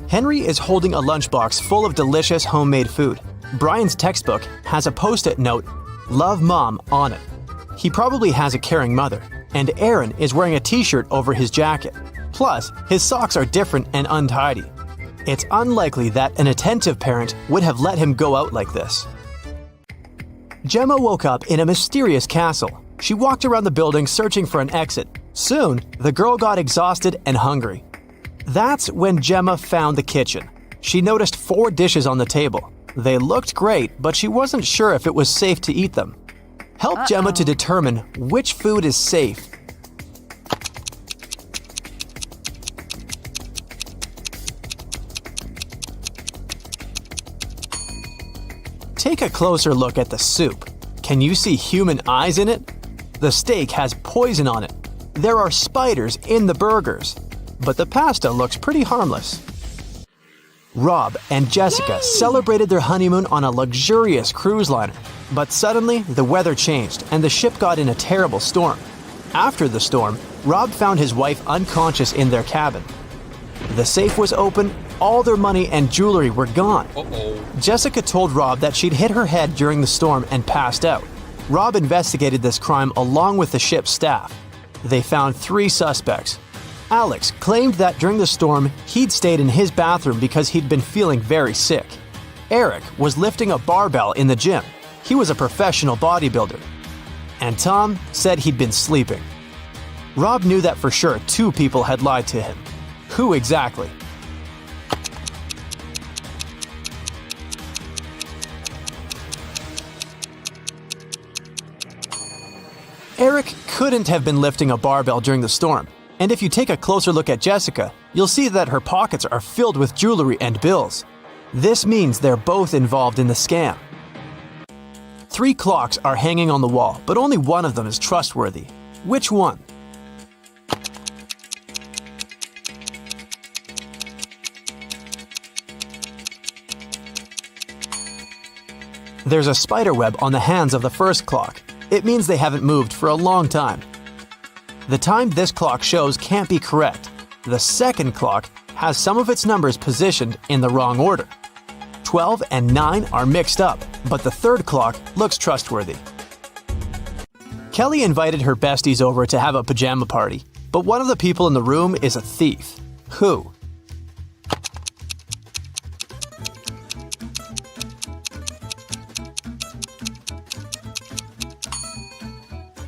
Henry is holding a lunchbox full of delicious homemade food. Brian's textbook has a post-it note, "Love Mom," on it. He probably has a caring mother. And Aaron is wearing a t-shirt over his jacket. Plus, his socks are different and untidy. It's unlikely that an attentive parent would have let him go out like this. Gemma woke up in a mysterious castle. She walked around the building searching for an exit. Soon, the girl got exhausted and hungry. That's when Gemma found the kitchen. She noticed 4 dishes on the table. They looked great, but she wasn't sure if it was safe to eat them. Help Gemma to determine which food is safe. Take a closer look at the soup. Can you see human eyes in it? The steak has poison on it. There are spiders in the burgers. But the pasta looks pretty harmless. Rob and Jessica celebrated their honeymoon on a luxurious cruise liner. But suddenly, the weather changed and the ship got in a terrible storm. After the storm, Rob found his wife unconscious in their cabin. The safe was open, all their money and jewelry were gone. Jessica told Rob that she'd hit her head during the storm and passed out. Rob investigated this crime along with the ship's staff. They found 3 suspects. Alex claimed that during the storm, he'd stayed in his bathroom because he'd been feeling very sick. Eric was lifting a barbell in the gym. He was a professional bodybuilder. And Tom said he'd been sleeping. Rob knew that for sure 2 people had lied to him. Who exactly? Eric couldn't have been lifting a barbell during the storm. And if you take a closer look at Jessica, you'll see that her pockets are filled with jewelry and bills. This means they're both involved in the scam. 3 clocks are hanging on the wall, but only one of them is trustworthy. Which one? There's a spider web on the hands of the first clock. It means they haven't moved for a long time. The time this clock shows can't be correct. The second clock has some of its numbers positioned in the wrong order. 12 and 9 are mixed up, but the third clock looks trustworthy. Kelly invited her besties over to have a pajama party, but one of the people in the room is a thief. Who?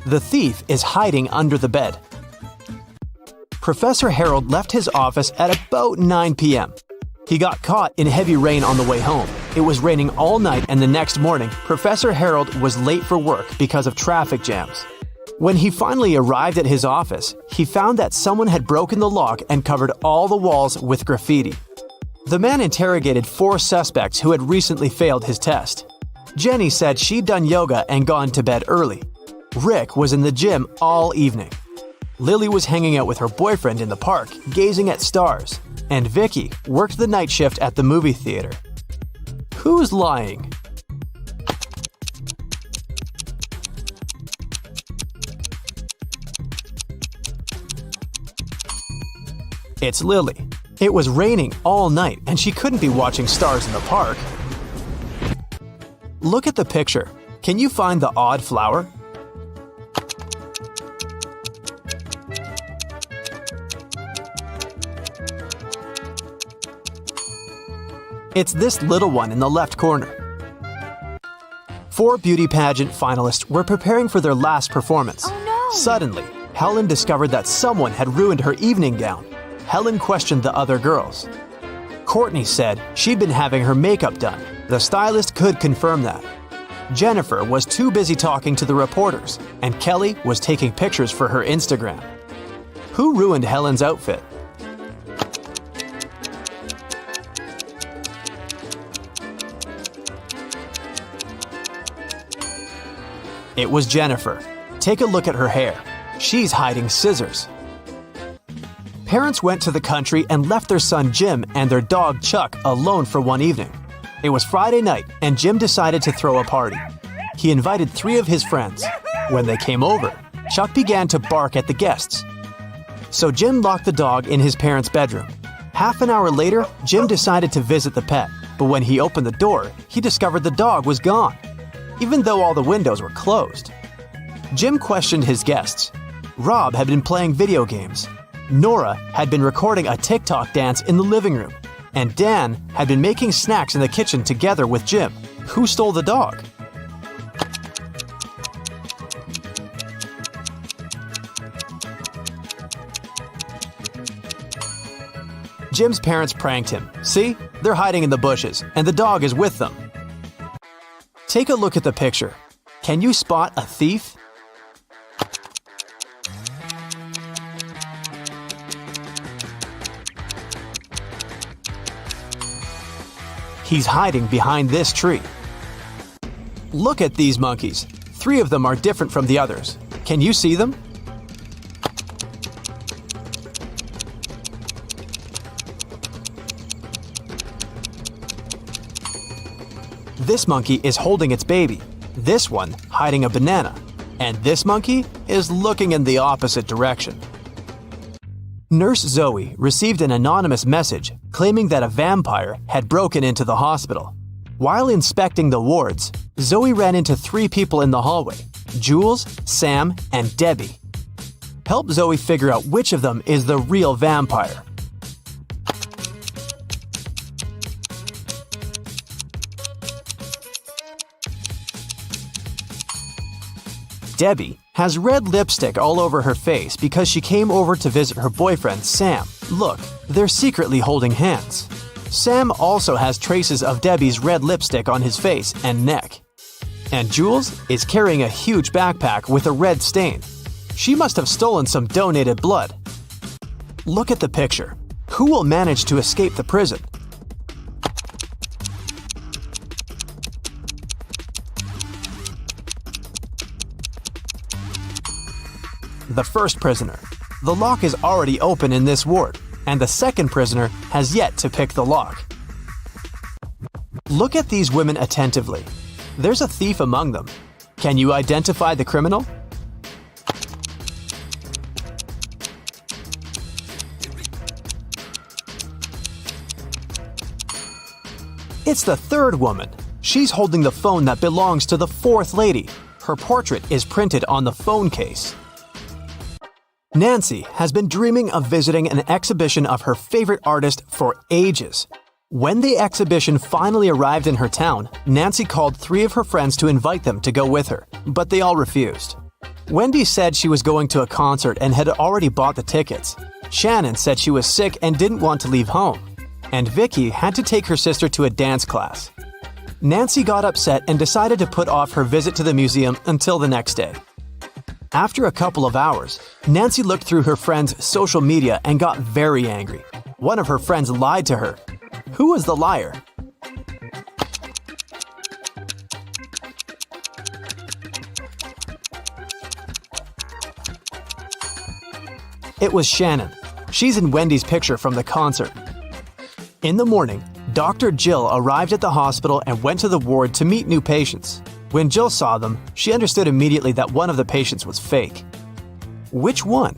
The thief is hiding under the bed. Professor Harold left his office at about 9 p.m. He got caught in heavy rain on the way home. It was raining all night, and the next morning, Professor Harold was late for work because of traffic jams. When he finally arrived at his office, he found that someone had broken the lock and covered all the walls with graffiti. The man interrogated 4 suspects who had recently failed his test. Jenny said she'd done yoga and gone to bed early. Rick was in the gym all evening. Lily was hanging out with her boyfriend in the park, gazing at stars. And Vicky worked the night shift at the movie theater. Who's lying? It's Lily. It was raining all night and she couldn't be watching stars in the park. Look at the picture. Can you find the odd flower? It's this little one in the left corner. 4 beauty pageant finalists were preparing for their last performance. Oh no! Suddenly, Helen discovered that someone had ruined her evening gown. Helen questioned the other girls. Courtney said she'd been having her makeup done. The stylist could confirm that. Jennifer was too busy talking to the reporters, and Kelly was taking pictures for her Instagram. Who ruined Helen's outfit? It was Jennifer. Take a look at her hair. She's hiding scissors. Parents went to the country and left their son Jim and their dog Chuck alone for one evening. It was Friday night and Jim decided to throw a party. He invited 3 of his friends. When they came over, Chuck began to bark at the guests. So Jim locked the dog in his parents' bedroom. Half an hour later, Jim decided to visit the pet, but when he opened the door, he discovered the dog was gone, even though all the windows were closed. Jim questioned his guests. Rob had been playing video games. Nora had been recording a TikTok dance in the living room. And Dan had been making snacks in the kitchen together with Jim. Who stole the dog? Jim's parents pranked him. See? They're hiding in the bushes, and the dog is with them. Take a look at the picture. Can you spot a thief? He's hiding behind this tree. Look at these monkeys. 3 of them are different from the others. Can you see them? This monkey is holding its baby, this one hiding a banana, and this monkey is looking in the opposite direction. Nurse Zoe received an anonymous message claiming that a vampire had broken into the hospital. While inspecting the wards, Zoe ran into 3 people in the hallway: Jules, Sam, and Debbie. Help Zoe figure out which of them is the real vampire. Debbie has red lipstick all over her face because she came over to visit her boyfriend, Sam. Look, they're secretly holding hands. Sam also has traces of Debbie's red lipstick on his face and neck. And Jules is carrying a huge backpack with a red stain. She must have stolen some donated blood. Look at the picture. Who will manage to escape the prison? The first prisoner. The lock is already open in this ward, and the second prisoner has yet to pick the lock. Look at these women attentively. There's a thief among them. Can you identify the criminal? It's the third woman. She's holding the phone that belongs to the fourth lady. Her portrait is printed on the phone case. Nancy has been dreaming of visiting an exhibition of her favorite artist for ages. When the exhibition finally arrived in her town, Nancy called 3 of her friends to invite them to go with her, but they all refused. Wendy said she was going to a concert and had already bought the tickets. Shannon said she was sick and didn't want to leave home. And Vicky had to take her sister to a dance class. Nancy got upset and decided to put off her visit to the museum until the next day. After a couple of hours, Nancy looked through her friend's social media and got very angry. One of her friends lied to her. Who was the liar? It was Shannon. She's in Wendy's picture from the concert. In the morning, Dr. Jill arrived at the hospital and went to the ward to meet new patients. When Jill saw them, she understood immediately that one of the patients was fake. Which one?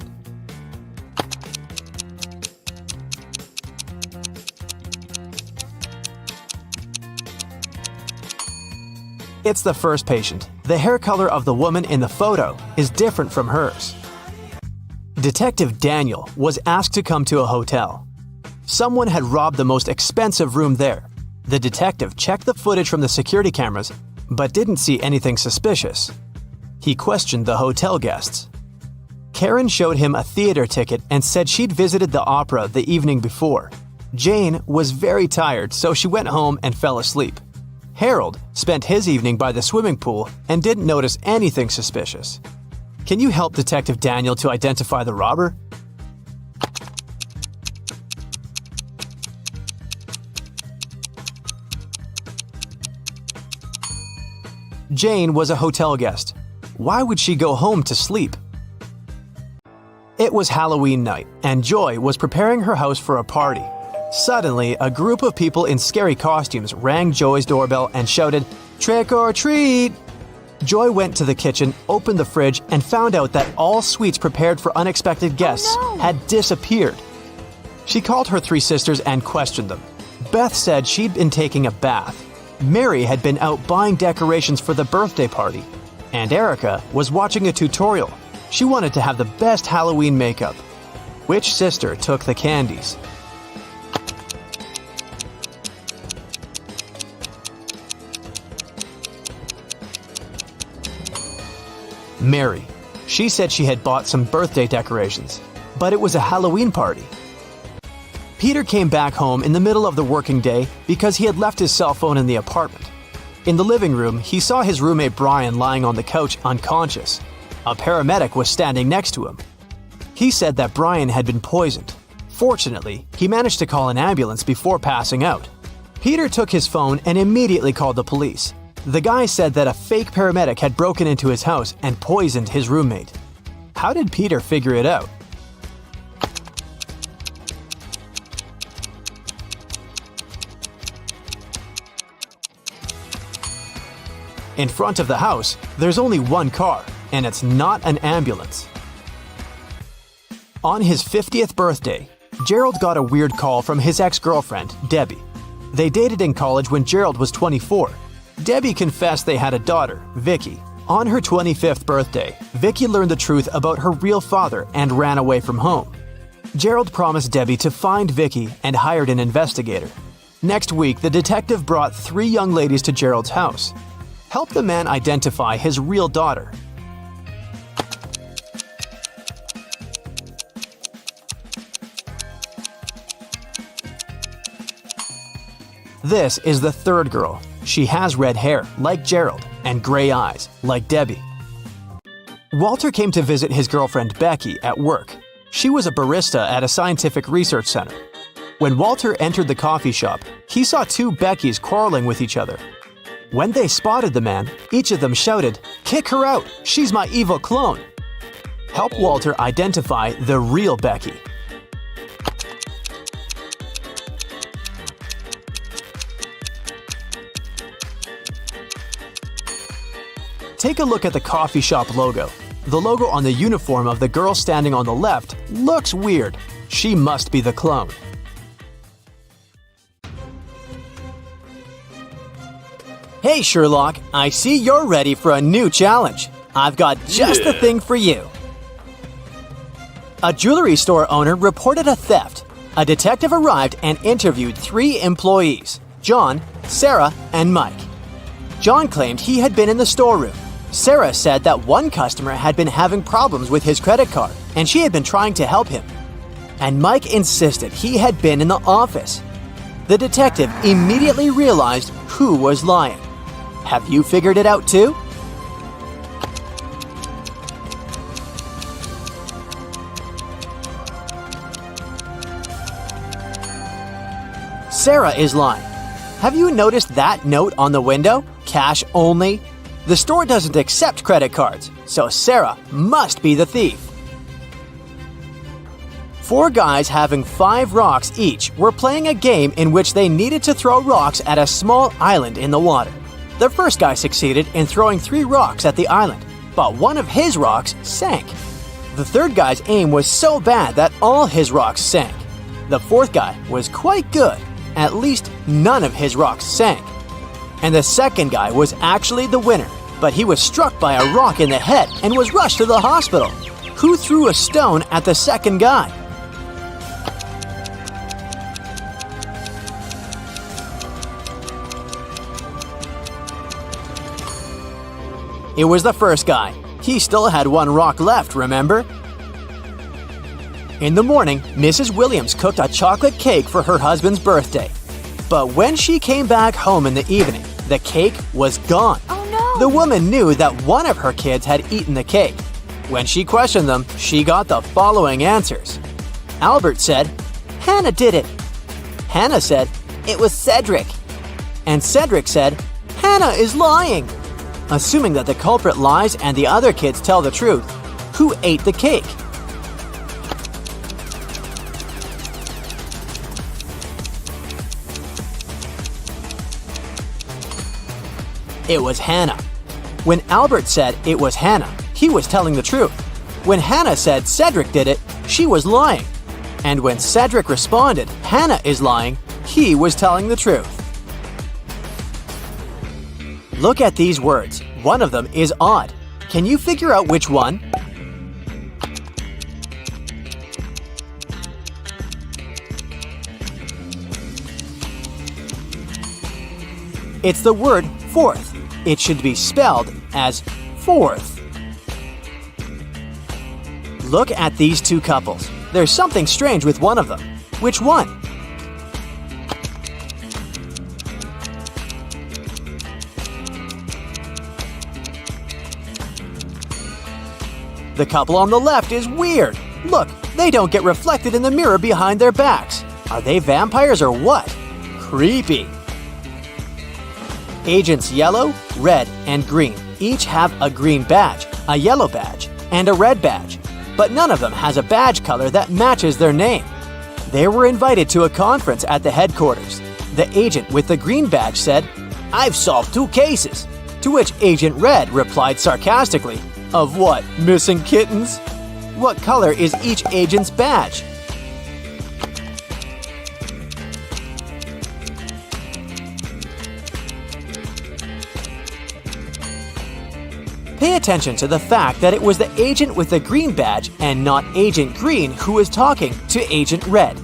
It's the first patient. The hair color of the woman in the photo is different from hers. Detective Daniel was asked to come to a hotel. Someone had robbed the most expensive room there. The detective checked the footage from the security cameras, but didn't see anything suspicious. He questioned the hotel guests. Karen showed him a theater ticket and said she'd visited the opera the evening before. Jane was very tired, so she went home and fell asleep. Harold spent his evening by the swimming pool and didn't notice anything suspicious. Can you help Detective Daniel to identify the robber? Jane was a hotel guest. Why would she go home to sleep? It was Halloween night, and Joy was preparing her house for a party. Suddenly, a group of people in scary costumes rang Joy's doorbell and shouted, "Trick or treat!" Joy went to the kitchen, opened the fridge, and found out that all sweets prepared for unexpected guests had disappeared. She called her 3 sisters and questioned them. Beth said she'd been taking a bath. Mary had been out buying decorations for the birthday party. And Erica was watching a tutorial. She wanted to have the best Halloween makeup. Which sister took the candies? Mary. She said she had bought some birthday decorations, but it was a Halloween party. Peter came back home in the middle of the working day because he had left his cell phone in the apartment. In the living room, he saw his roommate Brian lying on the couch unconscious. A paramedic was standing next to him. He said that Brian had been poisoned. Fortunately, he managed to call an ambulance before passing out. Peter took his phone and immediately called the police. The guy said that a fake paramedic had broken into his house and poisoned his roommate. How did Peter figure it out? In front of the house, there's only one car, and it's not an ambulance. On his 50th birthday, Gerald got a weird call from his ex-girlfriend, Debbie. They dated in college when Gerald was 24. Debbie confessed they had a daughter, Vicky. On her 25th birthday, Vicky learned the truth about her real father and ran away from home. Gerald promised Debbie to find Vicky and hired an investigator. Next week, the detective brought 3 young ladies to Gerald's house. Help the man identify his real daughter. This is the third girl. She has red hair, like Gerald, and gray eyes, like Debbie. Walter came to visit his girlfriend Becky at work. She was a barista at a scientific research center. When Walter entered the coffee shop, he saw 2 Beckys quarreling with each other. When they spotted the man, each of them shouted, "Kick her out! She's my evil clone!" Help Walter identify the real Becky. Take a look at the coffee shop logo. The logo on the uniform of the girl standing on the left looks weird. She must be the clone. Hey Sherlock, I see you're ready for a new challenge. I've got just the thing for you. A jewelry store owner reported a theft. A detective arrived and interviewed 3 employees, John, Sarah, and Mike. John claimed he had been in the storeroom. Sarah said that one customer had been having problems with his credit card and she had been trying to help him. And Mike insisted he had been in the office. The detective immediately realized who was lying. Have you figured it out too? Sarah is lying. Have you noticed that note on the window? Cash only? The store doesn't accept credit cards, so Sarah must be the thief. 4 guys having 5 rocks each were playing a game in which they needed to throw rocks at a small island in the water. The first guy succeeded in throwing 3 rocks at the island, but one of his rocks sank. The third guy's aim was so bad that all his rocks sank. The fourth guy was quite good. At least none of his rocks sank. And the second guy was actually the winner, but he was struck by a rock in the head and was rushed to the hospital. Who threw a stone at the second guy? It was the first guy. He still had 1 rock left, remember? In the morning, Mrs. Williams cooked a chocolate cake for her husband's birthday. But when she came back home in the evening, the cake was gone. Oh no! The woman knew that one of her kids had eaten the cake. When she questioned them, she got the following answers. Albert said, "Hannah did it." Hannah said, "It was Cedric." And Cedric said, "Hannah is lying." Assuming that the culprit lies and the other kids tell the truth, who ate the cake? It was Hannah. When Albert said it was Hannah, he was telling the truth. When Hannah said Cedric did it, she was lying. And when Cedric responded, "Hannah is lying," he was telling the truth. Look at these words. One of them is odd. Can you figure out which one? It's the word fourth. It should be spelled as fourth. Look at these 2 couples. There's something strange with one of them. Which one? The couple on the left is weird. Look, they don't get reflected in the mirror behind their backs. Are they vampires or what? Creepy. Agents Yellow, Red, and Green each have a green badge, a yellow badge, and a red badge, but none of them has a badge color that matches their name. They were invited to a conference at the headquarters. The agent with the green badge said, "I've solved 2 cases." To which Agent Red replied sarcastically, "Of what, missing kittens?" What color is each agent's badge? Pay attention to the fact that it was the agent with the green badge and not Agent Green who was talking to Agent Red.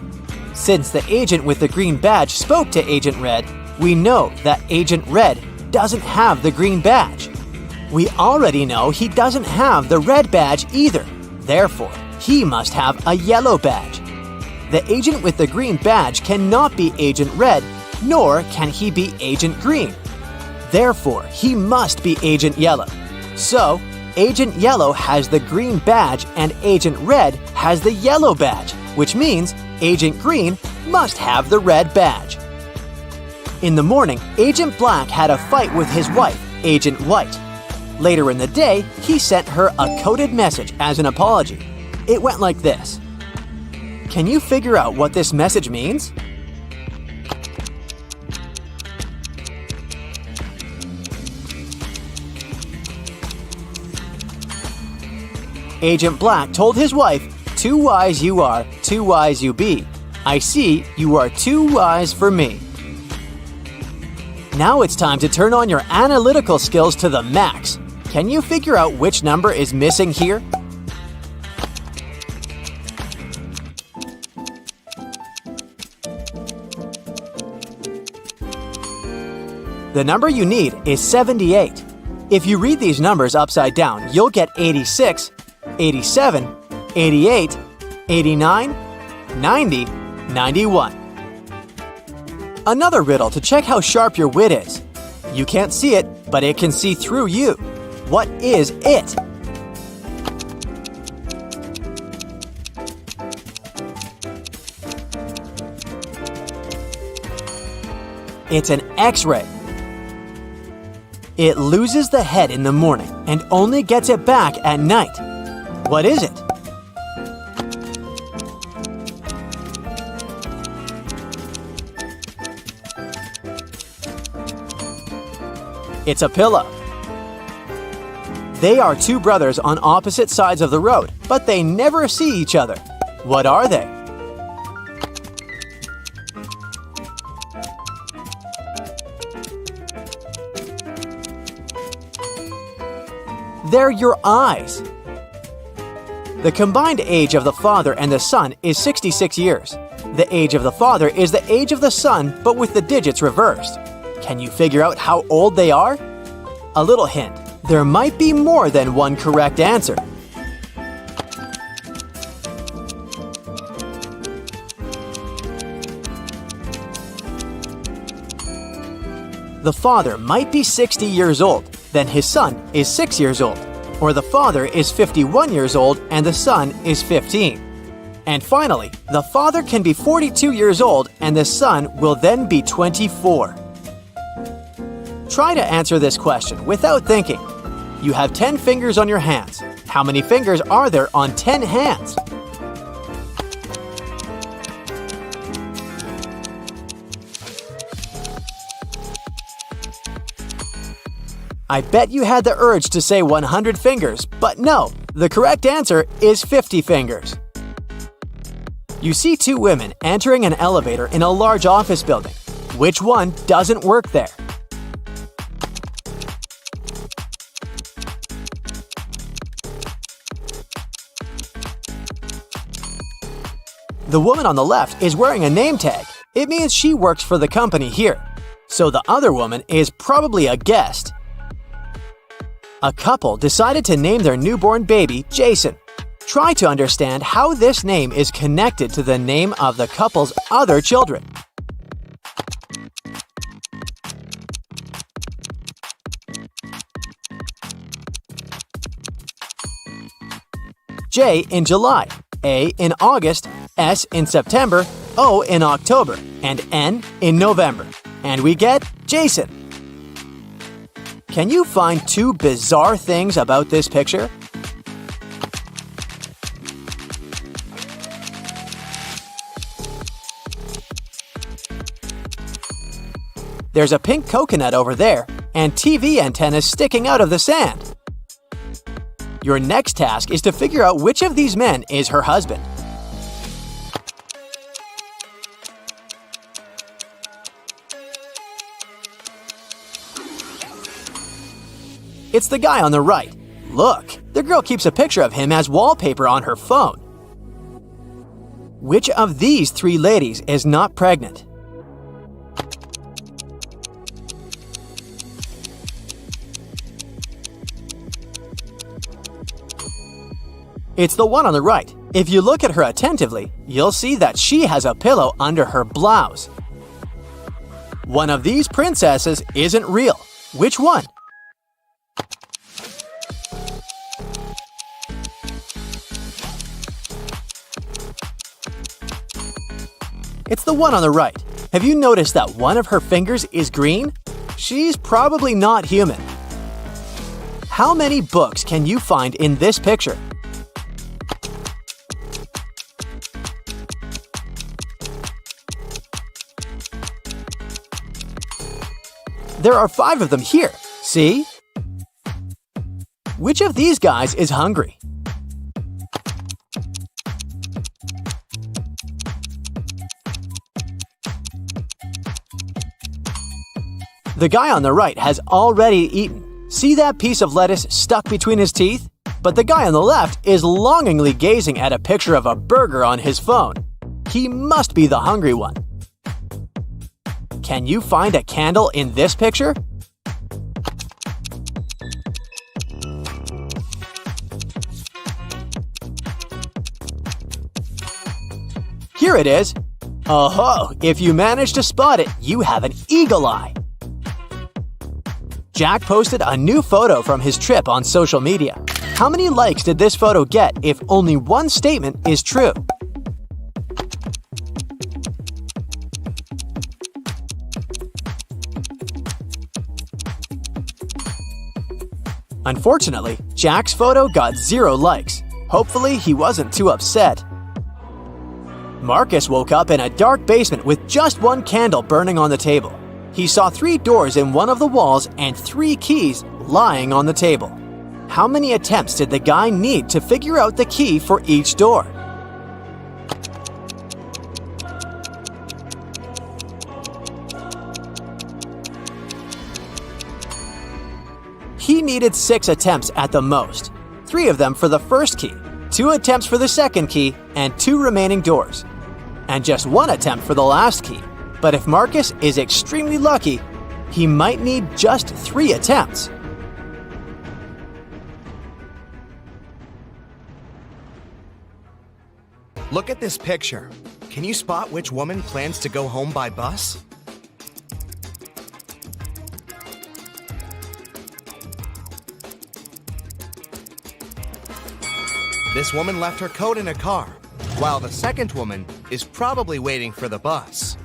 Since the agent with the green badge spoke to Agent Red, we know that Agent Red doesn't have the green badge. We already know he doesn't have the red badge either. Therefore, he must have a yellow badge. The agent with the green badge cannot be Agent Red, nor can he be Agent Green. Therefore, he must be Agent Yellow. So, Agent Yellow has the green badge and Agent Red has the yellow badge, which means Agent Green must have the red badge. In the morning, Agent Black had a fight with his wife, Agent White. Later in the day, he sent her a coded message as an apology. It went like this. Can you figure out what this message means? Agent Black told his wife, "Too wise you are, too wise you be. I see you are too wise for me." Now it's time to turn on your analytical skills to the max. Can you figure out which number is missing here? The number you need is 78. If you read these numbers upside down, you'll get 86, 87, 88, 89, 90, 91. Another riddle to check how sharp your wit is. You can't see it, but it can see through you. What is it? It's an X-ray. It loses the head in the morning and only gets it back at night. What is it? It's a pillow. They are 2 brothers on opposite sides of the road, but they never see each other. What are they? They're your eyes. The combined age of the father and the son is 66 years. The age of the father is the age of the son, but with the digits reversed. Can you figure out how old they are? A little hint. There might be more than one correct answer. The father might be 60 years old, then his son is 6 years old. Or the father is 51 years old and the son is 15. And finally, the father can be 42 years old and the son will then be 24. Try to answer this question without thinking. You have 10 fingers on your hands. How many fingers are there on 10 hands? I bet you had the urge to say 100 fingers, but no, the correct answer is 50 fingers. You see 2 women entering an elevator in a large office building. Which one doesn't work there? The woman on the left is wearing a name tag. It means she works for the company here. So the other woman is probably a guest. A couple decided to name their newborn baby Jason. Try to understand how this name is connected to the name of the couple's other children. J in July, A in August, S in September, O in October, and N in November. And we get Jason. Can you find two bizarre things about this picture? There's a pink coconut over there, and TV antennas sticking out of the sand. Your next task is to figure out which of these men is her husband. It's the guy on the right. Look, the girl keeps a picture of him as wallpaper on her phone. Which of these three ladies is not pregnant? It's the one on the right. If you look at her attentively, you'll see that she has a pillow under her blouse. One of these princesses isn't real. Which one? It's the one on the right. Have you noticed that one of her fingers is green? She's probably not human. How many books can you find in this picture? There are 5 of them here. See? Which of these guys is hungry? The guy on the right has already eaten. See that piece of lettuce stuck between his teeth? But the guy on the left is longingly gazing at a picture of a burger on his phone. He must be the hungry one. Can you find a candle in this picture? Here it is. Oh-ho! If you manage to spot it, you have an eagle eye. Jack posted a new photo from his trip on social media. How many likes did this photo get if only one statement is true? Unfortunately, Jack's photo got 0 likes. Hopefully, he wasn't too upset. Marcus woke up in a dark basement with just one candle burning on the table. He saw 3 doors in one of the walls and 3 keys lying on the table. How many attempts did the guy need to figure out the key for each door? He needed 6 attempts at the most. 3 of them for the first key, 2 attempts for the second key, and 2 remaining doors. And just 1 attempt for the last key. But if Marcus is extremely lucky, he might need just 3 attempts. Look at this picture. Can you spot which woman plans to go home by bus? This woman left her coat in a car, while the second woman is probably waiting for the bus.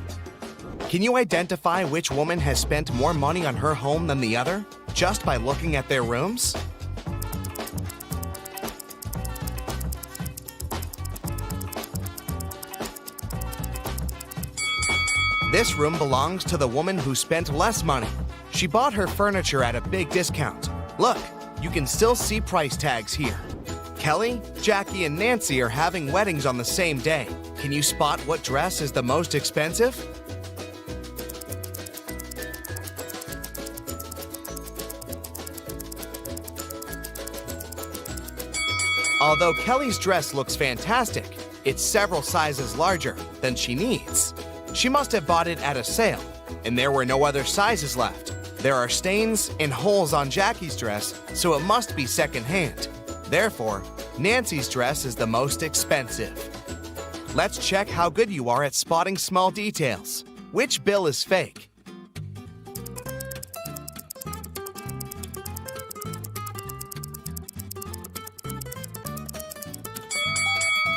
Can you identify which woman has spent more money on her home than the other, just by looking at their rooms? This room belongs to the woman who spent less money. She bought her furniture at a big discount. Look, you can still see price tags here. Kelly, Jackie, and Nancy are having weddings on the same day. Can you spot what dress is the most expensive? Although Kelly's dress looks fantastic, it's several sizes larger than she needs. She must have bought it at a sale, and there were no other sizes left. There are stains and holes on Jackie's dress, so it must be secondhand. Therefore, Nancy's dress is the most expensive. Let's check how good you are at spotting small details. Which bill is fake?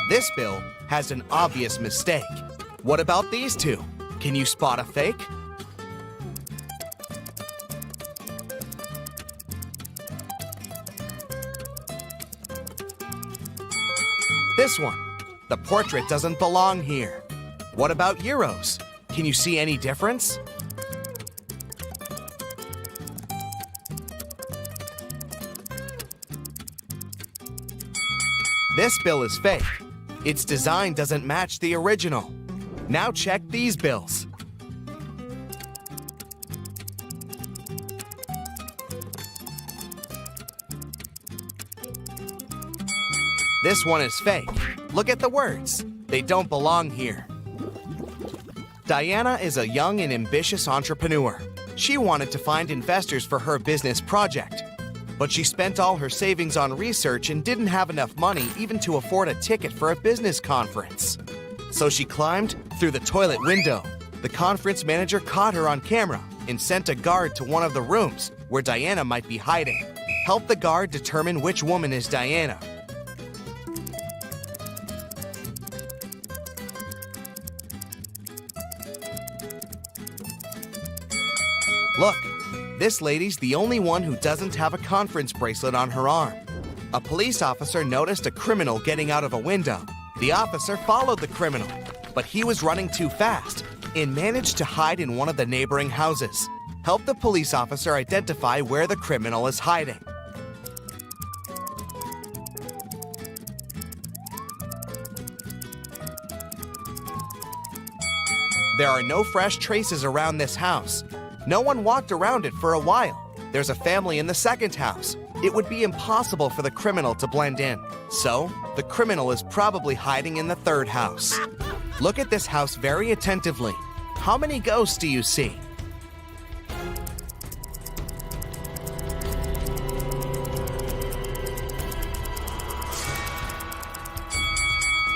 This bill has an obvious mistake. What about these 2? Can you spot a fake? This one. The portrait doesn't belong here. What about euros? Can you see any difference? This bill is fake. Its design doesn't match the original. Now check these bills. This one is fake. Look at the words. They don't belong here. Diana is a young and ambitious entrepreneur. She wanted to find investors for her business project, but she spent all her savings on research and didn't have enough money even to afford a ticket for a business conference. So she climbed through the toilet window. The conference manager caught her on camera and sent a guard to one of the rooms where Diana might be hiding. Help the guard determine which woman is Diana. Look, this lady's the only one who doesn't have a conference bracelet on her arm. A police officer noticed a criminal getting out of a window. The officer followed the criminal, but he was running too fast and managed to hide in one of the neighboring houses. Help the police officer identify where the criminal is hiding. There are no fresh traces around this house. No one walked around it for a while. There's a family in the second house. It would be impossible for the criminal to blend in. So, the criminal is probably hiding in the third house. Look at this house very attentively. How many ghosts do you see?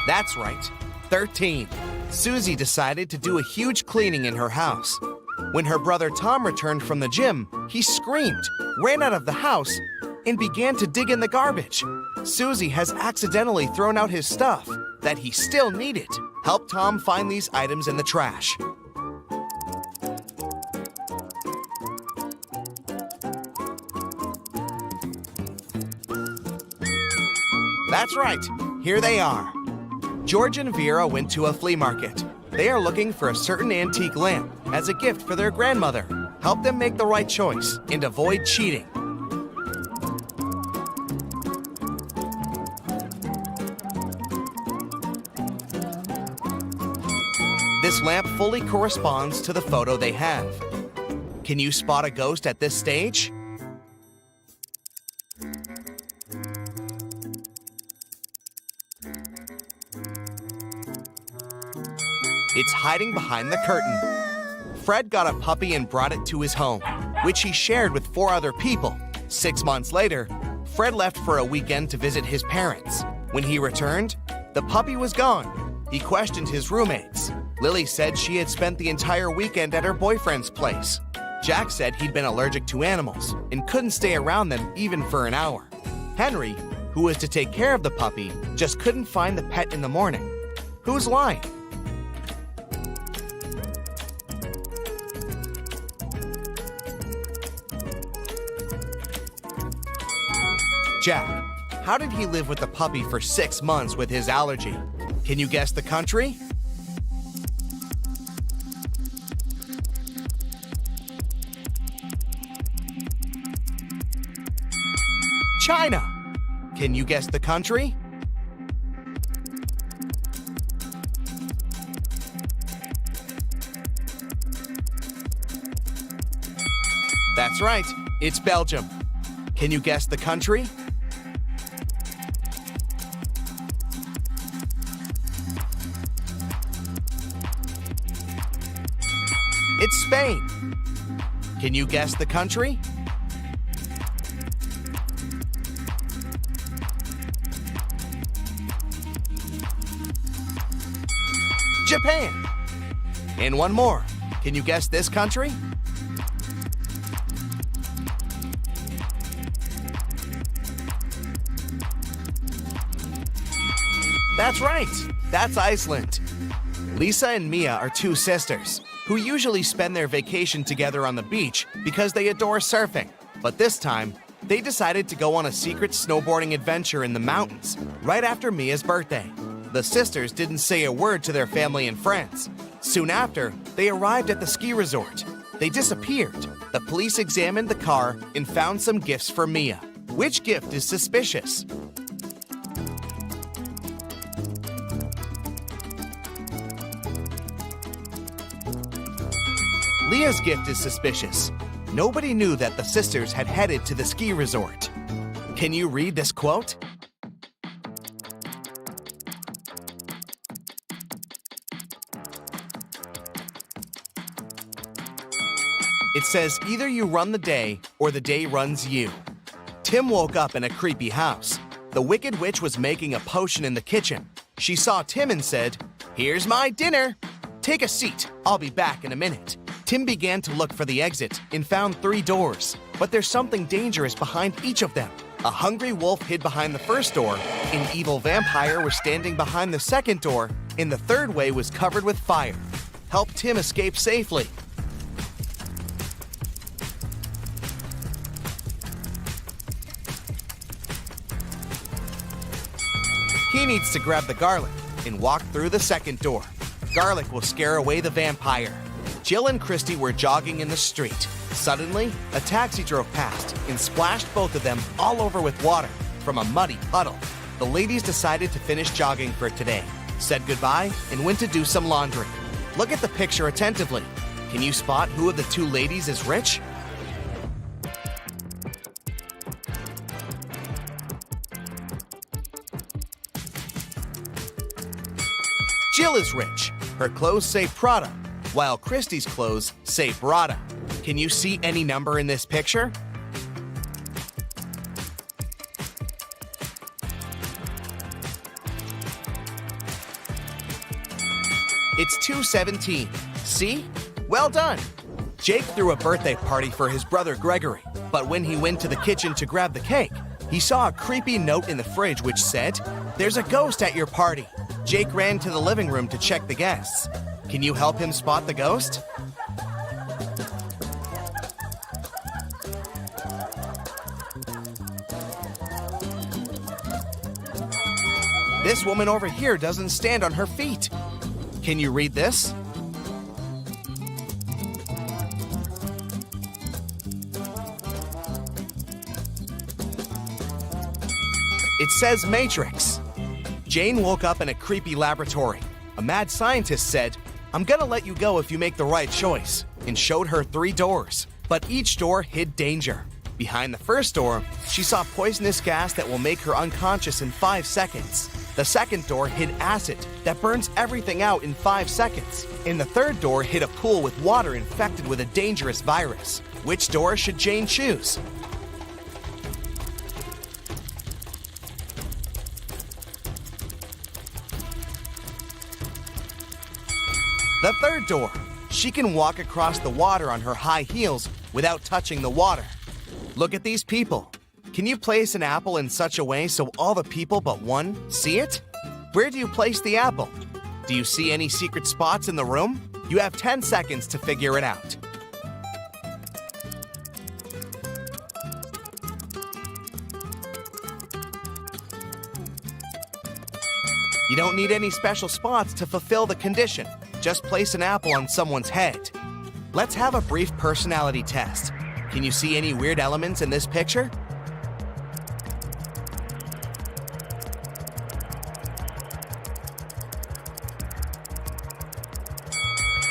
That's right, 13. Susie decided to do a huge cleaning in her house. When her brother Tom returned from the gym, he screamed, ran out of the house, and began to dig in the garbage. Susie has accidentally thrown out his stuff that he still needed. Help Tom find these items in the trash. That's right, here they are. George and Vera went to a flea market. They are looking for a certain antique lamp as a gift for their grandmother. Help them make the right choice and avoid cheating. This lamp fully corresponds to the photo they have. Can you spot a ghost at this stage? It's hiding behind the curtain. Fred got a puppy and brought it to his home, which he shared with 4 other people. 6 months later, Fred left for a weekend to visit his parents. When he returned, the puppy was gone. He questioned his roommates. Lily said she had spent the entire weekend at her boyfriend's place. Jack said he'd been allergic to animals and couldn't stay around them even for an hour. Henry, who was to take care of the puppy, just couldn't find the pet in the morning. Who's lying? Jack. How did he live with the puppy for 6 months with his allergy? Can you guess the country? China. Can you guess the country? That's right, it's Belgium. Can you guess the country? It's Spain. Can you guess the country? Japan. And one more. Can you guess this country? That's right. That's Iceland. Lisa and Mia are 2 sisters who usually spend their vacation together on the beach because they adore surfing. But this time, They decided to go on a secret snowboarding adventure in the mountains right after Mia's birthday. The sisters didn't say a word to their family and friends. Soon after, they arrived at the ski resort. They disappeared. The police examined the car and found some gifts for Mia. Which gift is suspicious? Leah's gift is suspicious. Nobody knew that the sisters had headed to the ski resort. Can you read this quote? It says, either you run the day or the day runs you. Tim woke up in a creepy house. The Wicked Witch was making a potion in the kitchen. She saw Tim and said, "Here's my dinner. Take a seat. I'll be back in a minute." Tim began to look for the exit and found 3 doors, but there's something dangerous behind each of them. A hungry wolf hid behind the first door, an evil vampire was standing behind the second door, and the third way was covered with fire. Help Tim escape safely. He needs to grab the garlic and walk through the second door. Garlic will scare away the vampire. Jill and Christy were jogging in the street. Suddenly, a taxi drove past and splashed both of them all over with water from a muddy puddle. The ladies decided to finish jogging for today, said goodbye, and went to do some laundry. Look at the picture attentively. Can you spot who of the 2 ladies is rich? Jill is rich. Her clothes say Prada, while Christy's clothes say Prada. Can you see any number in this picture? It's 217. See? Well done! Jake threw a birthday party for his brother Gregory, but when he went to the kitchen to grab the cake, he saw a creepy note in the fridge which said, "There's a ghost at your party." Jake ran to the living room to check the guests. Can you help him spot the ghost? This woman over here doesn't stand on her feet. Can you read this? It says Matrix. Jane woke up in a creepy laboratory. A mad scientist said, "I'm gonna let you go if you make the right choice," and showed her 3 doors. But each door hid danger. Behind the first door, she saw poisonous gas that will make her unconscious in 5 seconds. The second door hid acid that burns everything out in 5 seconds. And the third door hid a pool with water infected with a dangerous virus. Which door should Jane choose? The third door. She can walk across the water on her high heels without touching the water. Look at these people. Can you place an apple in such a way so all the people but one see it? Where do you place the apple? Do you see any secret spots in the room? You have 10 seconds to figure it out. You don't need any special spots to fulfill the condition. Just place an apple on someone's head. Let's have a brief personality test. Can you see any weird elements in this picture?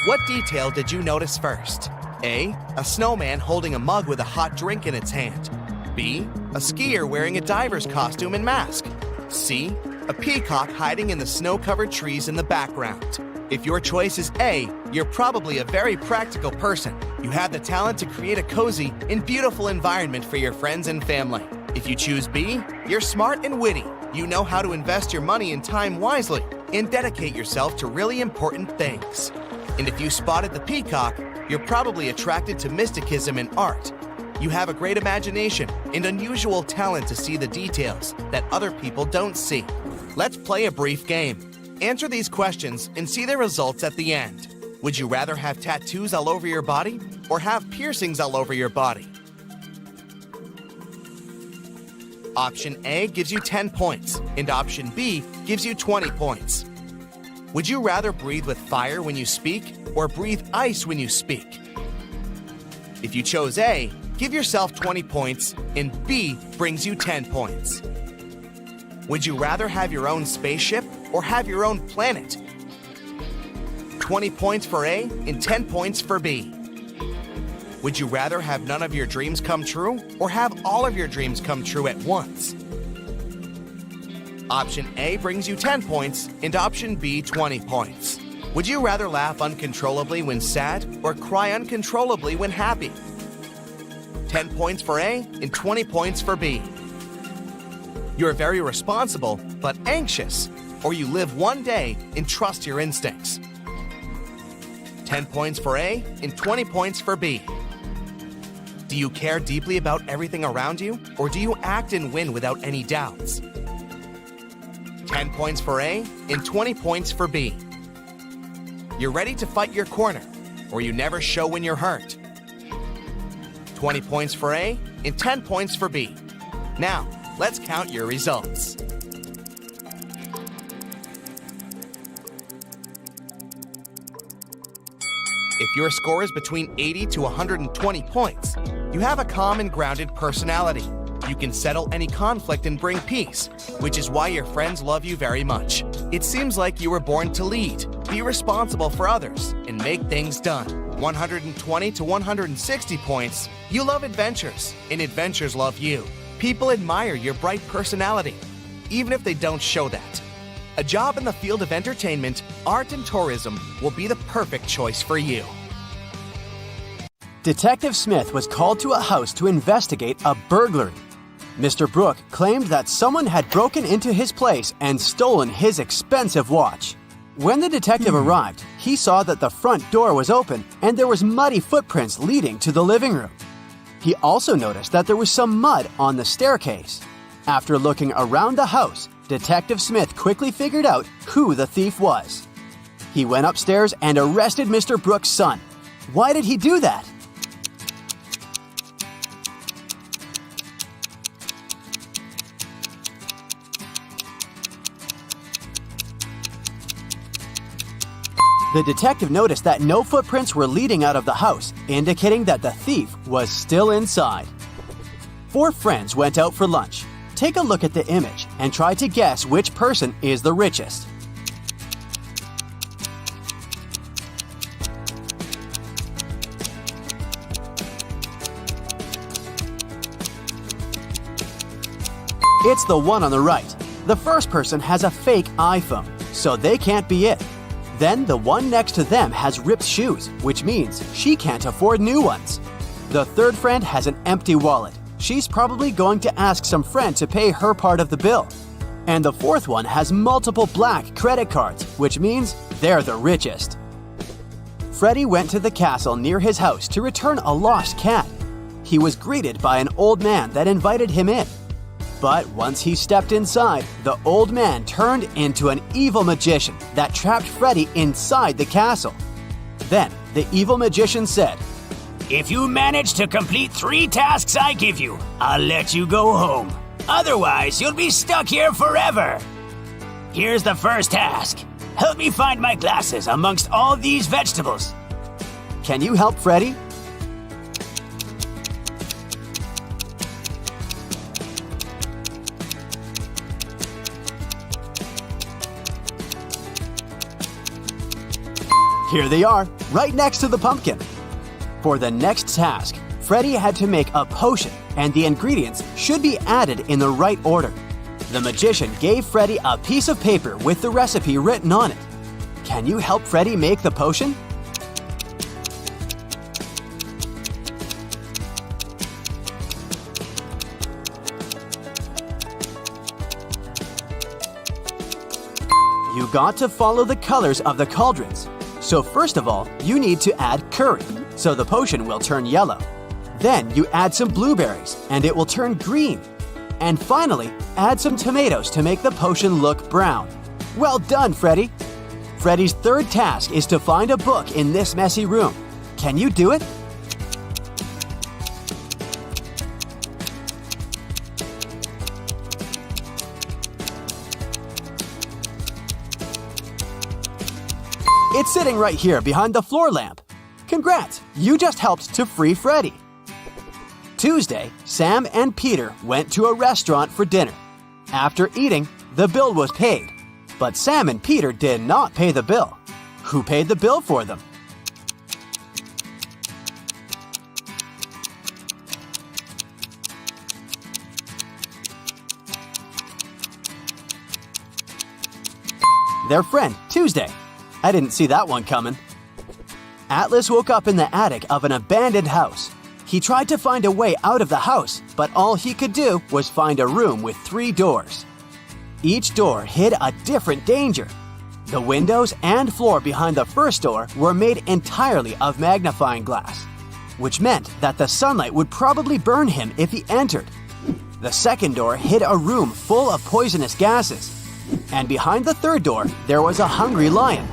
What detail did you notice first? A snowman holding a mug with a hot drink in its hand. B, a skier wearing a diver's costume and mask. C, a peacock hiding in the snow-covered trees in the background. If your choice is A, you're probably a very practical person. You have the talent to create a cozy and beautiful environment for your friends and family. If you choose B, you're smart and witty. You know how to invest your money and time wisely and dedicate yourself to really important things. And if you spotted the peacock, you're probably attracted to mysticism and art. You have a great imagination and unusual talent to see the details that other people don't see. Let's play a brief game. Answer these questions and see the results at the end. Would you rather have tattoos all over your body or have piercings all over your body? Option A gives you 10 points, and option B gives you 20 points. Would you rather breathe with fire when you speak or breathe ice when you speak? If you chose A, give yourself 20 points, and B brings you 10 points. Would you rather have your own spaceship or have your own planet? 20 points for A and 10 points for B. Would you rather have none of your dreams come true or have all of your dreams come true at once? Option A brings you 10 points and option B 20 points. Would you rather laugh uncontrollably when sad or cry uncontrollably when happy? 10 points for A and 20 points for B. You're very responsible but anxious, or you live one day and trust your instincts. 10 points for A and 20 points for B. Do you care deeply about everything around you, or do you act and win without any doubts? 10 points for A and 20 points for B. You're ready to fight your corner, or you never show when you're hurt. 20 points for A and 10 points for B. Now, let's count your results. If your score is between 80 to 120 points, you have a calm and grounded personality. You can settle any conflict and bring peace, which is why your friends love you very much. It seems like you were born to lead, be responsible for others, and make things done. 120 to 160 points, you love adventures, and adventures love you. People admire your bright personality, even if they don't show that. A job in the field of entertainment, art, and tourism will be the perfect choice for you. Detective Smith was called to a house to investigate a burglary. Mr. Brooke claimed that someone had broken into his place and stolen his expensive watch. When the detective arrived, he saw that the front door was open and there was muddy footprints leading to the living room. He also noticed that there was some mud on the staircase. After looking around the house, Detective Smith quickly figured out who the thief was. He went upstairs and arrested Mr. Brooks' son. Why did he do that? The detective noticed that no footprints were leading out of the house, indicating that the thief was still inside. 4 friends went out for lunch. Take a look at the image and try to guess which person is the richest. It's the one on the right. The first person has a fake iPhone, so they can't be it. Then the one next to them has ripped shoes, which means she can't afford new ones. The third friend has an empty wallet. She's probably going to ask some friend to pay her part of the bill. And the fourth one has multiple black credit cards, which means they're the richest. Freddie went to the castle near his house to return a lost cat. He was greeted by an old man that invited him in. But once he stepped inside, the old man turned into an evil magician that trapped Freddie inside the castle. Then the evil magician said, If you manage to complete 3 tasks I give you, I'll let you go home. Otherwise, you'll be stuck here forever. Here's the first task. Help me find my glasses amongst all these vegetables. "Can you help Freddie?" Here they are, right next to the pumpkin. For the next task, Freddie had to make a potion, and the ingredients should be added in the right order. The magician gave Freddie a piece of paper with the recipe written on it. Can you help Freddie make the potion? You got to follow the colors of the cauldrons. So first of all, you need to add curry, so the potion will turn yellow. Then you add some blueberries, and it will turn green. And finally, add some tomatoes to make the potion look brown. Well done, Freddie! Freddie's third task is to find a book in this messy room. Can you do it? It's sitting right here behind the floor lamp. Congrats, you just helped to free Freddy. Tuesday, Sam and Peter went to a restaurant for dinner. After eating, the bill was paid. But Sam and Peter did not pay the bill. Who paid the bill for them? Their friend, Tuesday. I didn't see that one coming. Atlas woke up in the attic of an abandoned house. He tried to find a way out of the house, but all he could do was find a room with 3 doors. Each door hid a different danger. The windows and floor behind the first door were made entirely of magnifying glass, which meant that the sunlight would probably burn him if he entered. The second door hid a room full of poisonous gases. And behind the third door, there was a hungry lion.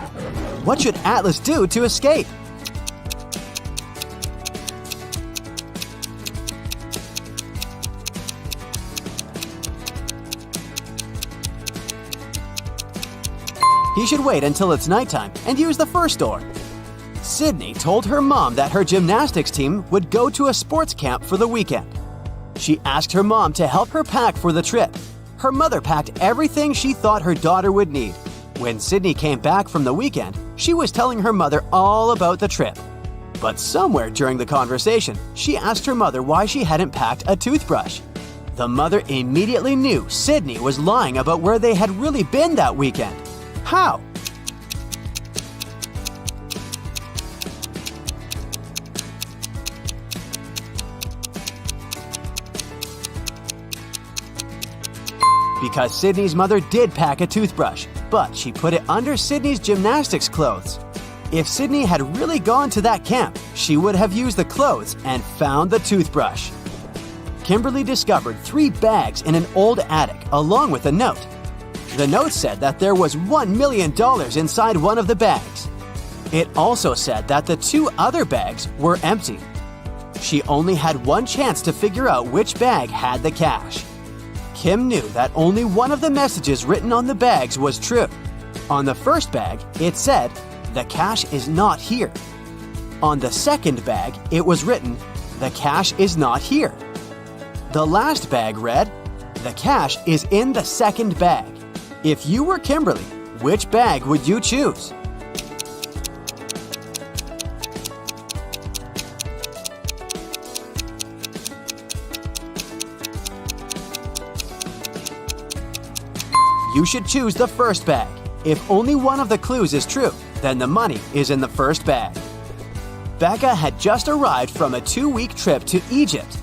What should Atlas do to escape? He should wait until it's nighttime and use the first door. Sydney told her mom that her gymnastics team would go to a sports camp for the weekend. She asked her mom to help her pack for the trip. Her mother packed everything she thought her daughter would need. When Sydney came back from the weekend, she was telling her mother all about the trip. But somewhere during the conversation, she asked her mother why she hadn't packed a toothbrush. The mother immediately knew Sydney was lying about where they had really been that weekend. How? Because Sydney's mother did pack a toothbrush, but she put it under Sydney's gymnastics clothes. If Sydney had really gone to that camp, she would have used the clothes and found the toothbrush. Kimberly discovered 3 bags in an old attic along with a note. The note said that there was $1 million inside one of the bags. It also said that the 2 other bags were empty. She only had one chance to figure out which bag had the cash. Kim knew that only one of the messages written on the bags was true. On the first bag, it said, "The cash is not here." On the second bag, it was written, "The cash is not here." The last bag read, "The cash is in the second bag." If you were Kimberly, which bag would you choose? You should choose the first bag. If only one of the clues is true, then the money is in the first bag. Becca had just arrived from a 2-week trip to Egypt.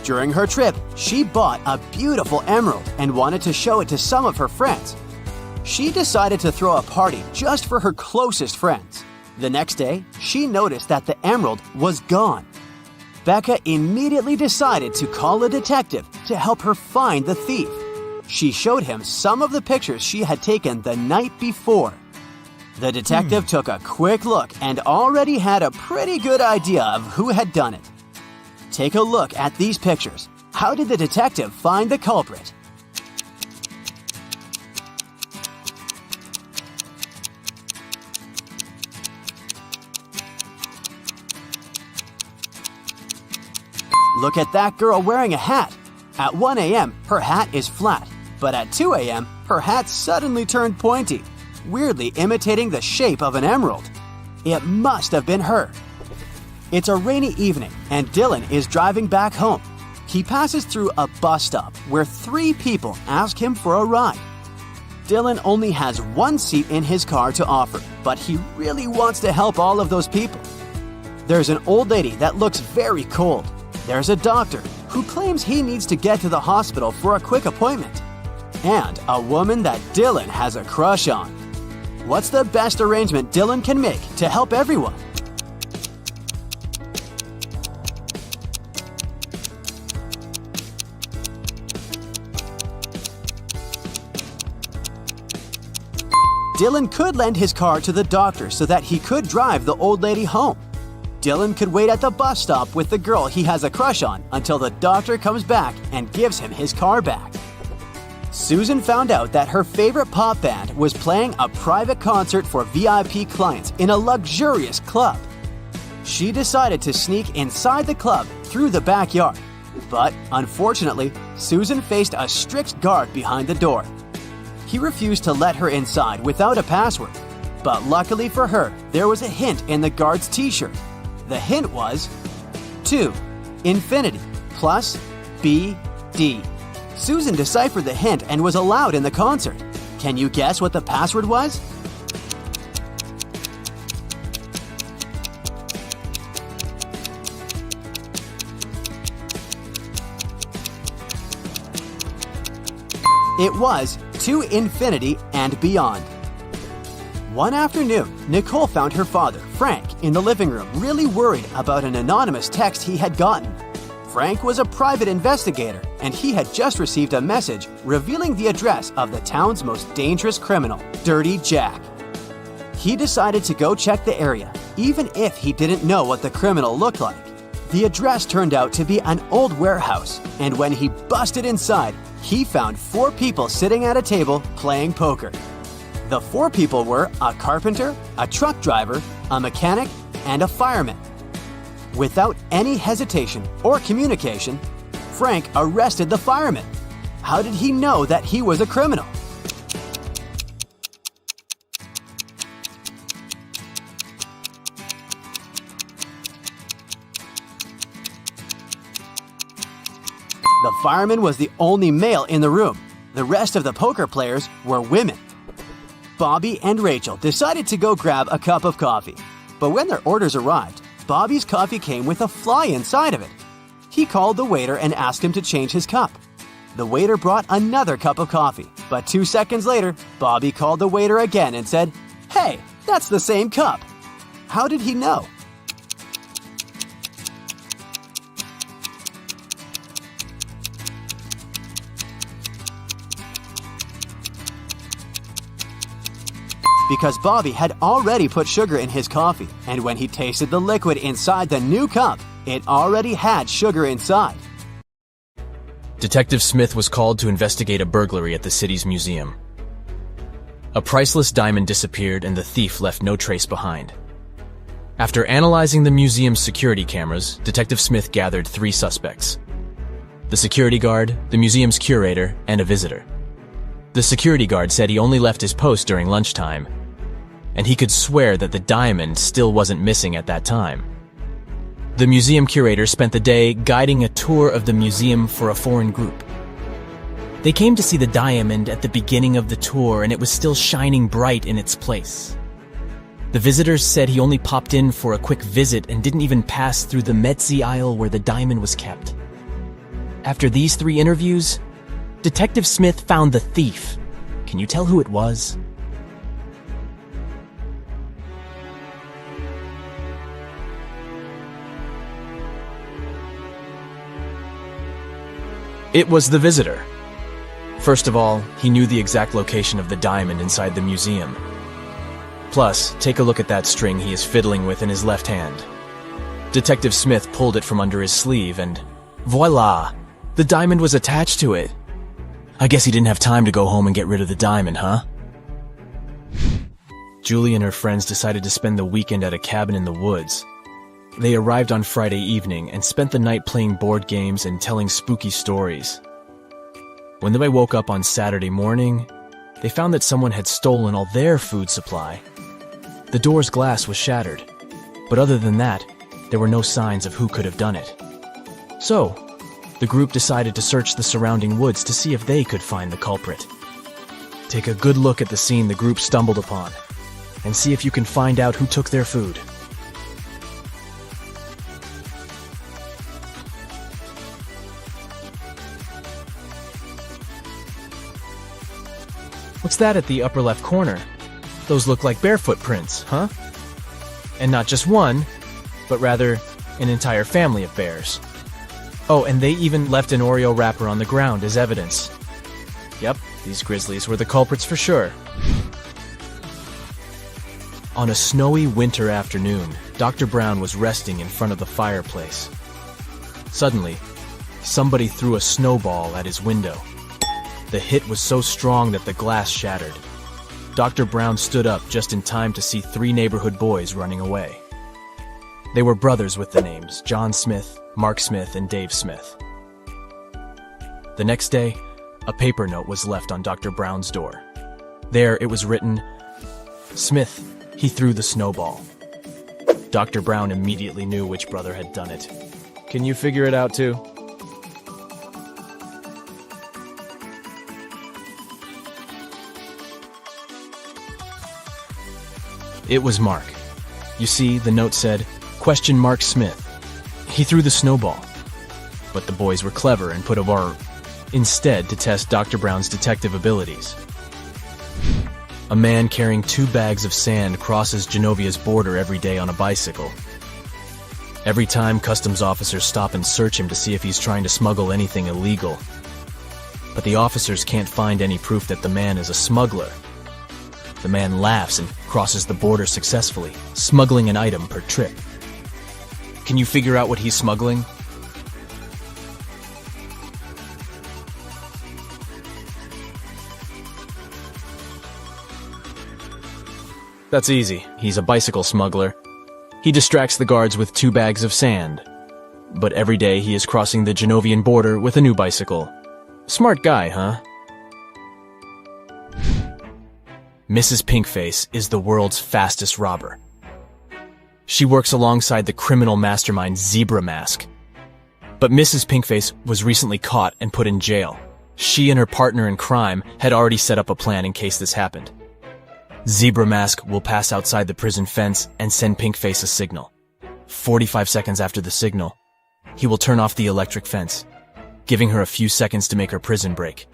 During her trip, she bought a beautiful emerald and wanted to show it to some of her friends. She decided to throw a party just for her closest friends. The next day, she noticed that the emerald was gone. Becca immediately decided to call a detective to help her find the thief. She showed him some of the pictures she had taken the night before. The detective took a quick look and already had a pretty good idea of who had done it. Take a look at these pictures. How did the detective find the culprit? Look at that girl wearing a hat. At 1 a.m., her hat is flat, but at 2 a.m., her hat suddenly turned pointy, weirdly imitating the shape of an emerald. It must have been her. It's a rainy evening, and Dylan is driving back home. He passes through a bus stop where 3 people ask him for a ride. Dylan only has 1 seat in his car to offer, but he really wants to help all of those people. There's an old lady that looks very cold. There's a doctor who claims he needs to get to the hospital for a quick appointment. And a woman that Dylan has a crush on. What's the best arrangement Dylan can make to help everyone? Dylan could lend his car to the doctor so that he could drive the old lady home. Dylan could wait at the bus stop with the girl he has a crush on until the doctor comes back and gives him his car back. Susan found out that her favorite pop band was playing a private concert for VIP clients in a luxurious club. She decided to sneak inside the club through the backyard. But unfortunately, Susan faced a strict guard behind the door. He refused to let her inside without a password. But luckily for her, there was a hint in the guard's t-shirt. The hint was 2. Infinity plus BD. Susan deciphered the hint and was allowed in the concert. Can you guess what the password was? It was to infinity and beyond. One afternoon, Nicole found her father, Frank, in the living room, really worried about an anonymous text he had gotten. Frank was a private investigator, and he had just received a message revealing the address of the town's most dangerous criminal, Dirty Jack. He decided to go check the area, even if he didn't know what the criminal looked like. The address turned out to be an old warehouse, and when he busted inside, he found 4 people sitting at a table playing poker. The 4 people were a carpenter, a truck driver, a mechanic, and a fireman. Without any hesitation or communication, Frank arrested the fireman. How did he know that he was a criminal? The fireman was the only male in the room. The rest of the poker players were women. Bobby and Rachel decided to go grab a cup of coffee. But when their orders arrived, Bobby's coffee came with a fly inside of it. He called the waiter and asked him to change his cup. The waiter brought another cup of coffee, but 2 seconds later, Bobby called the waiter again and said, "Hey, that's the same cup." How did he know? Because Bobby had already put sugar in his coffee, and when he tasted the liquid inside the new cup, it already had sugar inside. Detective Smith was called to investigate a burglary at the city's museum. A priceless diamond disappeared and the thief left no trace behind. After analyzing the museum's security cameras, Detective Smith gathered 3 suspects: the security guard, the museum's curator, and a visitor. The security guard said he only left his post during lunchtime, and he could swear that the diamond still wasn't missing at that time. The museum curator spent the day guiding a tour of the museum for a foreign group. They came to see the diamond at the beginning of the tour, and it was still shining bright in its place. The visitors said he only popped in for a quick visit and didn't even pass through the Metzi aisle where the diamond was kept. After these 3 interviews, Detective Smith found the thief. Can you tell who it was? It was the visitor. First of all, he knew the exact location of the diamond inside the museum. Plus, take a look at that string he is fiddling with in his left hand. Detective Smith pulled it from under his sleeve and voila! The diamond was attached to it. I guess he didn't have time to go home and get rid of the diamond, huh? Julie and her friends decided to spend the weekend at a cabin in the woods. They arrived on Friday evening and spent the night playing board games and telling spooky stories. When they woke up on Saturday morning, they found that someone had stolen all their food supply. The door's glass was shattered, but other than that, there were no signs of who could have done it. So, the group decided to search the surrounding woods to see if they could find the culprit. Take a good look at the scene the group stumbled upon, and see if you can find out who took their food. What's that at the upper left corner? Those look like bear footprints, huh? And not just one, but rather an entire family of bears. Oh, and they even left an Oreo wrapper on the ground as evidence. Yep, these grizzlies were the culprits for sure. On a snowy winter afternoon, Dr. Brown was resting in front of the fireplace. Suddenly, somebody threw a snowball at his window. The hit was so strong that the glass shattered. Dr. Brown stood up just in time to see 3 neighborhood boys running away. They were brothers with the names John Smith, Mark Smith, and Dave Smith. The next day, a paper note was left on Dr. Brown's door. There it was written, "Smith, he threw the snowball." Dr. Brown immediately knew which brother had done it. Can you figure it out too? It was Mark. You see, the note said, "Question Mark Smith. He threw the snowball." But the boys were clever and put a bar instead to test Dr. Brown's detective abilities. A man carrying 2 bags of sand crosses Genovia's border every day on a bicycle. Every time, customs officers stop and search him to see if he's trying to smuggle anything illegal. But the officers can't find any proof that the man is a smuggler. The man laughs and crosses the border successfully, smuggling an item per trip. Can you figure out what he's smuggling? That's easy. He's a bicycle smuggler. He distracts the guards with 2 bags of sand. But every day he is crossing the Genovian border with a new bicycle. Smart guy, huh? Mrs. Pinkface is the world's fastest robber. She works alongside the criminal mastermind Zebra Mask. But Mrs. Pinkface was recently caught and put in jail. She and her partner in crime had already set up a plan in case this happened. Zebra Mask will pass outside the prison fence and send Pinkface a signal. 45 seconds after the signal, he will turn off the electric fence, giving her a few seconds to make her prison break.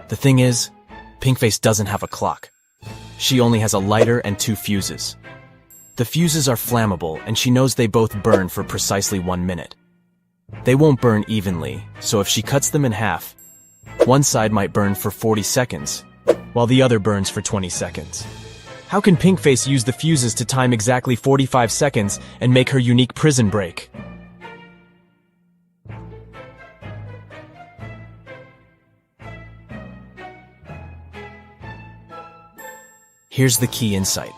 The thing is, Pinkface doesn't have a clock. She only has a lighter and 2 fuses. The fuses are flammable, and she knows they both burn for precisely 1 minute. They won't burn evenly, so if she cuts them in half, one side might burn for 40 seconds, while the other burns for 20 seconds. How can Pinkface use the fuses to time exactly 45 seconds and make her unique prison break? Here's the key insight.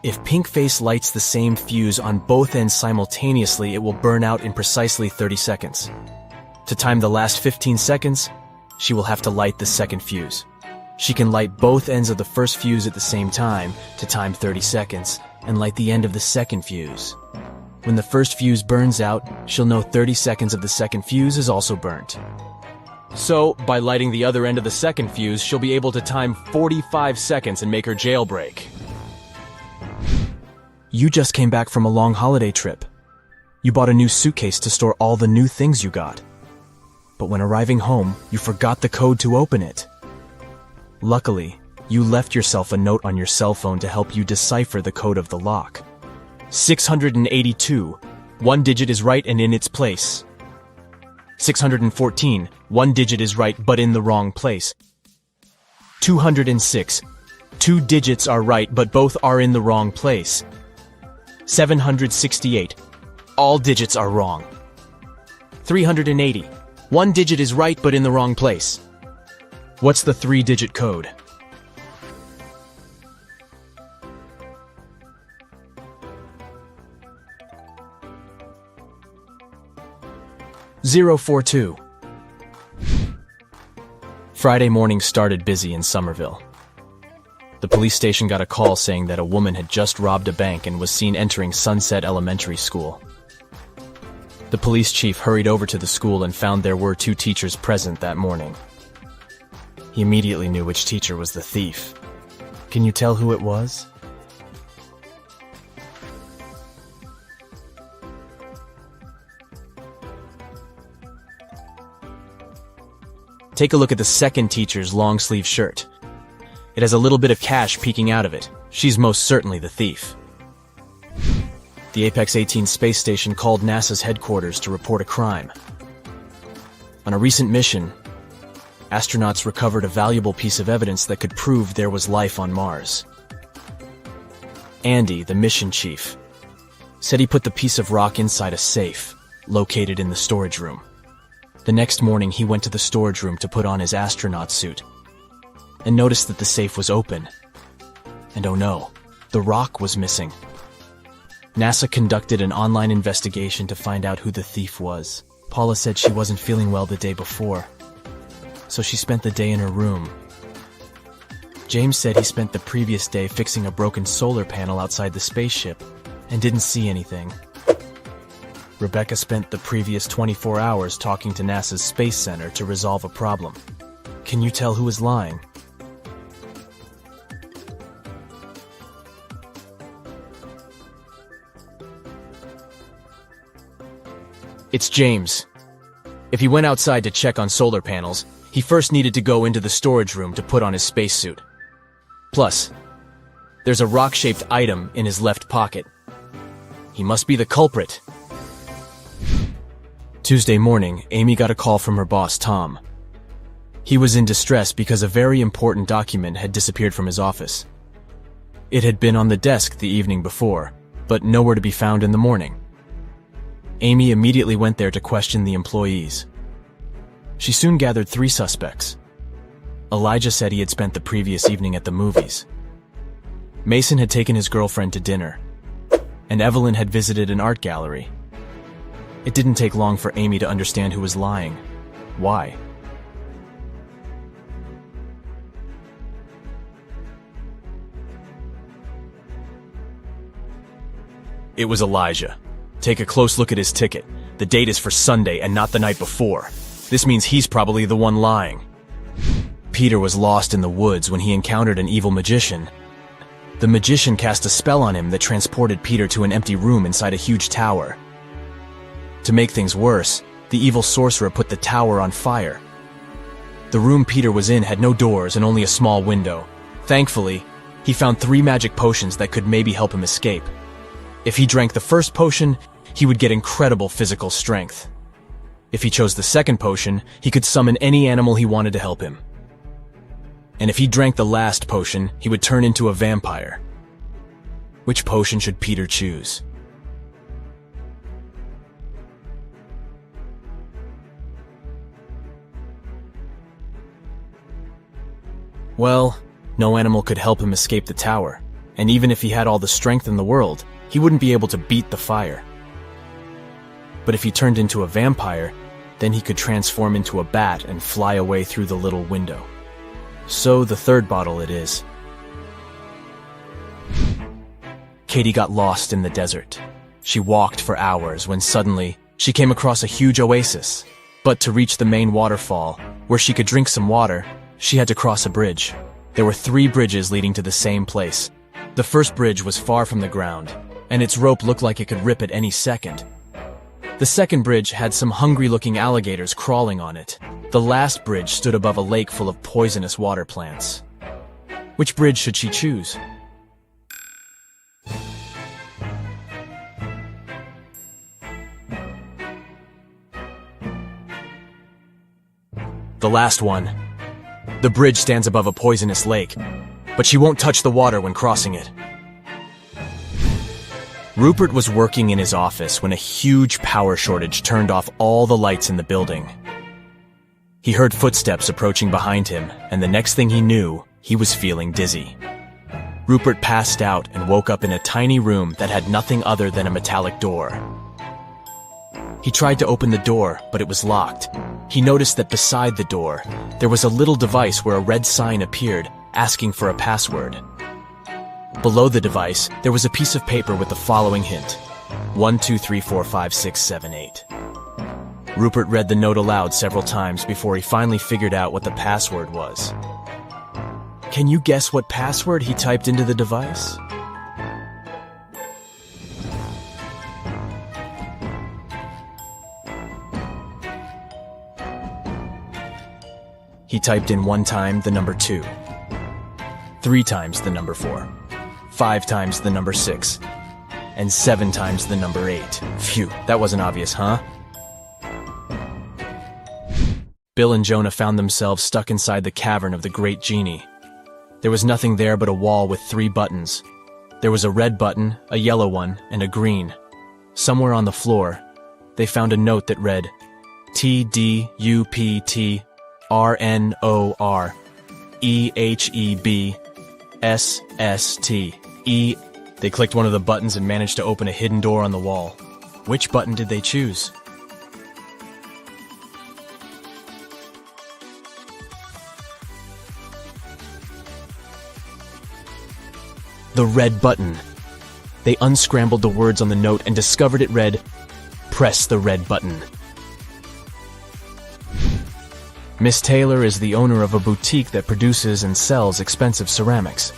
If Pinkface lights the same fuse on both ends simultaneously, it will burn out in precisely 30 seconds. To time the last 15 seconds, she will have to light the second fuse. She can light both ends of the first fuse at the same time to time 30 seconds and light the end of the second fuse. When the first fuse burns out, she'll know 30 seconds of the second fuse is also burnt. So, by lighting the other end of the second fuse, she'll be able to time 45 seconds and make her jailbreak. You just came back from a long holiday trip. You bought a new suitcase to store all the new things you got. But when arriving home, you forgot the code to open it. Luckily, you left yourself a note on your cell phone to help you decipher the code of the lock. 682. 1 digit is right and in its place. 614. 1 digit is right but in the wrong place. 206. 2 digits are right but both are in the wrong place. 768. All digits are wrong. 380. 1 digit is right but in the wrong place. What's the 3-digit code? (042). Friday morning started busy in Somerville. The police station got a call saying that a woman had just robbed a bank and was seen entering Sunset Elementary School. The police chief hurried over to the school and found there were 2 teachers present that morning. He immediately knew which teacher was the thief. Can you tell who it was? Take a look at the second teacher's long-sleeve shirt. It has a little bit of cash peeking out of it. She's most certainly the thief. The Apex 18 space station called NASA's headquarters to report a crime. On a recent mission, astronauts recovered a valuable piece of evidence that could prove there was life on Mars. Andy, the mission chief, said he put the piece of rock inside a safe located in the storage room. The next morning, he went to the storage room to put on his astronaut suit and noticed that the safe was open. And oh no, the rock was missing. NASA conducted an online investigation to find out who the thief was. Paula said she wasn't feeling well the day before, so she spent the day in her room. James said he spent the previous day fixing a broken solar panel outside the spaceship and didn't see anything. Rebecca spent the previous 24 hours talking to NASA's Space Center to resolve a problem. Can you tell who is lying? It's James. If he went outside to check on solar panels, he first needed to go into the storage room to put on his spacesuit. Plus, there's a rock-shaped item in his left pocket. He must be the culprit. Tuesday morning, Amy got a call from her boss, Tom. He was in distress because a very important document had disappeared from his office. It had been on the desk the evening before, but nowhere to be found in the morning. Amy immediately went there to question the employees. She soon gathered 3 suspects. Elijah said he had spent the previous evening at the movies. Mason had taken his girlfriend to dinner, and Evelyn had visited an art gallery. It didn't take long for Amy to understand who was lying. Why? It was Elijah. Take a close look at his ticket. The date is for Sunday and not the night before. This means he's probably the one lying. Peter was lost in the woods when he encountered an evil magician. The magician cast a spell on him that transported Peter to an empty room inside a huge tower. To make things worse, the evil sorcerer put the tower on fire. The room Peter was in had no doors and only a small window. Thankfully, he found 3 magic potions that could maybe help him escape. If he drank the first potion, he would get incredible physical strength. If he chose the second potion, he could summon any animal he wanted to help him. And if he drank the last potion, he would turn into a vampire. Which potion should Peter choose? Well, no animal could help him escape the tower, and even if he had all the strength in the world, he wouldn't be able to beat the fire. But if he turned into a vampire, then he could transform into a bat and fly away through the little window. So the third bottle it is. Katie got lost in the desert. She walked for hours when suddenly she came across a huge oasis. But to reach the main waterfall, where she could drink some water, she had to cross a bridge. There were 3 bridges leading to the same place. The first bridge was far from the ground, and its rope looked like it could rip at any second. The second bridge had some hungry-looking alligators crawling on it. The last bridge stood above a lake full of poisonous water plants. Which bridge should she choose? The last one. The bridge stands above a poisonous lake, but she won't touch the water when crossing it. Rupert was working in his office when a huge power shortage turned off all the lights in the building. He heard footsteps approaching behind him, and the next thing he knew, he was feeling dizzy. Rupert passed out and woke up in a tiny room that had nothing other than a metallic door. He tried to open the door, but it was locked. He noticed that beside the door, there was a little device where a red sign appeared, asking for a password. Below the device, there was a piece of paper with the following hint: 1, 2, 3, 4, 5, 6, 7, 8. Rupert read the note aloud several times before he finally figured out what the password was. Can you guess what password he typed into the device? He typed in 1 time the number 2, 3 times the number 4, 5 times the number 6, and 7 times the number 8. Phew, that wasn't obvious, huh? Bill and Jonah found themselves stuck inside the cavern of the Great Genie. There was nothing there but a wall with 3 buttons. There was a red button, a yellow one, and a green. Somewhere on the floor, they found a note that read, TDUPTRNOREHEBSSTE. They clicked one of the buttons and managed to open a hidden door on the wall. Which button did they choose? The red button. They unscrambled the words on the note and discovered it read, "Press the red button." Miss Taylor is the owner of a boutique that produces and sells expensive ceramics.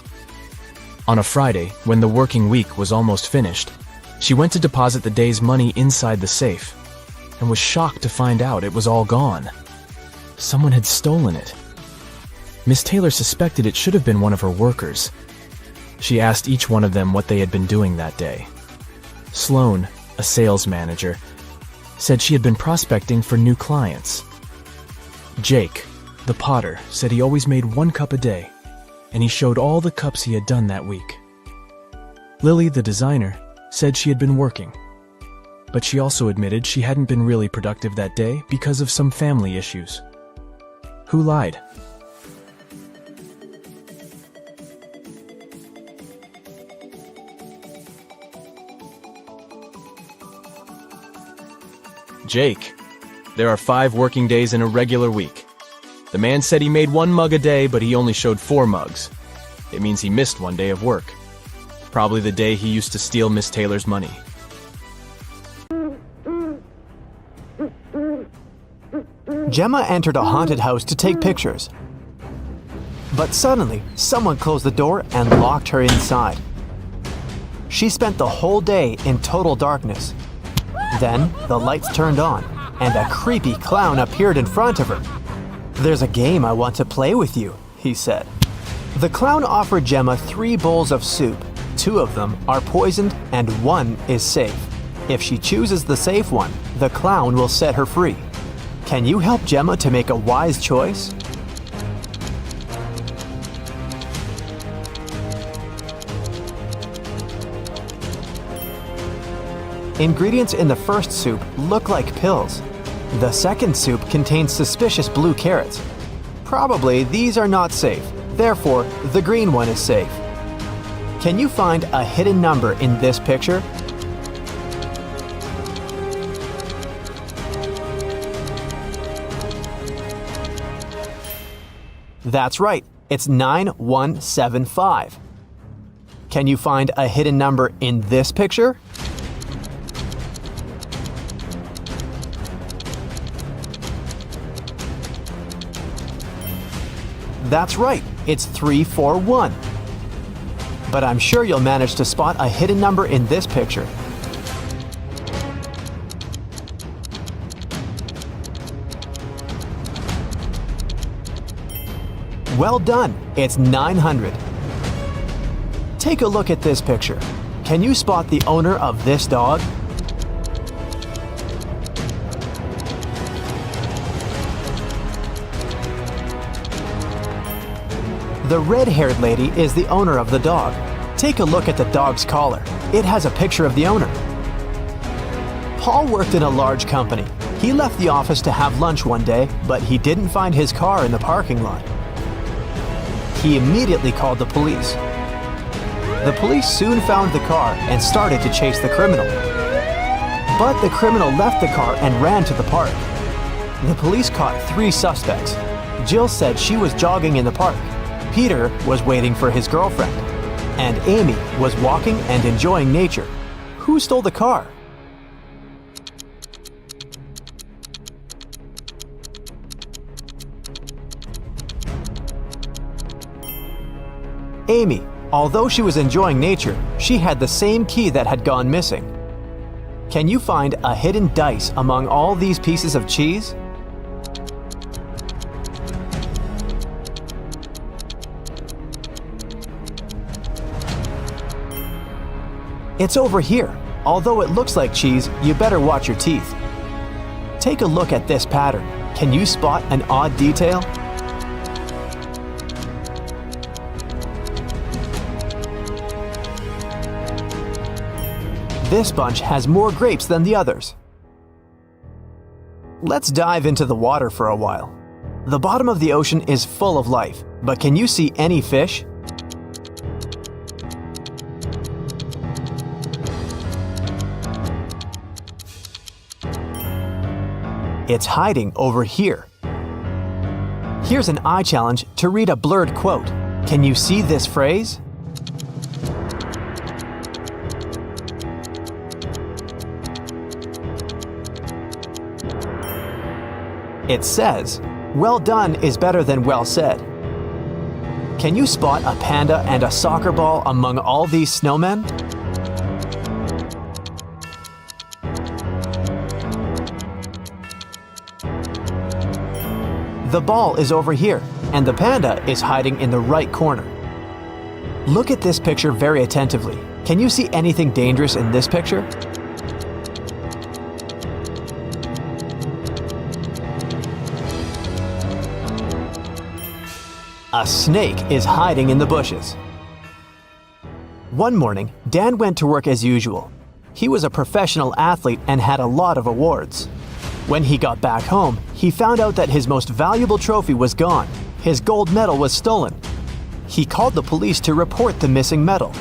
On a Friday, when the working week was almost finished, she went to deposit the day's money inside the safe and was shocked to find out it was all gone. Someone had stolen it. Miss Taylor suspected it should have been one of her workers. She asked each one of them what they had been doing that day. Sloan, a sales manager, said she had been prospecting for new clients. Jake, the potter, said he always made 1 cup a day, and he showed all the cups he had done that week. Lily, the designer, said she had been working, but she also admitted she hadn't been really productive that day because of some family issues. Who lied? Jake. There are 5 working days in a regular week. The man said he made 1 mug a day, but he only showed 4 mugs. It means he missed 1 day of work. Probably the day he used to steal Miss Taylor's money. Gemma entered a haunted house to take pictures. But suddenly, someone closed the door and locked her inside. She spent the whole day in total darkness. Then, the lights turned on, and a creepy clown appeared in front of her. "There's a game I want to play with you," he said. The clown offered Gemma 3 bowls of soup. 2 of them are poisoned and 1 is safe. If she chooses the safe one, the clown will set her free. Can you help Gemma to make a wise choice? Ingredients in the first soup look like pills. The second soup contains suspicious blue carrots. Probably these are not safe, therefore the green one is safe. Can you find a hidden number in this picture? That's right, it's 9175. Can you find a hidden number in this picture? That's right, it's 341. But I'm sure you'll manage to spot a hidden number in this picture. Well done, it's 900. Take a look at this picture. Can you spot the owner of this dog? The red-haired lady is the owner of the dog. Take a look at the dog's collar. It has a picture of the owner. Paul worked in a large company. He left the office to have lunch one day, but he didn't find his car in the parking lot. He immediately called the police. The police soon found the car and started to chase the criminal. But the criminal left the car and ran to the park. The police caught 3 suspects. Jill said she was jogging in the park. Peter was waiting for his girlfriend, and Amy was walking and enjoying nature. Who stole the car? Amy. Although she was enjoying nature, she had the same key that had gone missing. Can you find a hidden dice among all these pieces of cheese? It's over here. Although it looks like cheese, you better watch your teeth. Take a look at this pattern. Can you spot an odd detail? This bunch has more grapes than the others. Let's dive into the water for a while. The bottom of the ocean is full of life, but can you see any fish? It's hiding over here. Here's an eye challenge to read a blurred quote. Can you see this phrase? It says, "Well done is better than well said." Can you spot a panda and a soccer ball among all these snowmen? The ball is over here, and the panda is hiding in the right corner. Look at this picture very attentively. Can you see anything dangerous in this picture? A snake is hiding in the bushes. One morning, Dan went to work as usual. He was a professional athlete and had a lot of awards. When he got back home, he found out that his most valuable trophy was gone. His gold medal was stolen. He called the police to report the missing medal.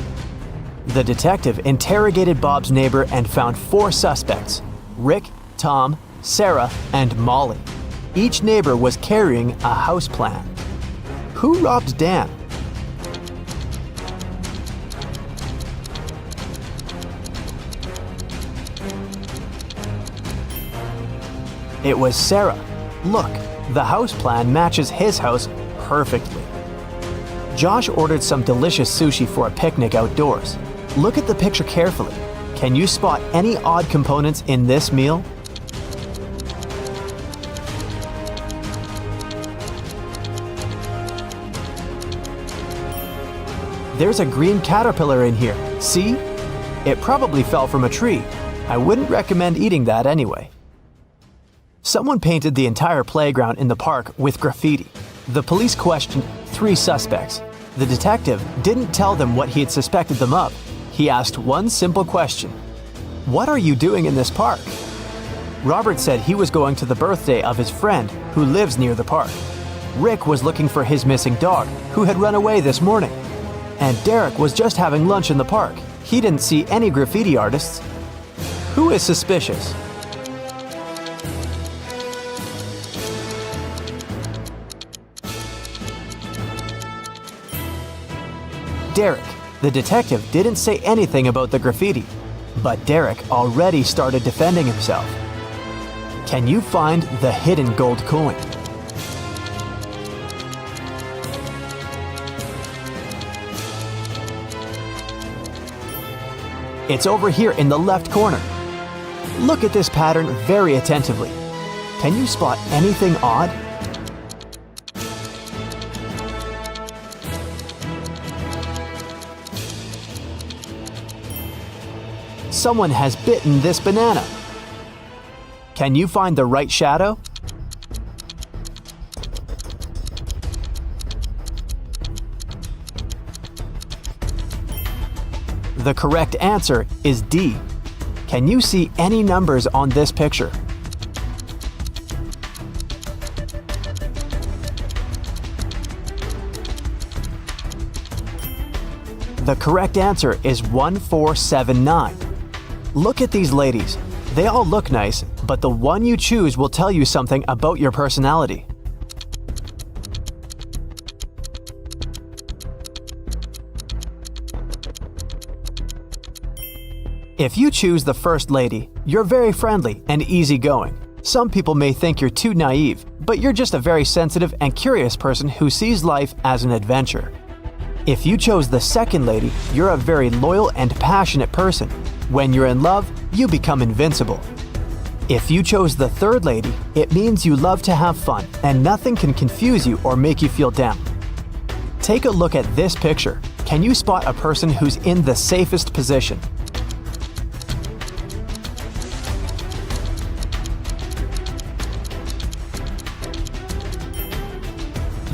The detective interrogated Bob's neighbor and found 4 suspects: Rick, Tom, Sarah, and Molly. Each neighbor was carrying a house plan. Who robbed Dan? It was Sarah. Look, the house plan matches his house perfectly. Josh ordered some delicious sushi for a picnic outdoors. Look at the picture carefully. Can you spot any odd components in this meal? There's a green caterpillar in here. See? It probably fell from a tree. I wouldn't recommend eating that anyway. Someone painted the entire playground in the park with graffiti. The police questioned 3 suspects. The detective didn't tell them what he had suspected them of. He asked one simple question: "What are you doing in this park?" Robert said he was going to the birthday of his friend who lives near the park. Rick was looking for his missing dog, who had run away this morning. And Derek was just having lunch in the park. He didn't see any graffiti artists. Who is suspicious? Derek. The detective didn't say anything about the graffiti, but Derek already started defending himself. Can you find the hidden gold coin? It's over here in the left corner. Look at this pattern very attentively. Can you spot anything odd? Someone has bitten this banana. Can you find the right shadow? The correct answer is D. Can you see any numbers on this picture? The correct answer is 1479. Look at these ladies. They all look nice, but the one you choose will tell you something about your personality. If you choose the first lady, you're very friendly and easygoing. Some people may think you're too naive, but you're just a very sensitive and curious person who sees life as an adventure. If you chose the second lady, you're a very loyal and passionate person. When you're in love, you become invincible. If you chose the third lady, it means you love to have fun and nothing can confuse you or make you feel down. Take a look at this picture. Can you spot a person who's in the safest position?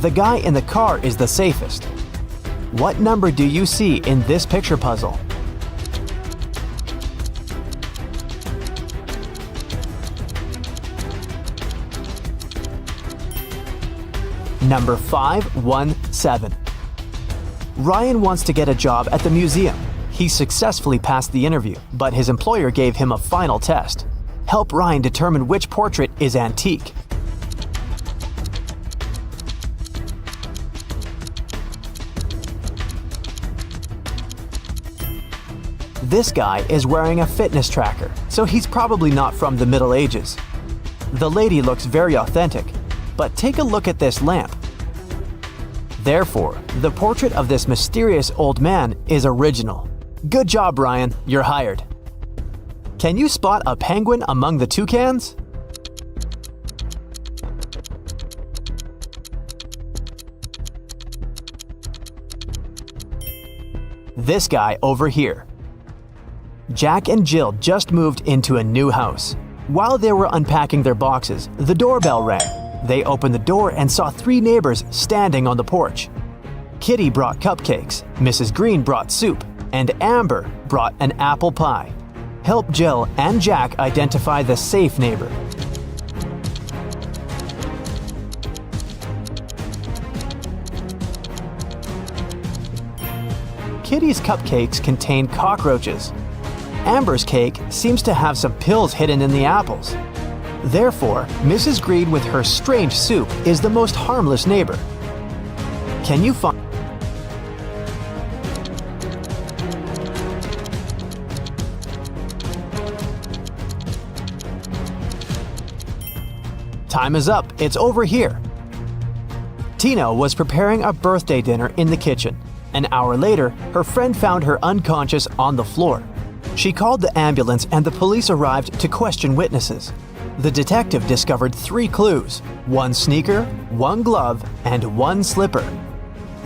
The guy in the car is the safest. What number do you see in this picture puzzle? Number 517. Ryan wants to get a job at the museum. He successfully passed the interview, but his employer gave him a final test. Help Ryan determine which portrait is antique. This guy is wearing a fitness tracker, so he's probably not from the Middle Ages. The lady looks very authentic, but take a look at this lamp. Therefore, the portrait of this mysterious old man is original. Good job, Ryan, you're hired. Can you spot a penguin among the toucans? This guy over here. Jack and Jill just moved into a new house. While they were unpacking their boxes, the doorbell rang. They opened the door and saw 3 neighbors standing on the porch. Kitty brought cupcakes, Mrs. Green brought soup, and Amber brought an apple pie. Help Jill and Jack identify the safe neighbor. Kitty's cupcakes contain cockroaches. Amber's cake seems to have some pills hidden in the apples. Therefore, Mrs. Green with her strange soup is the most harmless neighbor. Can you find... Time is up, it's over here. Tina was preparing a birthday dinner in the kitchen. An hour later, her friend found her unconscious on the floor. She called the ambulance and the police arrived to question witnesses. The detective discovered 3 clues: 1 sneaker, 1 glove, and 1 slipper.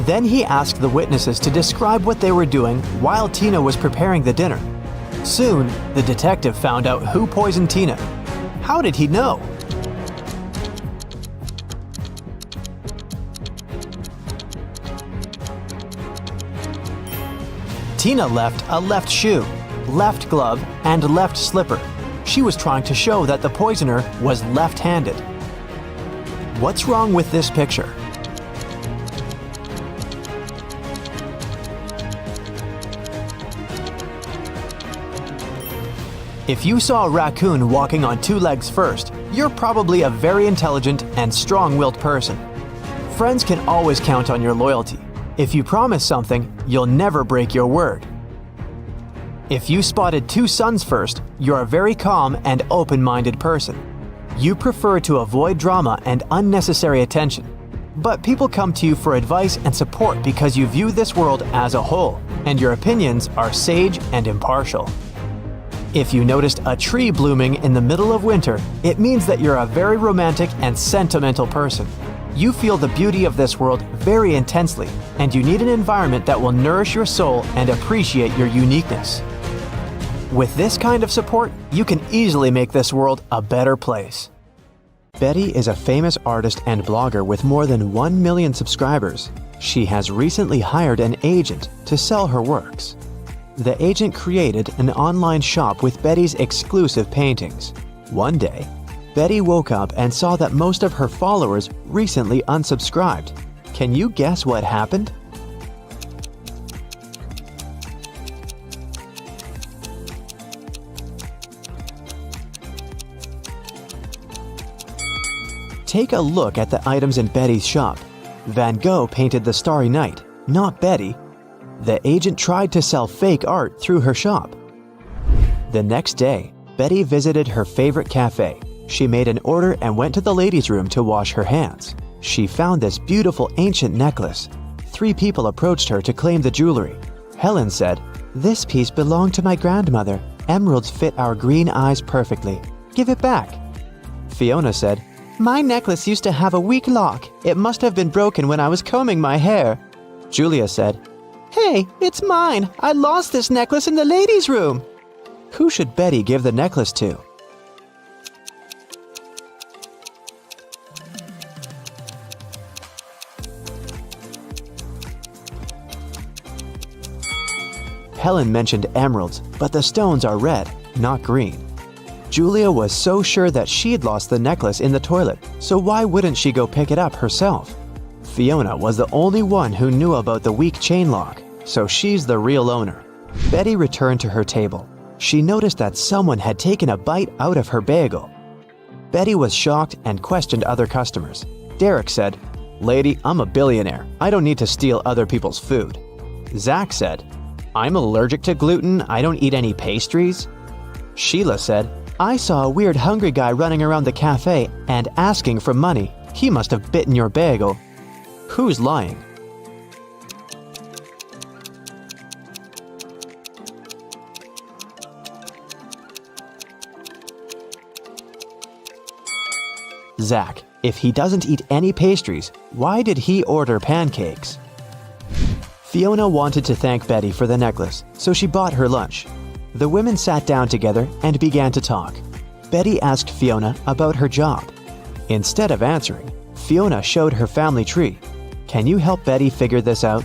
Then he asked the witnesses to describe what they were doing while Tina was preparing the dinner. Soon, the detective found out who poisoned Tina. How did he know? Tina left a left shoe, left glove, and left slipper. She was trying to show that the poisoner was left-handed. What's wrong with this picture? If you saw a raccoon walking on 2 legs first, you're probably a very intelligent and strong-willed person. Friends can always count on your loyalty. If you promise something, you'll never break your word. If you spotted 2 suns first, you're a very calm and open-minded person. You prefer to avoid drama and unnecessary attention. But people come to you for advice and support because you view this world as a whole, and your opinions are sage and impartial. If you noticed a tree blooming in the middle of winter, it means that you're a very romantic and sentimental person. You feel the beauty of this world very intensely, and you need an environment that will nourish your soul and appreciate your uniqueness. With this kind of support, you can easily make this world a better place. Betty is a famous artist and blogger with more than 1 million subscribers. She has recently hired an agent to sell her works. The agent created an online shop with Betty's exclusive paintings. One day, Betty woke up and saw that most of her followers recently unsubscribed. Can you guess what happened? Take a look at the items in Betty's shop. Van Gogh painted the Starry Night, not Betty. The agent tried to sell fake art through her shop. The next day, Betty visited her favorite cafe. She made an order and went to the ladies' room to wash her hands. She found this beautiful ancient necklace. 3 people approached her to claim the jewelry. Helen said, "This piece belonged to my grandmother. Emeralds fit our green eyes perfectly. Give it back." Fiona said, "My necklace used to have a weak lock. It must have been broken when I was combing my hair." Julia said, "Hey, it's mine. I lost this necklace in the ladies' room." Who should Betty give the necklace to? Helen mentioned emeralds, but the stones are red, not green. Julia was so sure that she'd lost the necklace in the toilet, so why wouldn't she go pick it up herself? Fiona was the only one who knew about the weak chain lock, so she's the real owner. Betty returned to her table. She noticed that someone had taken a bite out of her bagel. Betty was shocked and questioned other customers. Derek said, "Lady, I'm a billionaire. I don't need to steal other people's food." Zach said, "I'm allergic to gluten. I don't eat any pastries." Sheila said, "I saw a weird hungry guy running around the cafe and asking for money. He must have bitten your bagel." Who's lying? Zach. If he doesn't eat any pastries, why did he order pancakes? Fiona wanted to thank Betty for the necklace, so she bought her lunch. The women sat down together and began to talk. Betty asked Fiona about her job. Instead of answering, Fiona showed her family tree. Can you help Betty figure this out?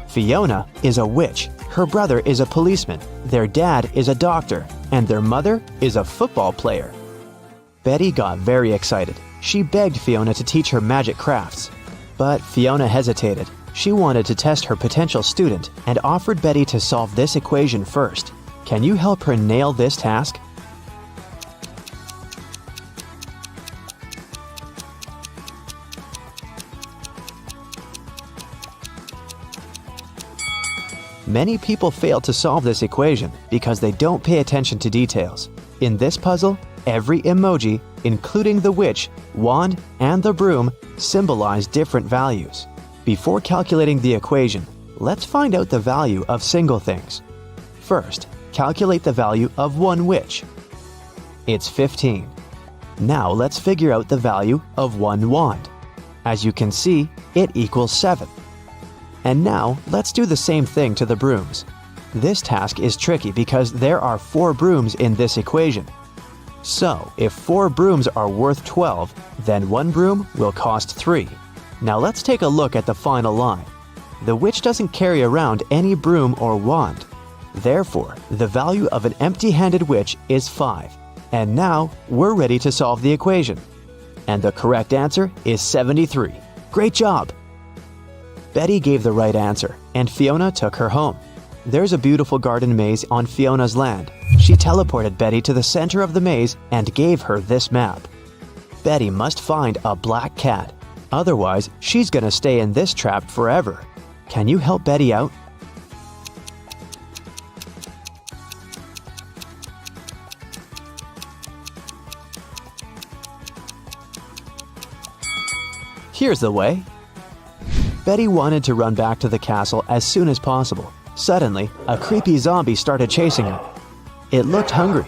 Fiona is a witch, her brother is a policeman, their dad is a doctor, and their mother is a football player. Betty got very excited. She begged Fiona to teach her magic crafts. But Fiona hesitated. She wanted to test her potential student and offered Betty to solve this equation first. Can you help her nail this task? Many people fail to solve this equation because they don't pay attention to details. In this puzzle, every emoji, including the witch, wand, and the broom, symbolize different values. Before calculating the equation, let's find out the value of single things. First, calculate the value of one witch. It's 15. Now let's figure out the value of one wand. As you can see, it equals 7. And now, let's do the same thing to the brooms. This task is tricky because there are 4 brooms in this equation. So, if 4 brooms are worth 12, then 1 broom will cost 3. Now let's take a look at the final line. The witch doesn't carry around any broom or wand. Therefore, the value of an empty-handed witch is 5. And now, we're ready to solve the equation. And the correct answer is 73. Great job! Betty gave the right answer, and Fiona took her home. There's a beautiful garden maze on Fiona's land. She teleported Betty to the center of the maze and gave her this map. Betty must find a black cat. Otherwise, she's gonna stay in this trap forever. Can you help Betty out? Here's the way. Betty wanted to run back to the castle as soon as possible. Suddenly, a creepy zombie started chasing her. It looked hungry.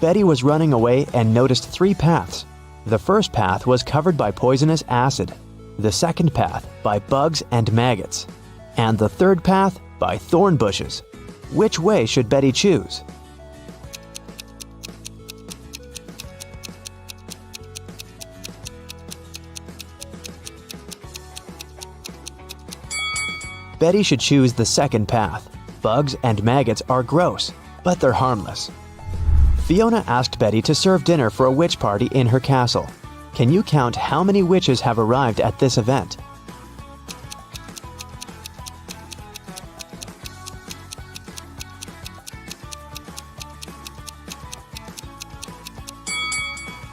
Betty was running away and noticed 3 paths. The first path was covered by poisonous acid, the second path by bugs and maggots, and the third path by thorn bushes. Which way should Betty choose? Betty should choose the second path. Bugs and maggots are gross, but they're harmless. Fiona asked Betty to serve dinner for a witch party in her castle. Can you count how many witches have arrived at this event?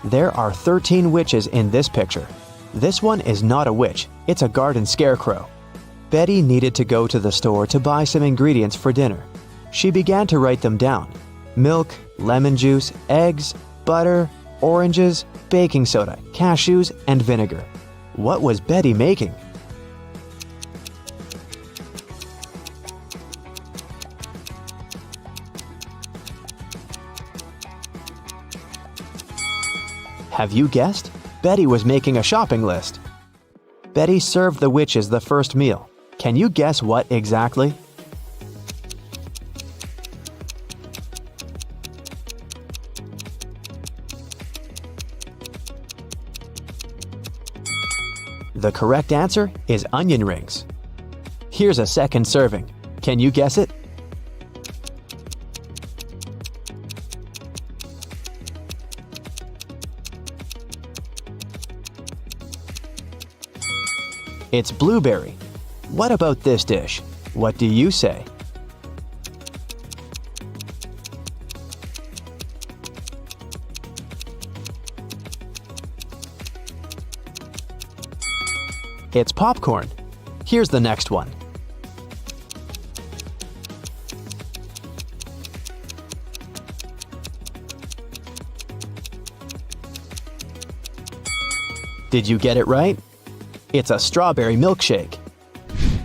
There are 13 witches in this picture. This one is not a witch, it's a garden scarecrow. Betty needed to go to the store to buy some ingredients for dinner. She began to write them down. Milk, lemon juice, eggs, butter, oranges, baking soda, cashews, and vinegar. What was Betty making? Have you guessed? Betty was making a shopping list. Betty served the witches the first meal. Can you guess what exactly? The correct answer is onion rings. Here's a second serving. Can you guess it? It's blueberry. What about this dish? What do you say? It's popcorn. Here's the next one. Did you get it right? It's a strawberry milkshake.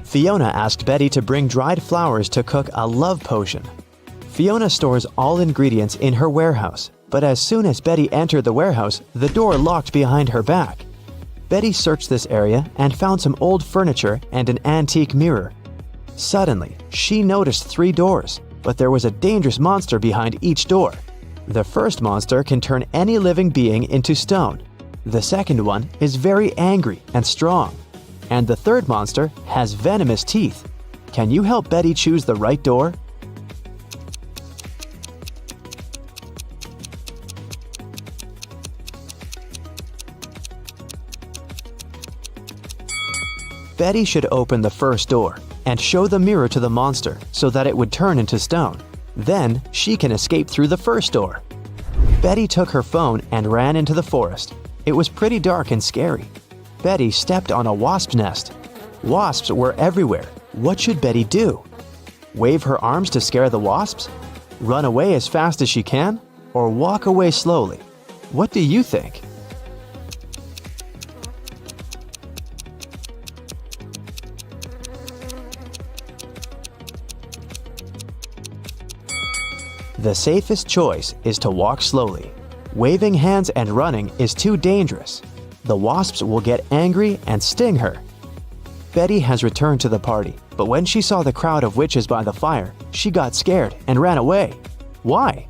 Fiona asked Betty to bring dried flowers to cook a love potion. Fiona stores all ingredients in her warehouse, but as soon as Betty entered the warehouse, the door locked behind her back. Betty searched this area and found some old furniture and an antique mirror. Suddenly, she noticed 3 doors, but there was a dangerous monster behind each door. The first monster can turn any living being into stone. The second one is very angry and strong. And the third monster has venomous teeth. Can you help Betty choose the right door? Betty should open the first door and show the mirror to the monster so that it would turn into stone. Then she can escape through the first door. Betty took her phone and ran into the forest. It was pretty dark and scary. Betty stepped on a wasp nest. Wasps were everywhere. What should Betty do? Wave her arms to scare the wasps? Run away as fast as she can? Or walk away slowly? What do you think? The safest choice is to walk slowly. Waving hands and running is too dangerous. The wasps will get angry and sting her. Betty has returned to the party, but when she saw the crowd of witches by the fire, she got scared and ran away. Why?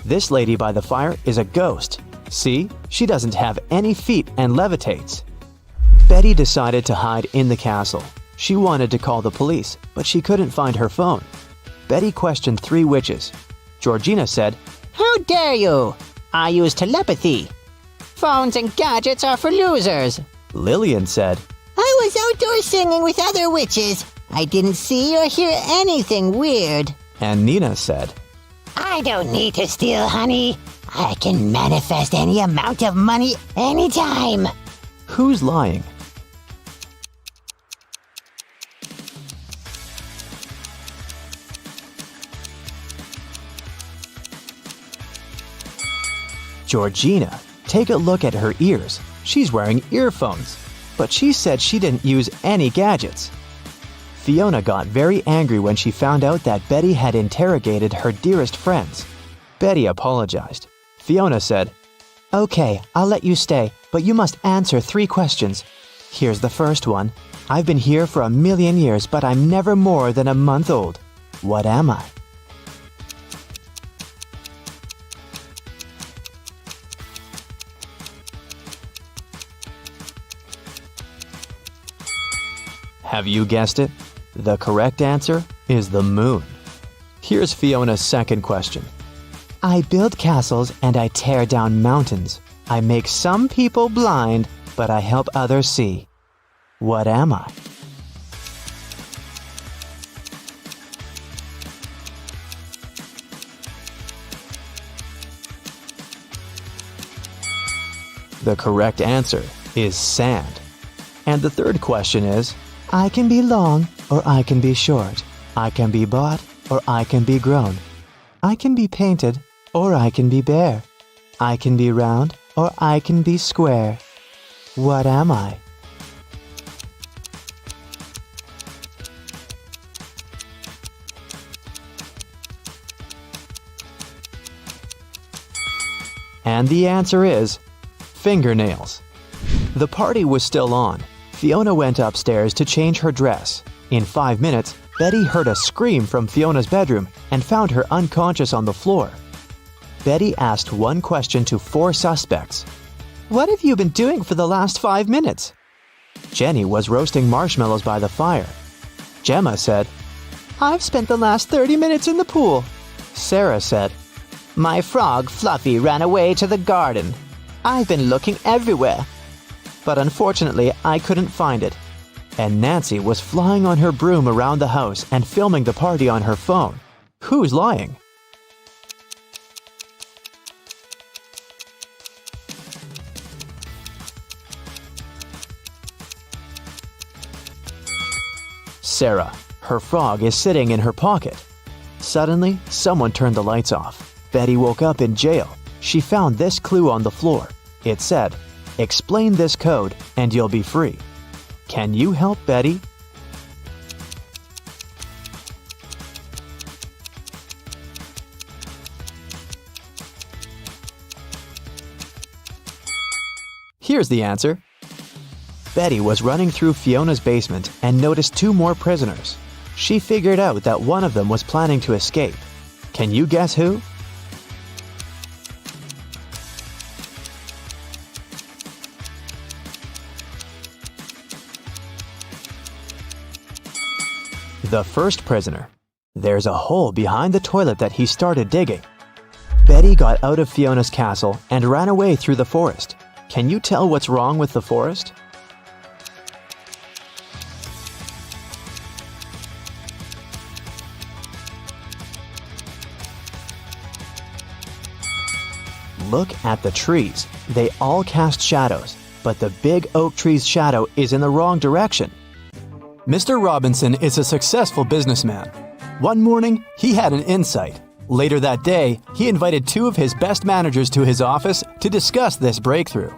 This lady by the fire is a ghost. See, she doesn't have any feet and levitates. Betty decided to hide in the castle. She wanted to call the police, but she couldn't find her phone. Betty questioned 3 witches. Georgina said, How dare you? I use telepathy. Phones and gadgets are for losers. Lillian said, I was outdoors singing with other witches. I didn't see or hear anything weird. and Nina said, I don't need to steal honey. I can manifest any amount of money anytime. Who's lying? Georgina, take a look at her ears. She's wearing earphones, but she said she didn't use any gadgets. Fiona got very angry when she found out that Betty had interrogated her dearest friends. Betty apologized. Fiona said, Okay, I'll let you stay, but you must answer 3 questions. Here's the first one. I've been here for 1,000,000 years, but I'm never more than a month old. What am I? Have you guessed it? The correct answer is the moon. Here's Fiona's second question. I build castles and I tear down mountains. I make some people blind, but I help others see. What am I? The correct answer is sand. And the third question is, I can be long or I can be short. I can be bought or I can be grown. I can be painted or I can be bare. I can be round or I can be square. What am I? And the answer is fingernails. The party was still on. Fiona went upstairs to change her dress. In 5 minutes, Betty heard a scream from Fiona's bedroom and found her unconscious on the floor. Betty asked one question to 4 suspects. What have you been doing for the last 5 minutes? Jenny was roasting marshmallows by the fire. Gemma said, I've spent the last 30 minutes in the pool. Sarah said, My frog Fluffy ran away to the garden. I've been looking everywhere. but unfortunately I couldn't find it. And Nancy was flying on her broom around the house and filming the party on her phone. Who's lying? Sarah. Her frog is sitting in her pocket. Suddenly, someone turned the lights off. Betty woke up in jail. She found this clue on the floor. It said, "Explain this code and you'll be free." Can you help Betty? Here's the answer. Betty was running through Fiona's basement and noticed two more prisoners. She figured out that one of them was planning to escape. Can you guess who? The first prisoner. There's a hole behind the toilet that he started digging. Betty got out of Fiona's castle and ran away through the forest. Can you tell what's wrong with the forest? Look at the trees. They all cast shadows, but the big oak tree's shadow is in the wrong direction. Mr. Robinson is a successful businessman. One morning, he had an insight. Later that day, he invited two of his best managers to his office to discuss this breakthrough.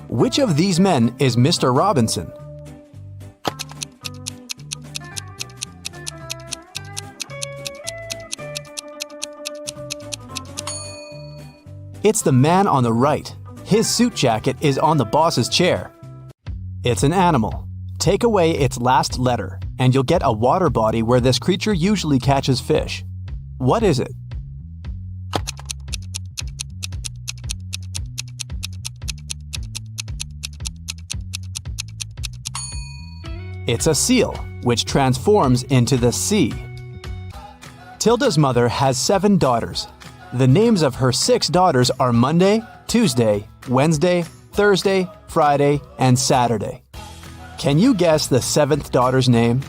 Which of these men is Mr. Robinson? It's the man on the right. His suit jacket is on the boss's chair. It's an animal. Take away its last letter, and you'll get a water body where this creature usually catches fish. What is it? It's a seal, which transforms into the sea. Tilda's mother has 7 daughters. The names of her 6 daughters are Monday, Tuesday, Wednesday, Thursday, Friday, and Saturday. Can you guess the 7th daughter's name?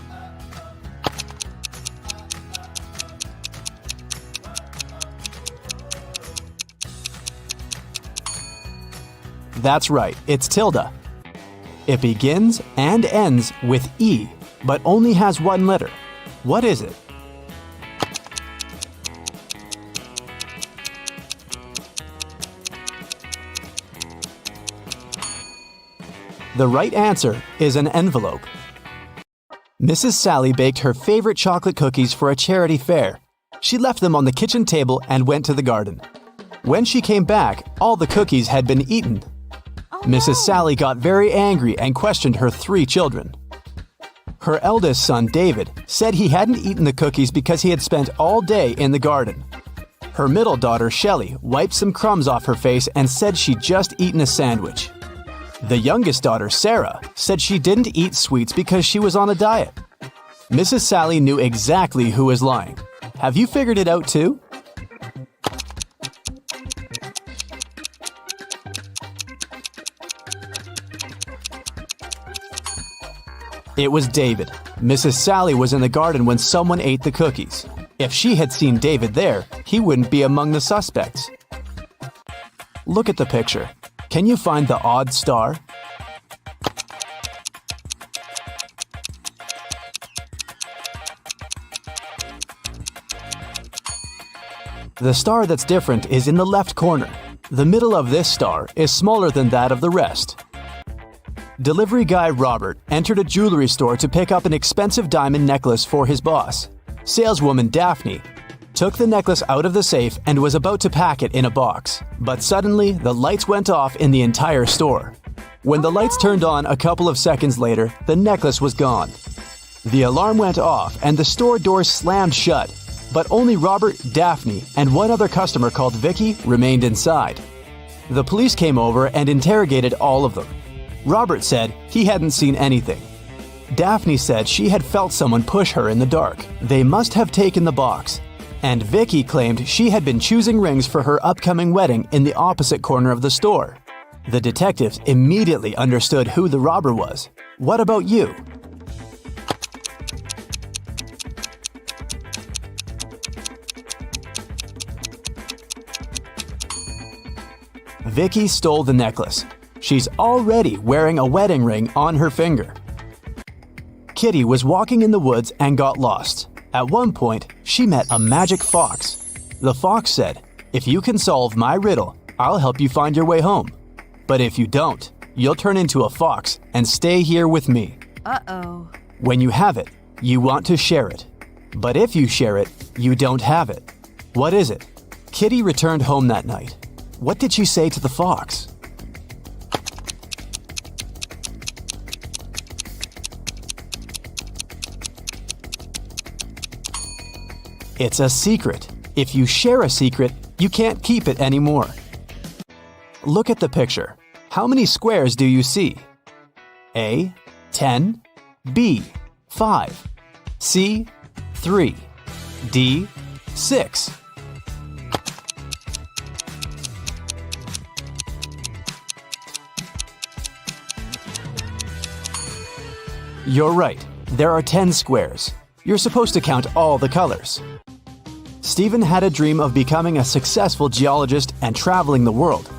That's right, it's Tilda. It begins and ends with E, but only has one letter. What is it? The right answer is an envelope. Mrs. Sally baked her favorite chocolate cookies for a charity fair. She left them on the kitchen table and went to the garden. When she came back, all the cookies had been eaten. Mrs. Sally got very angry and questioned her 3 children. Her eldest son, David, said he hadn't eaten the cookies because he had spent all day in the garden. Her middle daughter, Shelley, wiped some crumbs off her face and said she'd just eaten a sandwich. The youngest daughter, Sarah, said she didn't eat sweets because she was on a diet. Mrs. Sally knew exactly who was lying. Have you figured it out too? It was David. Mrs. Sally was in the garden when someone ate the cookies. If she had seen David there, he wouldn't be among the suspects. Look at the picture. Can you find the odd star? The star that's different is in the left corner. The middle of this star is smaller than that of the rest. Delivery guy Robert entered a jewelry store to pick up an expensive diamond necklace for his boss. Saleswoman Daphne took the necklace out of the safe and was about to pack it in a box. But suddenly, the lights went off in the entire store. When the lights turned on a couple of seconds later, the necklace was gone. The alarm went off and the store doors slammed shut. But only Robert, Daphne, and one other customer called Vicky remained inside. The police came over and interrogated all of them. Robert said he hadn't seen anything. Daphne said she had felt someone push her in the dark. They must have taken the box. And Vicky claimed she had been choosing rings for her upcoming wedding in the opposite corner of the store. The detectives immediately understood who the robber was. What about you? Vicky stole the necklace. She's already wearing a wedding ring on her finger. Kitty was walking in the woods and got lost. At one point, she met a magic fox. The fox said, "If you can solve my riddle, I'll help you find your way home. But if you don't, you'll turn into a fox and stay here with me." Uh-oh. When you have it, you want to share it. But if you share it, you don't have it. What is it? Kitty returned home that night. What did she say to the fox? It's a secret. If you share a secret, you can't keep it anymore. Look at the picture. How many squares do you see? A. 10. B. 5. C. 3. D. 6. You're right. There are 10 squares. You're supposed to count all the colors. Stephen had a dream of becoming a successful geologist and traveling the world.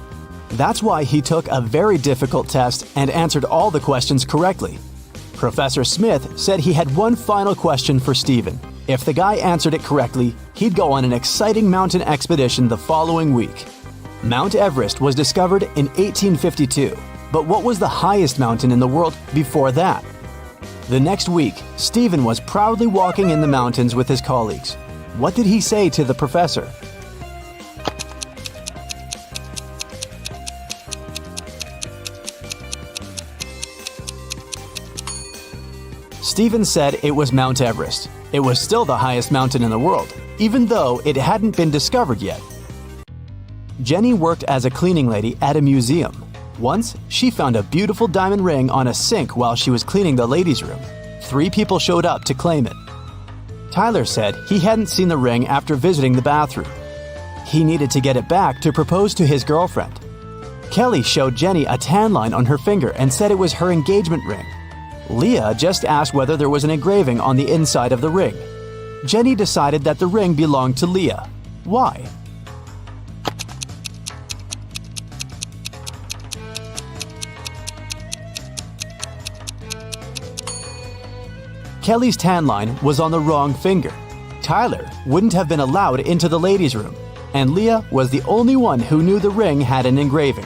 That's why he took a very difficult test and answered all the questions correctly. Professor Smith said he had one final question for Stephen. If the guy answered it correctly, he'd go on an exciting mountain expedition the following week. Mount Everest was discovered in 1852, but what was the highest mountain in the world before that? The next week, Stephen was proudly walking in the mountains with his colleagues. What did he say to the professor? Stephen said it was Mount Everest. It was still the highest mountain in the world, even though it hadn't been discovered yet. Jenny worked as a cleaning lady at a museum. Once, she found a beautiful diamond ring on a sink while she was cleaning the ladies' room. 3 people showed up to claim it. Tyler said he hadn't seen the ring after visiting the bathroom. He needed to get it back to propose to his girlfriend. Kelly showed Jenny a tan line on her finger and said it was her engagement ring. Leah just asked whether there was an engraving on the inside of the ring. Jenny decided that the ring belonged to Leah. Why? Kelly's tan line was on the wrong finger. Tyler wouldn't have been allowed into the ladies' room, and Leah was the only one who knew the ring had an engraving.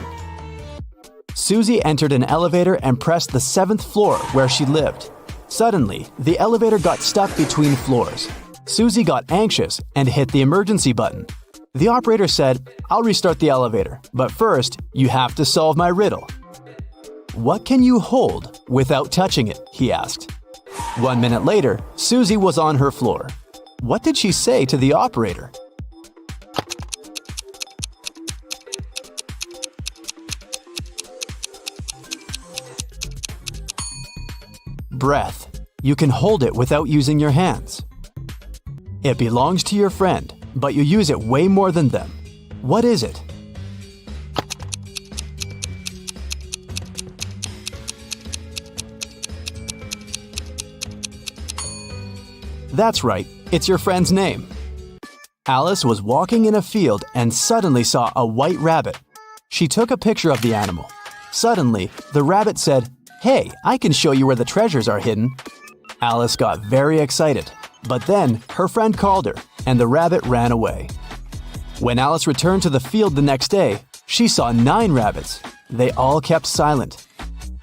Susie entered an elevator and pressed the 7th floor where she lived. Suddenly, the elevator got stuck between floors. Susie got anxious and hit the emergency button. The operator said, "I'll restart the elevator, but first, you have to solve my riddle." "What can you hold without touching it?" he asked. 1 minute later, Susie was on her floor. What did she say to the operator? Breath. You can hold it without using your hands. It belongs to your friend, but you use it way more than them. What is it? That's right, it's your friend's name. Alice was walking in a field and suddenly saw a white rabbit. She took a picture of the animal. Suddenly, the rabbit said, "Hey, I can show you where the treasures are hidden." Alice got very excited, but then her friend called her and the rabbit ran away. When Alice returned to the field the next day, she saw 9 rabbits. They all kept silent.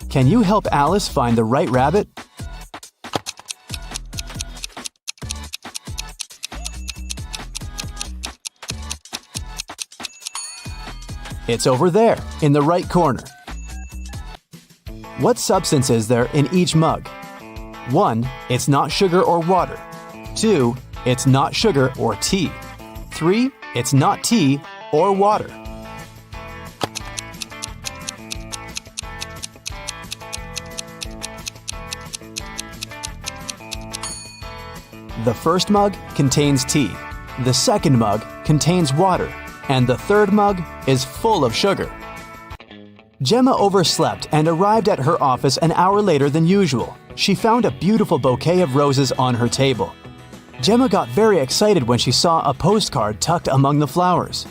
Can you help Alice find the right rabbit? It's over there, in the right corner. What substance is there in each mug? 1. It's not sugar or water. 2. It's not sugar or tea. 3. It's not tea or water. The first mug contains tea, the second mug contains water, and the third mug is full of sugar. Gemma overslept and arrived at her office an hour later than usual. She found a beautiful bouquet of roses on her table. Gemma got very excited when she saw a postcard tucked among the flowers.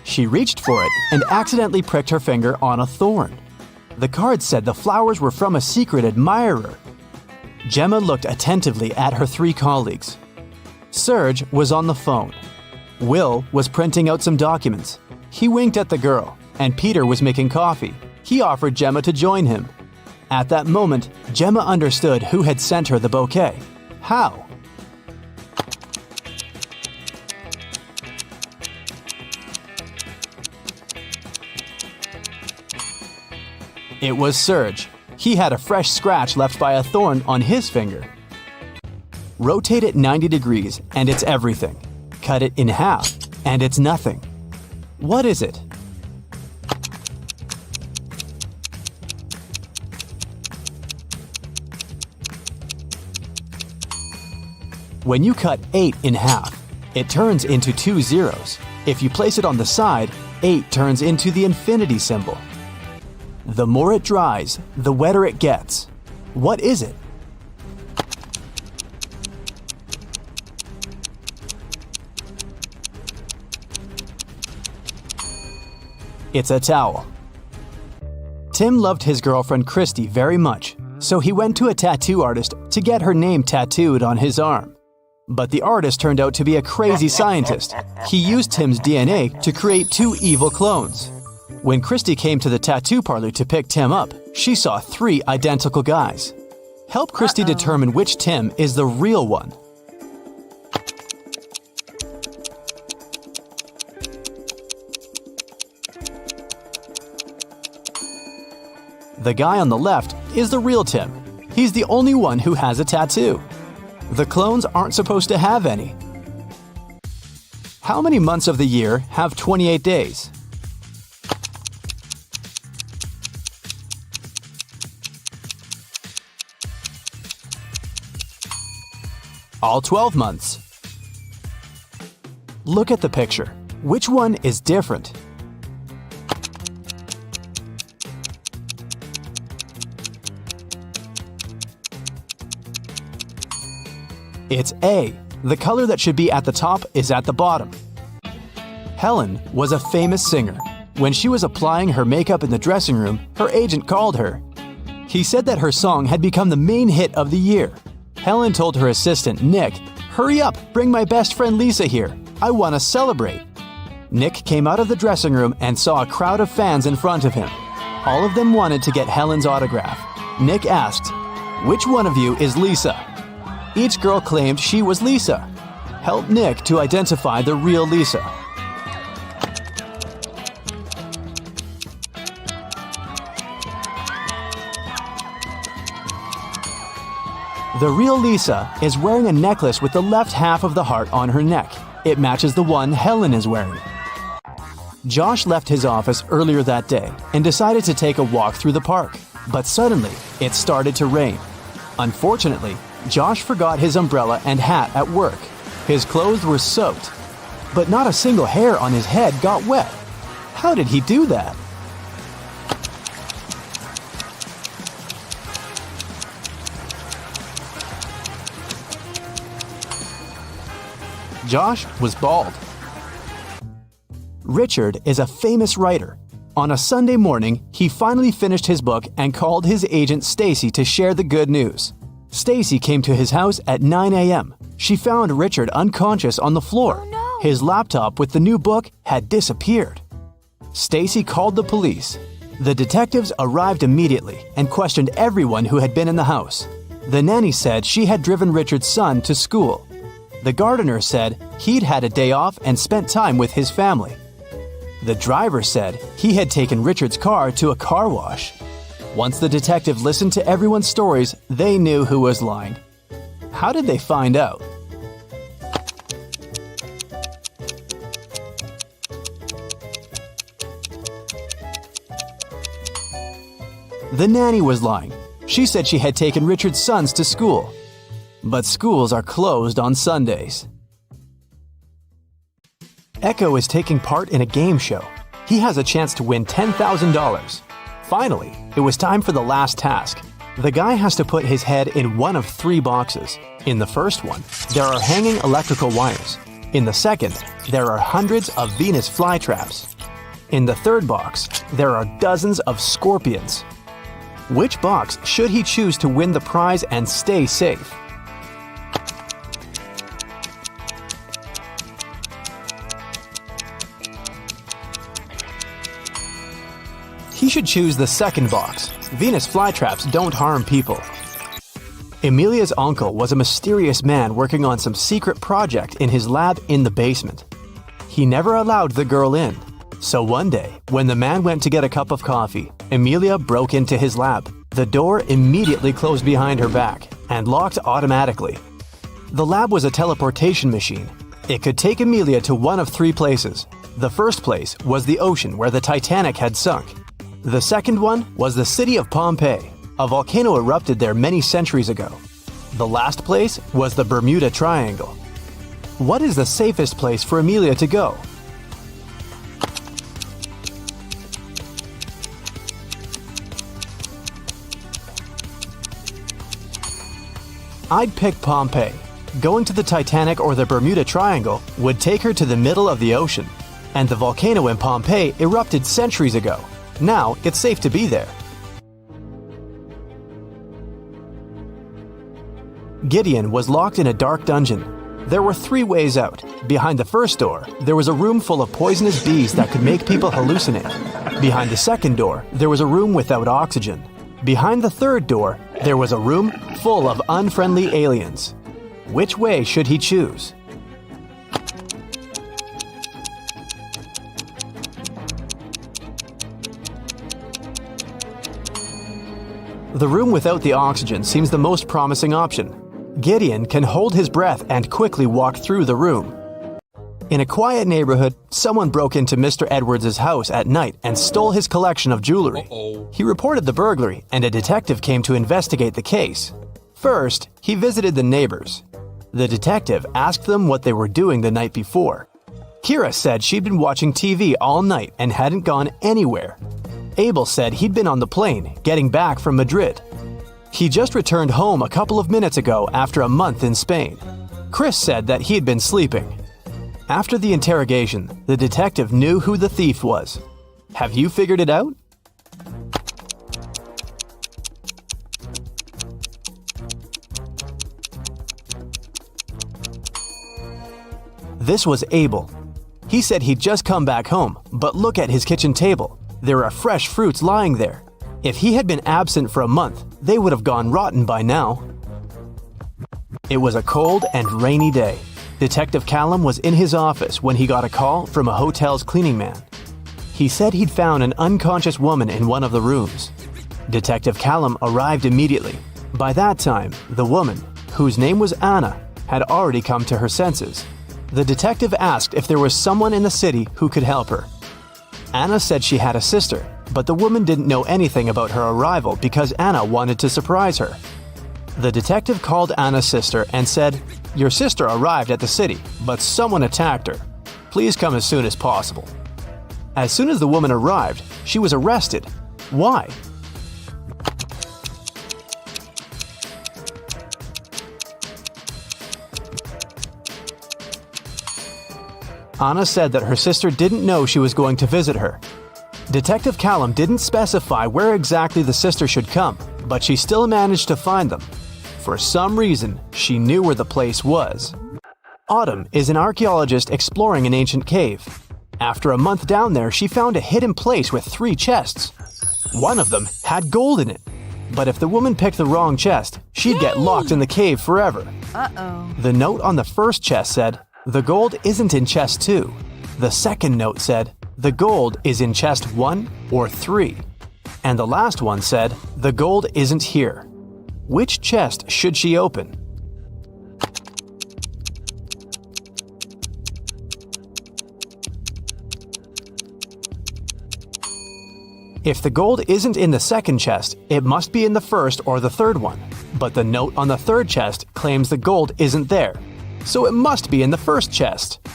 She reached for it and accidentally pricked her finger on a thorn. The card said the flowers were from a secret admirer. Gemma looked attentively at her 3 colleagues. Serge was on the phone. Will was printing out some documents. He winked at the girl, and Peter was making coffee. He offered Gemma to join him. At that moment, Gemma understood who had sent her the bouquet. How? It was Serge. He had a fresh scratch left by a thorn on his finger. Rotate it 90 degrees and it's everything. Cut it in half and it's nothing. What is it? When you cut 8 in half, it turns into 2 zeros. If you place it on the side, 8 turns into the infinity symbol. The more it dries, the wetter it gets. What is it? It's a towel. Tim loved his girlfriend Christy very much, so he went to a tattoo artist to get her name tattooed on his arm. But the artist turned out to be a crazy scientist. He used Tim's DNA to create 2 evil clones. When Christy came to the tattoo parlor to pick Tim up, she saw 3 identical guys. Help Christy determine which Tim is the real one. The guy on the left is the real Tim. He's the only one who has a tattoo. The clones aren't supposed to have any. How many months of the year have 28 days? All 12 months. Look at the picture. Which one is different? It's A. The color that should be at the top is at the bottom. Helen was a famous singer. When she was applying her makeup in the dressing room, her agent called her. He said that her song had become the main hit of the year. Helen told her assistant, Nick, "Hurry up, bring my best friend Lisa here. I want to celebrate." Nick came out of the dressing room and saw a crowd of fans in front of him. All of them wanted to get Helen's autograph. Nick asked, "Which one of you is Lisa?" Each girl claimed she was Lisa. Help Nick to identify the real Lisa. The real Lisa is wearing a necklace with the left half of the heart on her neck. It matches the one Helen is wearing. Josh left his office earlier that day and decided to take a walk through the park. But suddenly, it started to rain. Unfortunately, Josh forgot his umbrella and hat at work. His clothes were soaked, but not a single hair on his head got wet. How did he do that? Josh was bald. Richard is a famous writer. On a Sunday morning, he finally finished his book and called his agent Stacy to share the good news. Stacy came to his house at 9 a.m. She found Richard unconscious on the floor. Oh, no. His laptop with the new book had disappeared. Stacy called the police. The detectives arrived immediately and questioned everyone who had been in the house. The nanny said she had driven Richard's son to school. The gardener said he'd had a day off and spent time with his family. The driver said he had taken Richard's car to a car wash. Once the detective listened to everyone's stories, they knew who was lying. How did they find out? The nanny was lying. She said she had taken Richard's sons to school. but schools are closed on Sundays. Echo is taking part in a game show. He has a chance to win $10,000. Finally, it was time for the last task. The guy has to put his head in one of 3 boxes. In the first one, there are hanging electrical wires. In the second, there are hundreds of Venus flytraps. In the third box, there are dozens of scorpions. Which box should he choose to win the prize and stay safe? He should choose the second box. Venus flytraps don't harm people. Emilia's uncle was a mysterious man working on some secret project in his lab in the basement. He never allowed the girl in. So one day, when the man went to get a cup of coffee, Emilia broke into his lab. The door immediately closed behind her back and locked automatically. The lab was a teleportation machine. It could take Emilia to one of 3 places. The first place was the ocean where the Titanic had sunk. The second one was the city of Pompeii. A volcano erupted there many centuries ago. The last place was the Bermuda Triangle. What is the safest place for Emilia to go? I'd pick Pompeii. Going to the Titanic or the Bermuda Triangle would take her to the middle of the ocean. And the volcano in Pompeii erupted centuries ago. Now it's safe to be there. Gideon was locked in a dark dungeon. There were 3 ways out. Behind the first door, there was a room full of poisonous bees that could make people hallucinate. Behind the second door, there was a room without oxygen. Behind the third door, there was a room full of unfriendly aliens. Which way should he choose? The room without the oxygen seems the most promising option. Gideon can hold his breath and quickly walk through the room. In a quiet neighborhood, someone broke into Mr. Edwards' house at night and stole his collection of jewelry. He reported the burglary, and a detective came to investigate the case. First, he visited the neighbors. The detective asked them what they were doing the night before. Kira said she'd been watching TV all night and hadn't gone anywhere. Abel said he'd been on the plane, getting back from Madrid. He just returned home a couple of minutes ago after a month in Spain. Chris said that he'd been sleeping. After the interrogation, the detective knew who the thief was. Have you figured it out? This was Abel. He said he'd just come back home, but look at his kitchen table. There are fresh fruits lying there. If he had been absent for a month, they would have gone rotten by now. It was a cold and rainy day. Detective Callum was in his office when he got a call from a hotel's cleaning man. He said he'd found an unconscious woman in one of the rooms. Detective Callum arrived immediately. By that time, the woman, whose name was Anna, had already come to her senses. The detective asked if there was someone in the city who could help her. Anna said she had a sister, but the woman didn't know anything about her arrival because Anna wanted to surprise her. The detective called Anna's sister and said, "Your sister arrived at the city, but someone attacked her. Please come as soon as possible." As soon as the woman arrived, she was arrested. Why? Anna said that her sister didn't know she was going to visit her. Detective Callum didn't specify where exactly the sister should come, but she still managed to find them. For some reason, she knew where the place was. Autumn is an archaeologist exploring an ancient cave. After a month down there, she found a hidden place with 3 chests. One of them had gold in it. But if the woman picked the wrong chest, she'd get locked in the cave forever. The note on the first chest said, "The gold isn't in chest 2. The second note said, "The gold is in chest 1 or 3. And the last one said, "The gold isn't here." Which chest should she open? If the gold isn't in the second chest, it must be in the first or the third one. But the note on the third chest claims the gold isn't there, so it must be in the first chest.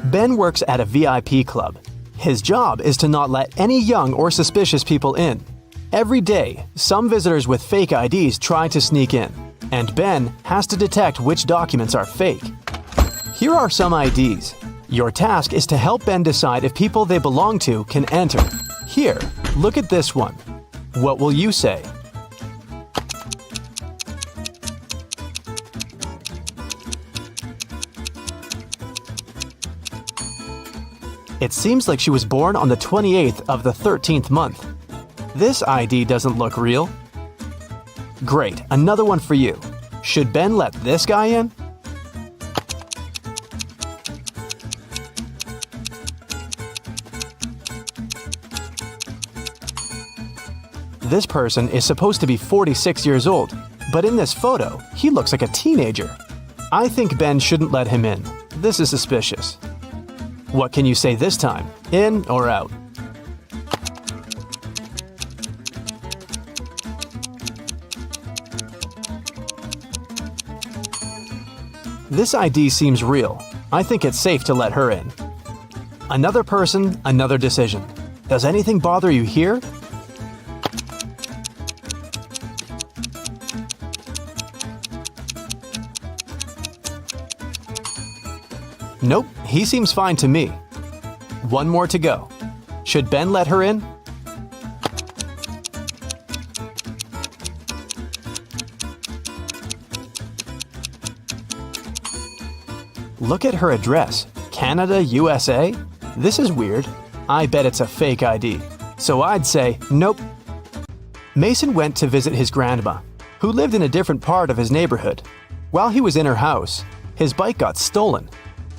Ben works at a VIP club. His job is to not let any young or suspicious people in. Every day, some visitors with fake IDs try to sneak in, and Ben has to detect which documents are fake. Here are some IDs. Your task is to help Ben decide if people they belong to can enter. Here, look at this one. What will you say? It seems like she was born on the 28th of the 13th month. This ID doesn't look real. Great, another one for you. Should Ben let this guy in? This person is supposed to be 46 years old, but in this photo, he looks like a teenager. I think Ben shouldn't let him in. This is suspicious. What can you say this time? In or out? This ID seems real. I think it's safe to let her in. Another person, another decision. Does anything bother you here? Nope, he seems fine to me. One more to go. Should Ben let her in? Look at her address. Canada, USA? This is weird. I bet it's a fake ID. So I'd say nope. Mason went to visit his grandma, who lived in a different part of his neighborhood. While he was in her house, his bike got stolen.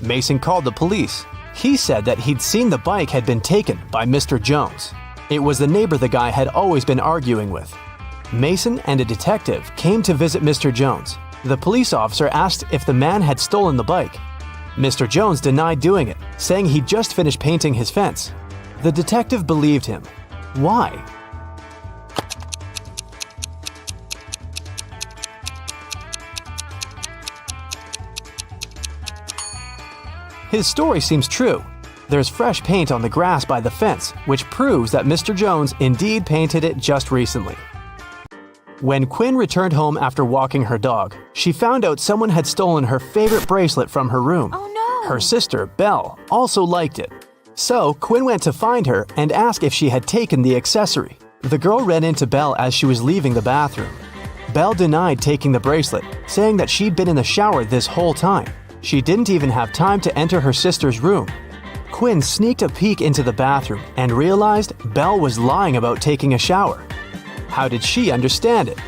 Mason called the police. He said that he'd seen the bike had been taken by Mr. Jones. It was the neighbor the guy had always been arguing with. Mason and a detective came to visit Mr. Jones. The police officer asked if the man had stolen the bike. Mr. Jones denied doing it, saying he'd just finished painting his fence. The detective believed him. Why? His story seems true. There's fresh paint on the grass by the fence, which proves that Mr. Jones indeed painted it just recently. When Quinn returned home after walking her dog, she found out someone had stolen her favorite bracelet from her room. Oh no! Her sister, Belle, also liked it. So Quinn went to find her and asked if she had taken the accessory. The girl ran into Belle as she was leaving the bathroom. Belle denied taking the bracelet, saying that she'd been in the shower this whole time. She didn't even have time to enter her sister's room. Quinn sneaked a peek into the bathroom and realized Belle was lying about taking a shower. How did she understand it?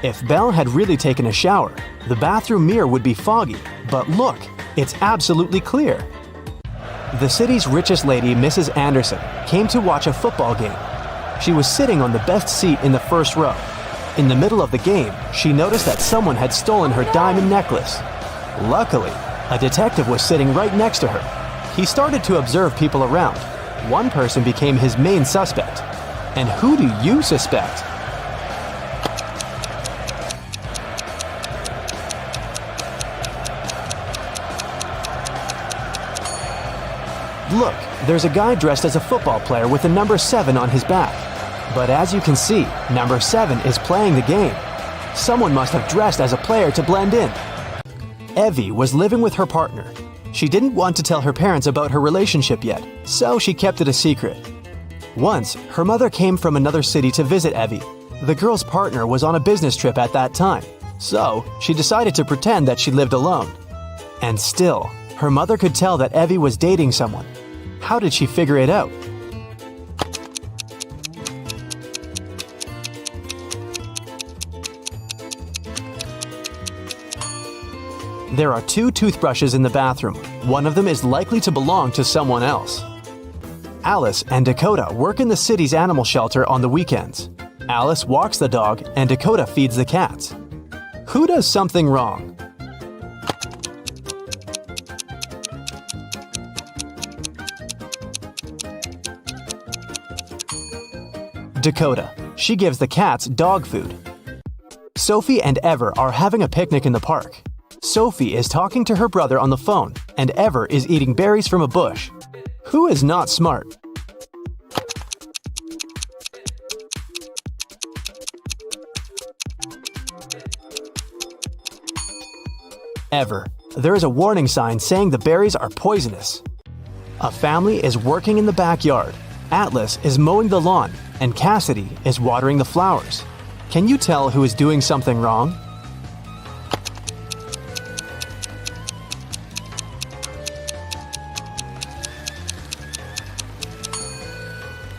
If Belle had really taken a shower, the bathroom mirror would be foggy, but look, it's absolutely clear. The city's richest lady, Mrs. Anderson, came to watch a football game. She was sitting on the best seat in the first row. In the middle of the game, she noticed that someone had stolen her diamond necklace. Luckily, a detective was sitting right next to her. He started to observe people around. One person became his main suspect. And who do you suspect? Look, there's a guy dressed as a football player with the number 7 on his back. But as you can see, number 7 is playing the game. Someone must have dressed as a player to blend in. Evie was living with her partner. She didn't want to tell her parents about her relationship yet, so she kept it a secret. Once, her mother came from another city to visit Evie. The girl's partner was on a business trip at that time, so she decided to pretend that she lived alone. And still, her mother could tell that Evie was dating someone. How did she figure it out? There are 2 toothbrushes in the bathroom. One of them is likely to belong to someone else. Alice and Dakota work in the city's animal shelter on the weekends. Alice walks the dog and Dakota feeds the cats. Who does something wrong? Dakota. She gives the cats dog food. Sophie and Ever are having a picnic in the park. Sophie is talking to her brother on the phone, and Ever is eating berries from a bush. Who is not smart? Ever. There is a warning sign saying the berries are poisonous. A family is working in the backyard. Atlas is mowing the lawn, and Cassidy is watering the flowers. Can you tell who is doing something wrong?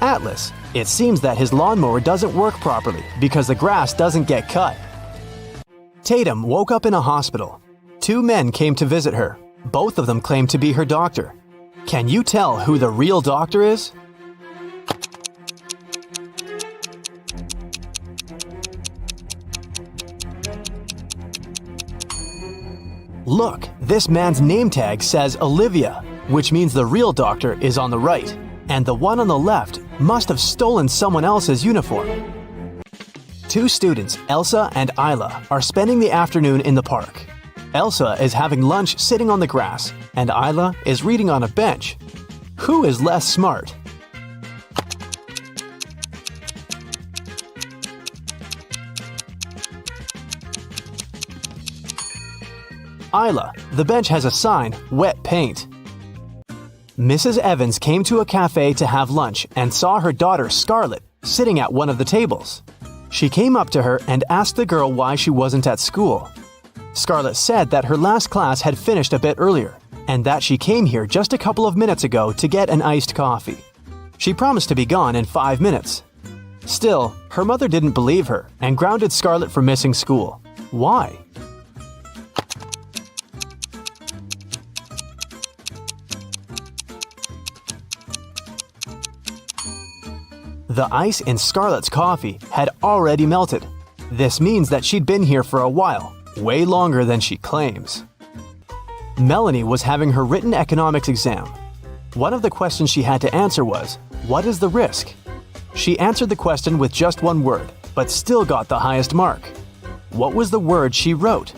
Atlas. It seems that his lawnmower doesn't work properly because the grass doesn't get cut. Tatum woke up in a hospital. 2 men came to visit her. Both of them claim to be her doctor. Can you tell who the real doctor is? Look, this man's name tag says Olivia, which means the real doctor is on the right, and the one on the left must have stolen someone else's uniform. 2 students, Elsa and Isla, are spending the afternoon in the park. Elsa is having lunch sitting on the grass, and Isla is reading on a bench. Who is less smart? Isla. The bench has a sign, wet paint. Mrs. Evans came to a cafe to have lunch and saw her daughter Scarlett sitting at one of the tables. She came up to her and asked the girl why she wasn't at school. Scarlett said that her last class had finished a bit earlier and that she came here just a couple of minutes ago to get an iced coffee. She promised to be gone in 5 minutes. Still, her mother didn't believe her and grounded Scarlett for missing school. Why? The ice in Scarlett's coffee had already melted. This means that she'd been here for a while, way longer than she claims. Melanie was having her written economics exam. One of the questions she had to answer was, what is the risk? She answered the question with just one word, but still got the highest mark. What was the word she wrote?